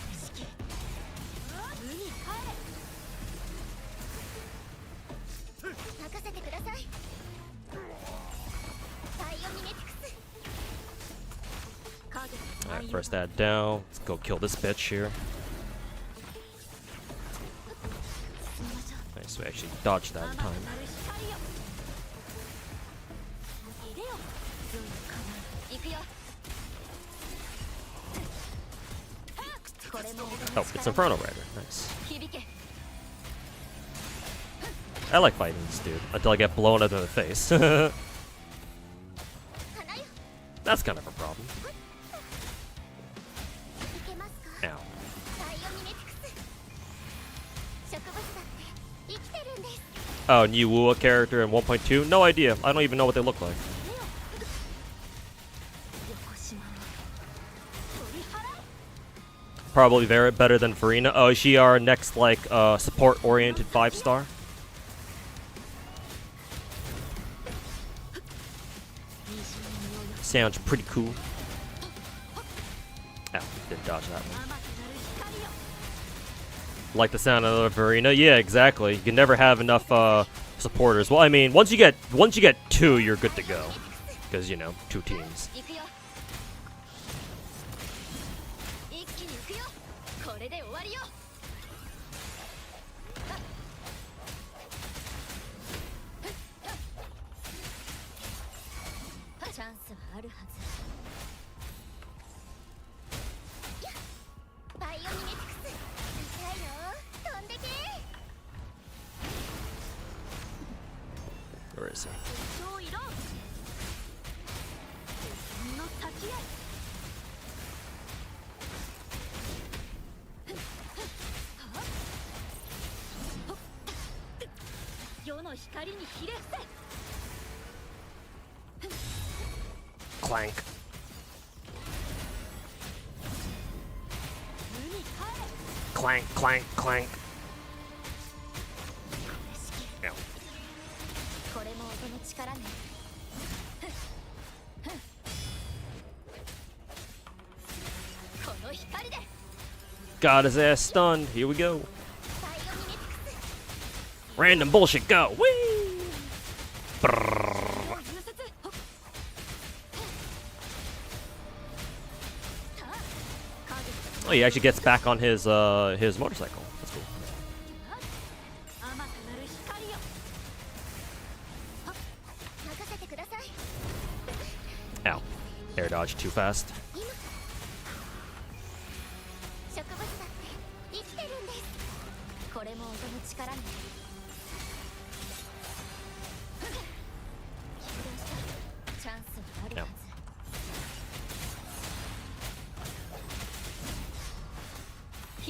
A: Alright, first that down. Let's go kill this bitch here. Nice, we actually dodged that in time. Oh, it's Inferno Rider. Nice. I like fighting this dude until I get blown up in the face. That's kind of a problem. Ow. Oh, new Wua character in 1.2? No idea. I don't even know what they look like. Probably very better than Farina. Oh, is she our next, like, support-oriented 5-star? Sounds pretty cool. Ow, didn't dodge that one. Like the sound of Farina? Yeah, exactly. You can never have enough supporters. Well, I mean, once you get 2, you're good to go. Because, you know, 2 teams. Where is he? Clank. Clank, clank, clank. Ow. Got his ass stunned. Here we go. Random bullshit, go. Whee! Oh, he actually gets back on his motorcycle. That's cool. Ow. Air dodge too fast. Ow.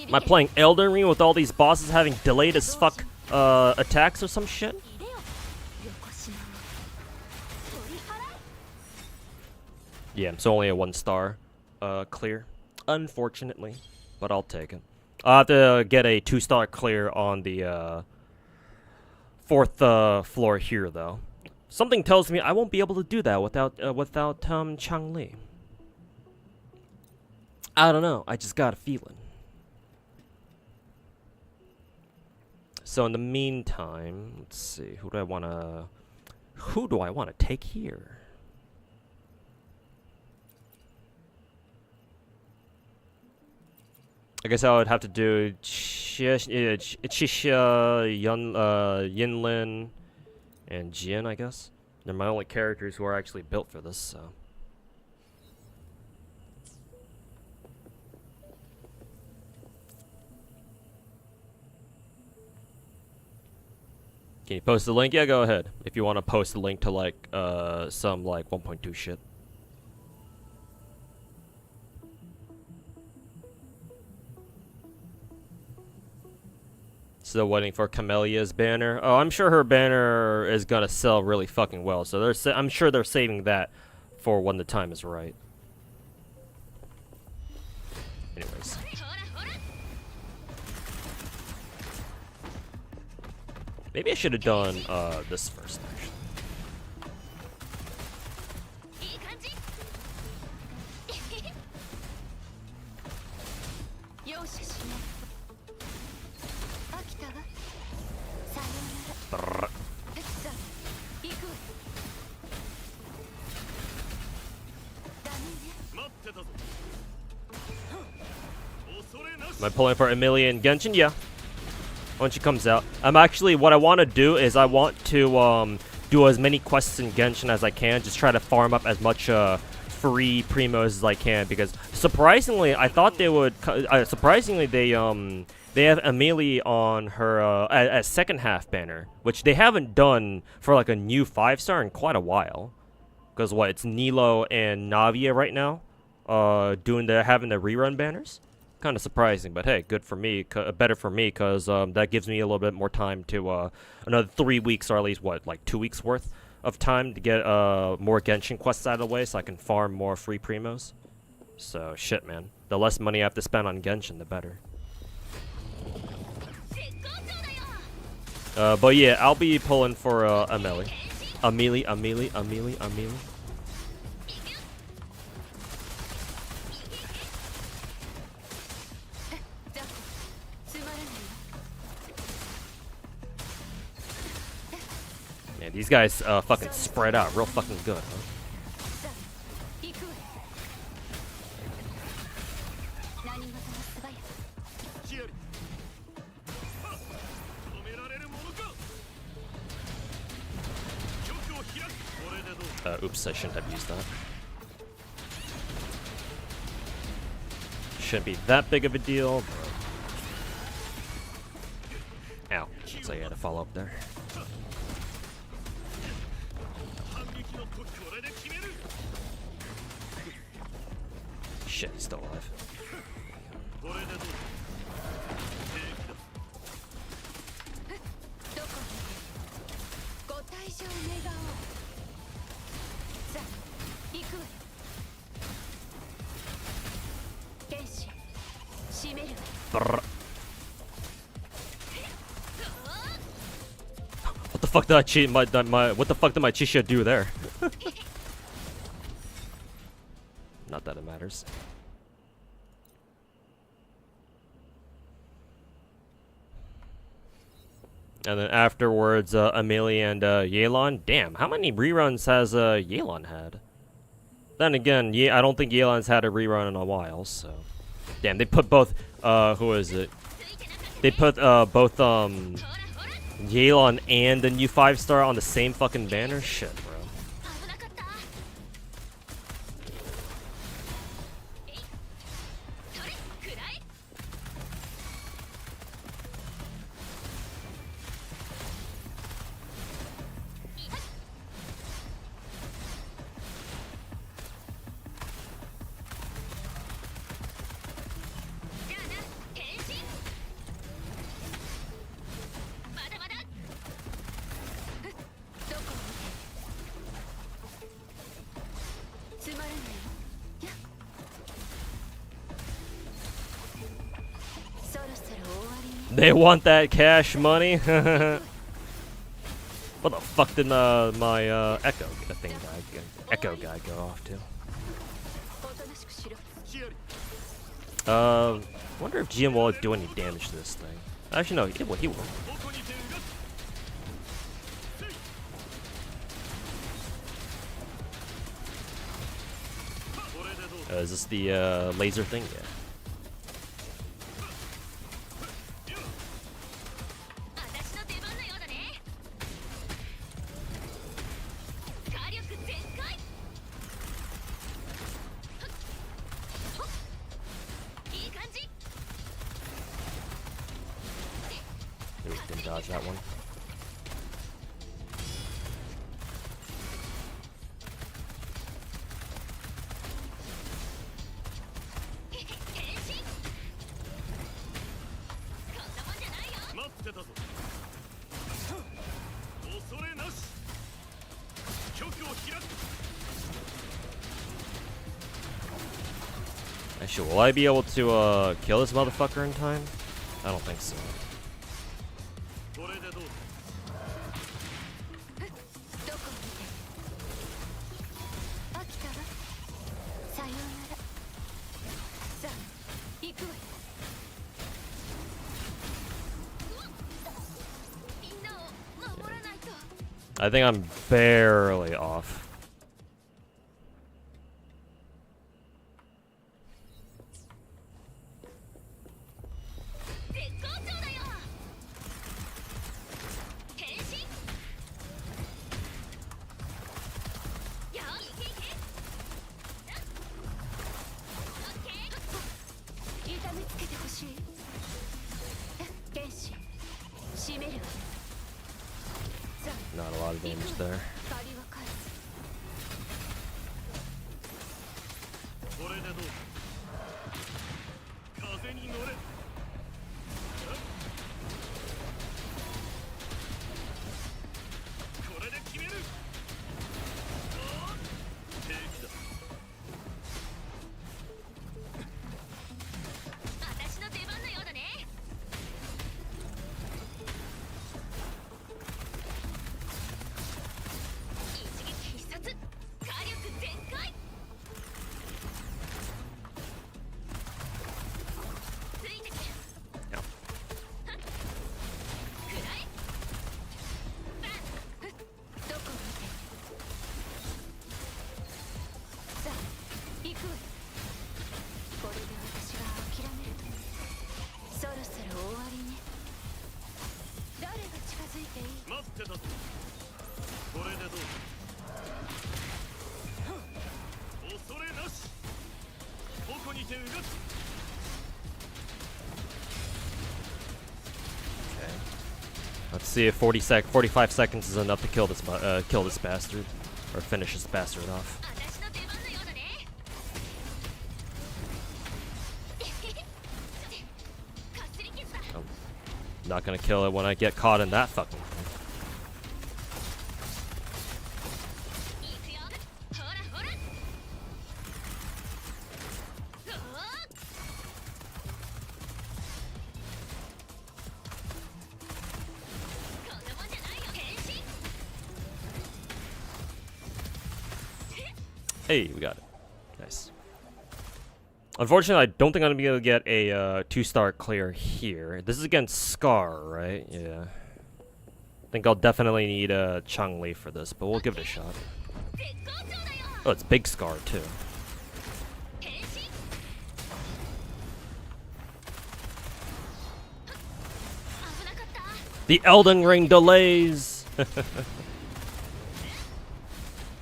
A: Am I playing Elden Ring with all these bosses having delayed as fuck attacks or some shit? Yeah, it's only a 1-star clear, unfortunately, but I'll take it. I'll have to get a 2-star clear on the 4th floor here, though. Something tells me I won't be able to do that without changli. I don't know. I just got a feeling. So in the meantime, let's see. Who do I want to take here? I guess I would have to do Chisha, Yinlin, and Jin, I guess. They're my only characters who are actually built for this, so. Can you post the link? Yeah, go ahead. If you want to post the link to, like, some, like, 1.2 shit. Still waiting for Camelia's banner. Oh, I'm sure her banner is gonna sell really fucking well. So I'm sure they're saving that for when the time is right. Anyways. Maybe I should have done this first, actually. Am I pulling for Emilia and Genshin? Yeah. When she comes out. I'm actually, what I want to do is I want to do as many quests in Genshin as I can. Just try to farm up as much free primos as I can, because surprisingly I thought they would. Surprisingly they have Amelie on her as second half banner, which they haven't done for like a new 5-star in quite a while. Because what, it's Nilo and Navia right now, having the rerun banners. Kind of surprising, but hey, good for me. Better for me, because that gives me a little bit more time to another 3 weeks, or at least what, like 2 weeks worth of time to get more Genshin quests out of the way, so I can farm more free primos. So shit, man. The less money I have to spend on Genshin, the better. But yeah, I'll be pulling for Amelie. Amelie. Yeah, these guys fucking spread out real fucking good, huh? Oops, I shouldn't have used that. Shouldn't be that big of a deal, but... Ow. So you had to follow up there. Shit, he's still alive. Brr. What the fuck did I cheat? What the fuck did my Chisha do there? Not that it matters. And then afterwards, Amelie and Yelan. Damn, how many reruns has Yelan had? Then again, I don't think Yelan's had a rerun in a while, so... Damn, they put both, who is it? They put, both, Yelan and the new 5-star on the same fucking banner? Shit, bro. They want that cash money? What the fuck did my Echo guy go off to? Wonder if GM will do any damage to this thing. Actually, no, he will. Is this the laser thing? Yeah. Didn't dodge that one. Actually, will I be able to kill this motherfucker in time? I don't think so. I think I'm barely off. Not a lot of damage there.
B: 借りは返す。
C: これでどう風に乗れ。これで決める。平気だ。
B: 私の出番のようだね。一撃必殺、火力全開。ついてけ。
A: やっ
B: はっ。くらえ。バン。ふっ。どこ見て。さあ、行くわよ。これで私が諦めると。そろそろ終わりね。誰が近づいていい？
C: 待ってたぞ。これでどう恐れなし。ここにてうがつ。
A: Let's see if 45 seconds is enough to kill this bastard, or finish this bastard off.
B: 私の出番のようだね。かすり傷だ。
A: I'm not gonna kill it when I get caught in that fucking thing.
B: いくよ。ほらほら。おお。こんなもんじゃないよ。変身。
A: Hey, we got it. Nice. Unfortunately, I don't think I'm gonna be able to get a 2-star clear here. This is against Scar, right? Yeah. I think I'll definitely need a changli for this, but we'll give it a shot.
B: 絶好調だよ。
A: Oh, it's big Scar too.
B: 変身。危なかった。
A: The Elden Ring delays!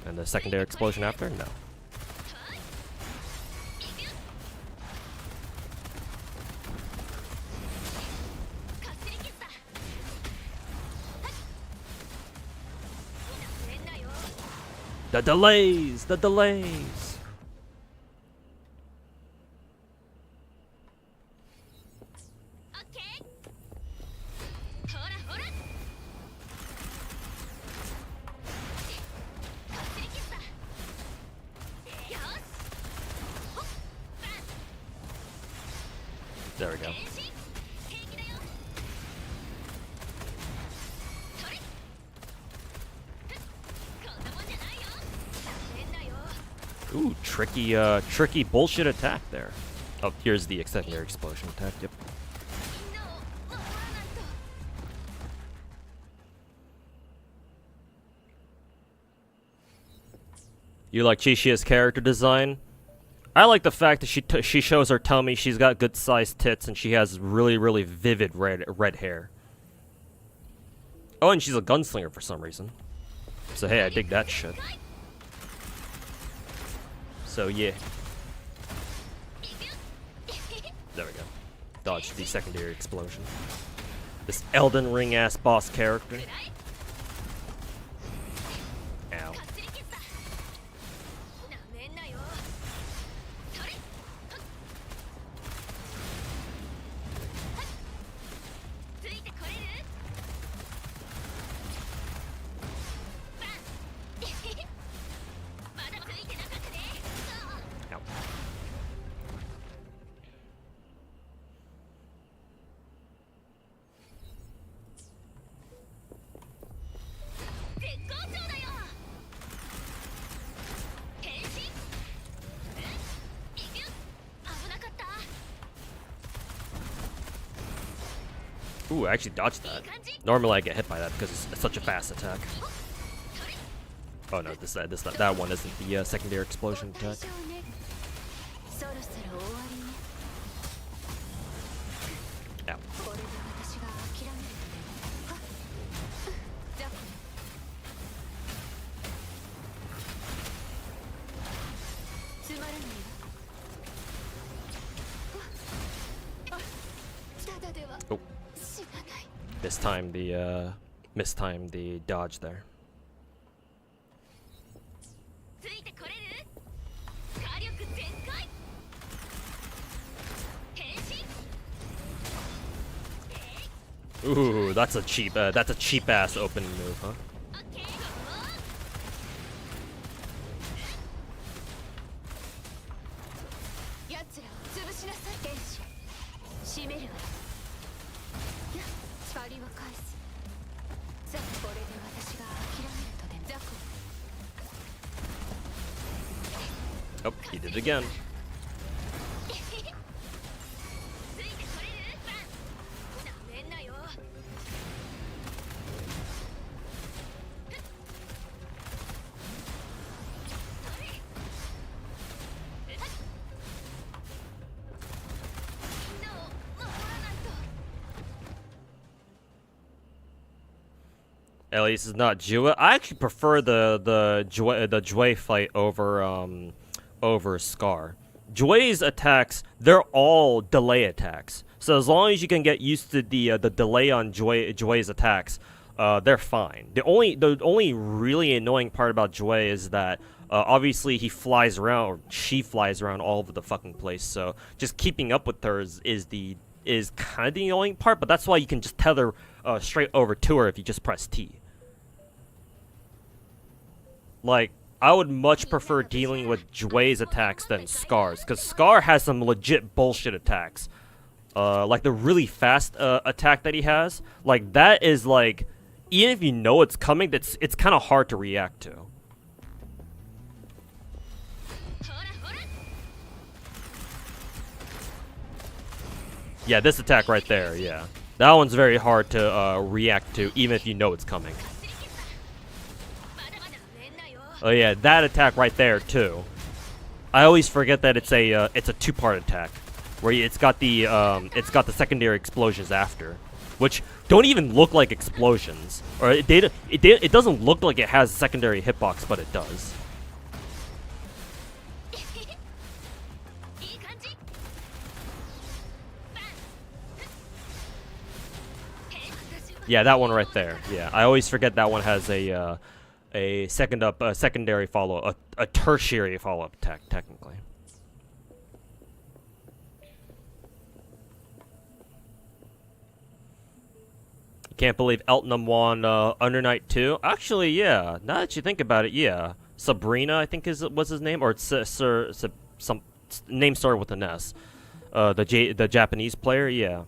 A: And the secondary explosion after? No.
B: いくよ。かすり傷だ。なめんなよ。
A: The delays! The delays!
B: オッケー。ほらほら。かすり傷だ。よし。ほっ。バン。
A: There we go.
B: 変身。平気だよ。それ。ふっ。こんなもんじゃないよ。なめんなよ。
A: Ooh, tricky bullshit attack there. Oh, here's the secondary explosion attack. Yep.
B: みんなを守らないと。
A: You like Chishia's character design? I like the fact that she shows her tummy, she's got good sized tits, and she has really vivid red hair. Oh, and she's a gunslinger for some reason. So hey, I dig that shit. So yeah,
B: いくよ。
A: there we go. Dodge the secondary explosion. This Elden Ring ass boss character.
B: くらえ。
A: Ow.
B: かすり傷だ。なめんなよ。それ。ふっ。はっ。ついてこれる？バン。まだついてなかったね。
A: Ow.
B: 絶好調だよ。変身。いくよ。危なかった。
A: Ooh, I actually dodged
B: いい
A: that.
B: 感じ。
A: Normally I get hit by that because it's such a fast attack.
B: それ。
A: Oh no, that one isn't the secondary explosion
B: 大
A: attack.
B: 丈夫ね。そろそろ終わりね。
A: Ow.
B: これで私が諦める。はっ。じゃあこれ。つまらないわ。あ、ただでは
A: Oh.
B: 死なない。
A: This time the Mistimed the dodge there.
B: ついてこれる火力全開変身
A: Ooh, that's a cheap ass opening move, huh?
B: オッケー奴らを潰しなさい天使閉めるわや借りは返すさあこれで私が諦めるとでも雑魚
A: Oh, he did it again.
B: ついてこれるバンなめんなよみんなを守らないと
A: At least it's not Jua. I actually prefer the Jue fight over Scar. Jue's attacks, they're all delay attacks. So as long as you can get used to the delay on Jue's attacks, they're fine. The only really annoying part about Jue is that obviously he flies around, or she flies around all over the fucking place. So just keeping up with her is kind of the annoying part. But that's why you can just tether straight over to her if you just press T. Like, I would much prefer dealing with Jue's attacks than Scar's, because Scar has some legit bullshit attacks. Like the really fast attack that he has, like that is like, even if you know it's coming, it's kind of hard to react to. Yeah, this attack right there, yeah. That one's very hard to react to, even if you know it's coming. Oh yeah, that attack right there too. I always forget that it's a two-part attack, where it's got the secondary explosions after, which don't even look like explosions, or it doesn't look like it has secondary hitbox, but it does. Yeah, that one right there. Yeah, I always forget that one has a secondary follow, a tertiary follow-up attack, technically. Can't believe Eltnum won Under Night 2. Actually, yeah. Now that you think about it, yeah. Sabrina, I think was his name, or some name started with an S. The Japanese player, yeah.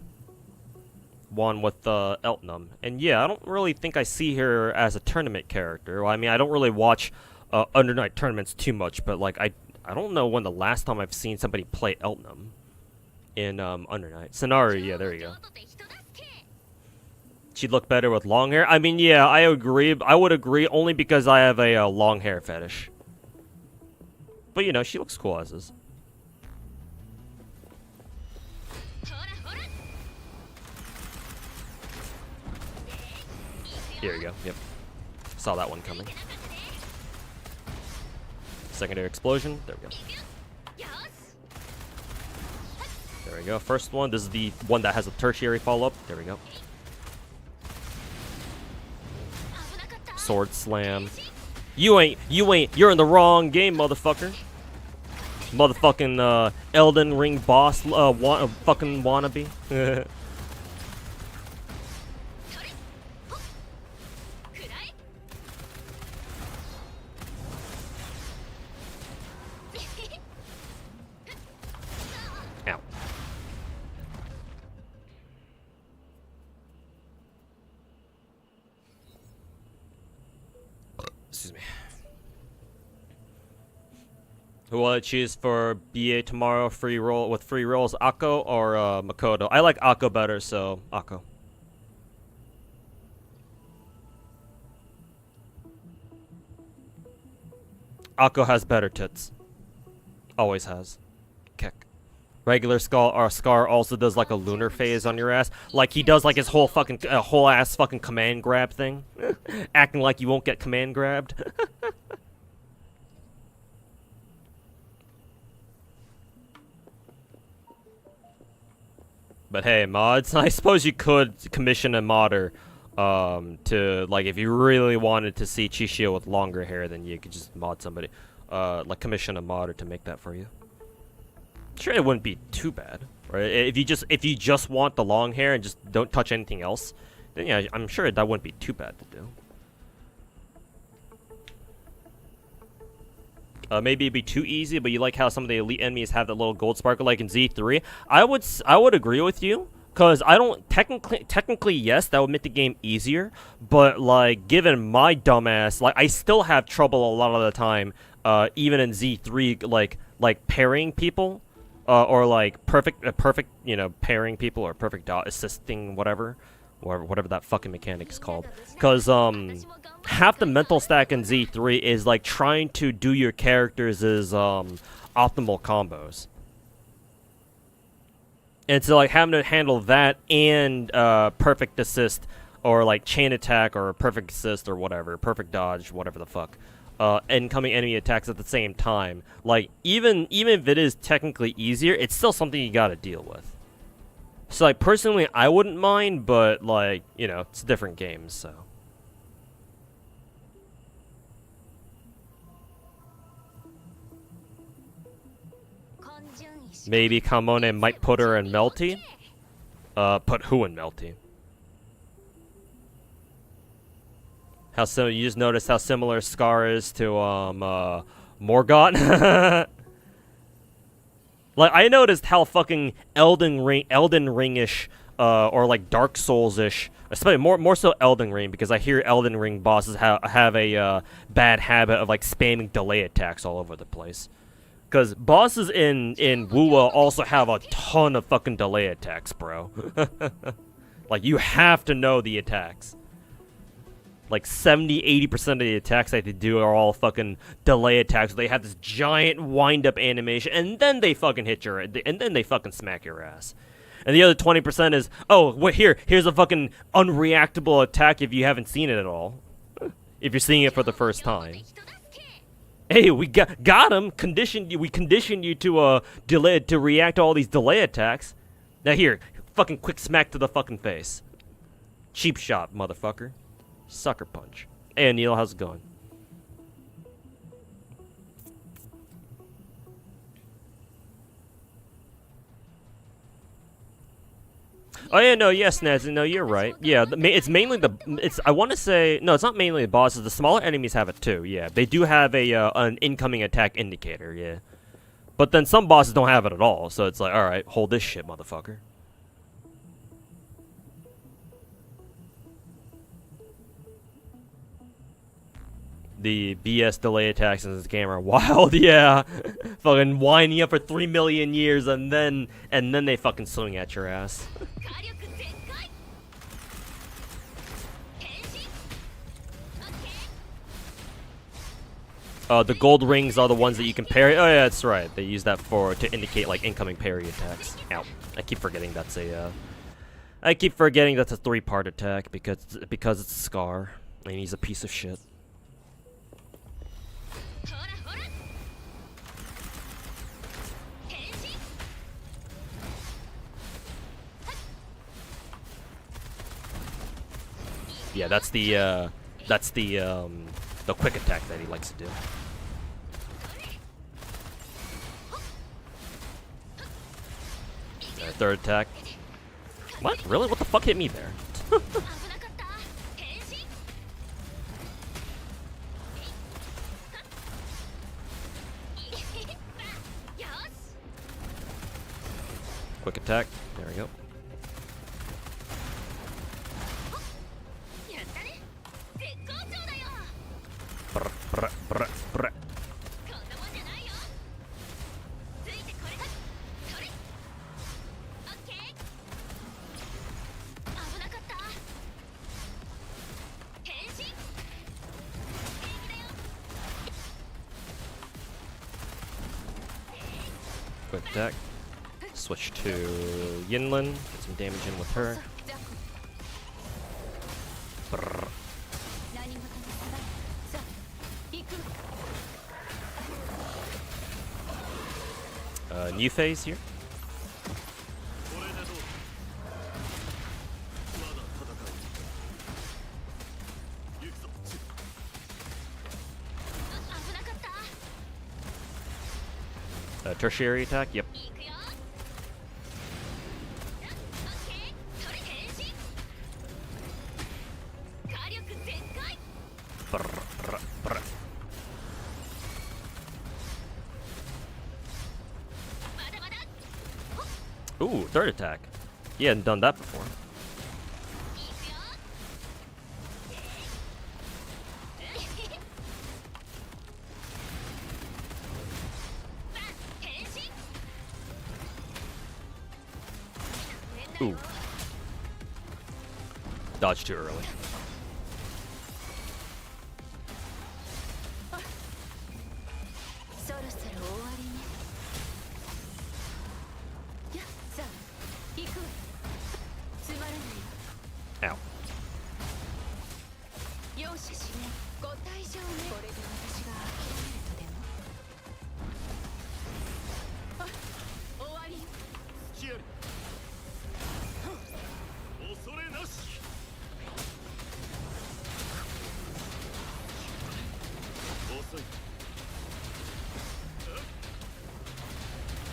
A: Won with Eltnum, and yeah, I don't really think I see her as a tournament character. Well, I mean, I don't really watch Under Night tournaments too much, but like I don't know when the last time I've seen somebody play Eltnum in Under Night. Sonari, yeah, there you go. She'd look better with long hair. I mean, yeah, I agree. I would agree only because I have a long hair fetish. But you know, she looks cool as is. Here we go. Yep. Saw that one coming. Secondary explosion. There we go. There we go. First one. This is the one that has a tertiary follow-up. There we go. Sword slam. You're in the wrong game, motherfucker. Motherfucking Elden Ring boss fucking wannabe. Ow. Excuse me. Who will I choose for BA tomorrow? Free roll with free rolls, Akko or Makoto? I like Akko better, so Akko. Akko has better tits. Always has. Kick. Regular Scar also does like a lunar phase on your ass. Like he does like his whole fucking whole ass fucking command grab thing. Acting like you won't get command grabbed. But hey, mods, I suppose you could commission a modder To like, if you really wanted to see Chishio with longer hair, then you could just mod somebody, like commission a modder to make that for you. Sure, it wouldn't be too bad, right? If you just want the long hair and just don't touch anything else, then yeah, I'm sure that wouldn't be too bad to do. Maybe it'd be too easy, but you like how some of the elite enemies have that little gold sparkle, like in Z3. I would agree with you, cause I don't technically yes, that would make the game easier, but like given my dumbass, like I still have trouble a lot of the time, even in Z3, like pairing people, or like perfect you know, pairing people or perfect dot assisting whatever that fucking mechanic is called, cause half the mental stack in Z3 is like trying to do your characters' optimal combos. And so like having to handle that and perfect assist or like chain attack or perfect assist or whatever, perfect dodge, whatever the fuck. Incoming enemy attacks at the same time. Like even if it is technically easier, it's still something you gotta deal with. So like personally I wouldn't mind, but like, you know, it's different games, so. Maybe Kamone might put her in Melty? Put who in Melty? How you just noticed how similar Scar is to Morgott? Like I noticed how fucking Elden Ring-ish, or like Dark Souls-ish, especially more so Elden Ring, because I hear Elden Ring bosses have a bad habit of like spamming delay attacks all over the place. Because bosses in Wuwa also have a ton of fucking delay attacks, bro. Like, you have to know the attacks. Like, 70-80% of the attacks that they do are all fucking delay attacks. They have this giant wind-up animation, and then they fucking hit your... And then they fucking smack your ass. And the other 20% is, oh, wait, here's a fucking unreactable attack if you haven't seen it at all. If you're seeing it for the first time. Hey, we got him. We conditioned you to react to all these delay attacks. Now here, fucking quick smack to the fucking face. Cheap shot, motherfucker. Sucker punch. Hey, Neil, how's it going? Oh yeah, no, yes, Naz, no, you're right. Yeah, it's mainly I want to say, no, it's not mainly the bosses. The smaller enemies have it too. Yeah, they do have an incoming attack indicator. Yeah, but then some bosses don't have it at all. So it's like, all right, hold this shit, motherfucker. The BS delay attacks in this game are wild. Yeah, fucking winding up for 3 million years, and then they fucking swing at your ass. The gold rings are the ones that you can parry. Oh yeah, that's right. They use that to indicate like incoming parry attacks. Ow! I keep forgetting that's a 3-part attack because it's Scar and he's a piece of shit. Yeah, that's the quick attack that he likes to do. Third attack. What? Really? What the fuck hit me there? Quick attack. There we go. Brr, brr, brr, brr. Quick attack. Switch to Yinlin. Get some damage in with her. Brr. New phase here. Tertiary attack. Yep.
B: いくよ。オッケー。それ変身。火力全開。
A: Brr, brr.
B: まだまだ。
A: Ooh, third attack. He hadn't done that before.
B: いくよ。バン変身。
A: Ooh. Dodge too early.
B: そろそろ終わりね。やっさあ行くわ。つまらないわ。
A: Ow.
B: 容赦しない。ご退場ね。これで私が諦めるとでも。あ、終わり。
C: 隙あり恐れなし遅い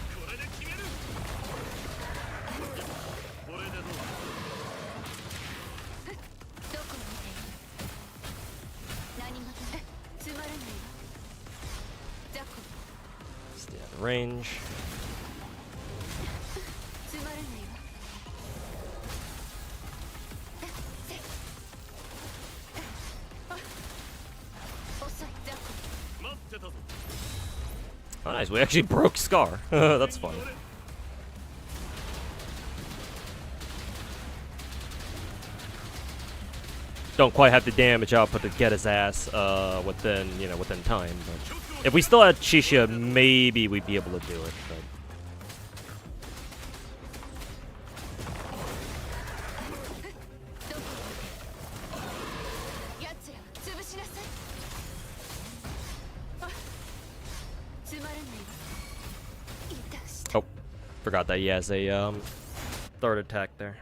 C: これで決めるこれでどう
B: どこを見ている。何事だ。つまらないわ。雑魚。
A: Stay out of range.
B: つまらないわ。遅い雑魚。
C: 待ってたぞ
A: Oh, nice. We actually broke Scar. That's fun. Don't quite have the damage output to get his ass within, within time. But if we still had Shisha, maybe we'd be able to do it. But
B: どこを見て。奴らを潰しなさい。あ、つまらないわ。いたした。
A: oh, forgot that he has a third attack there.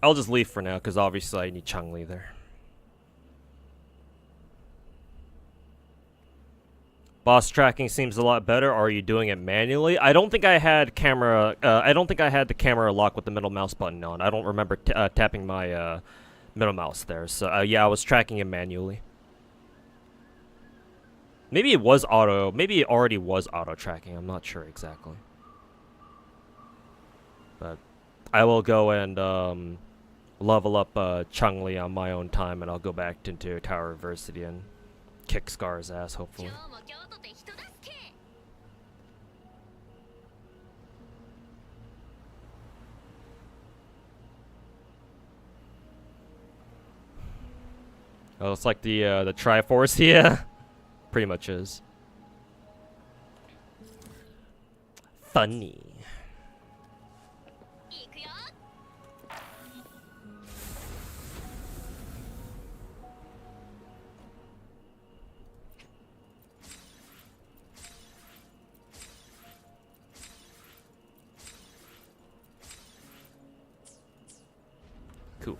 A: I'll just leave for now because obviously I need changli there. Boss tracking seems a lot better. Are you doing it manually? I don't think I had camera. I don't think I had the camera lock with the middle mouse button on. I don't remember tapping my middle mouse there. So yeah, I was tracking it manually. Maybe it was auto. Maybe it already was auto tracking. I'm not sure exactly. But I will go and level up changli on my own time, and I'll go back into Tower University and kick Scar's ass, hopefully.
B: 今日も京都で人助け。
A: Oh, it's like the Triforce, yeah. Pretty much is. Funny.
B: いくよ。
A: Cool.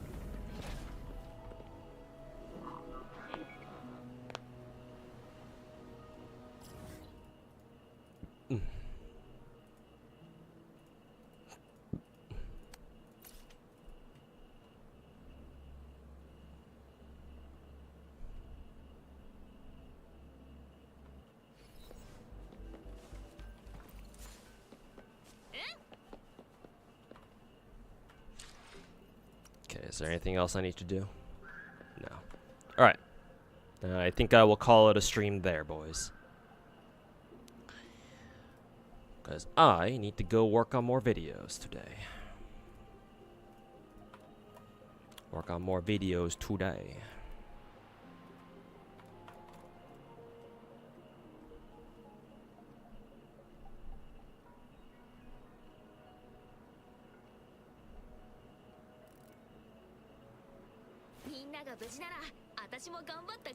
A: Okay, is there anything else I need to do? No. Alright. I think I will call it a stream there, boys. Because I need to go work on more videos today. Work on more videos today.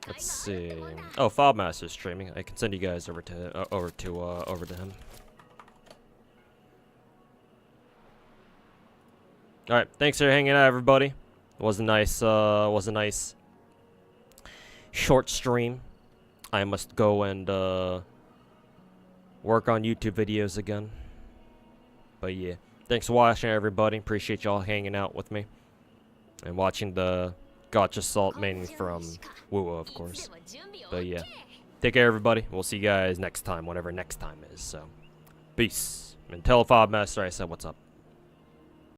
A: Let's see. Oh, Fobmaster's streaming. I can send you guys over to him. All right, thanks for hanging out, everybody. It was a nice short stream. I must go and work on YouTube videos again. But yeah, thanks for watching, everybody. Appreciate y'all hanging out with me and watching the Gacha Salt, mainly from Wuo, of course. But yeah, take care, everybody. We'll see you guys next time, whatever next time is. So, peace. And tell Fob Master I said what's up.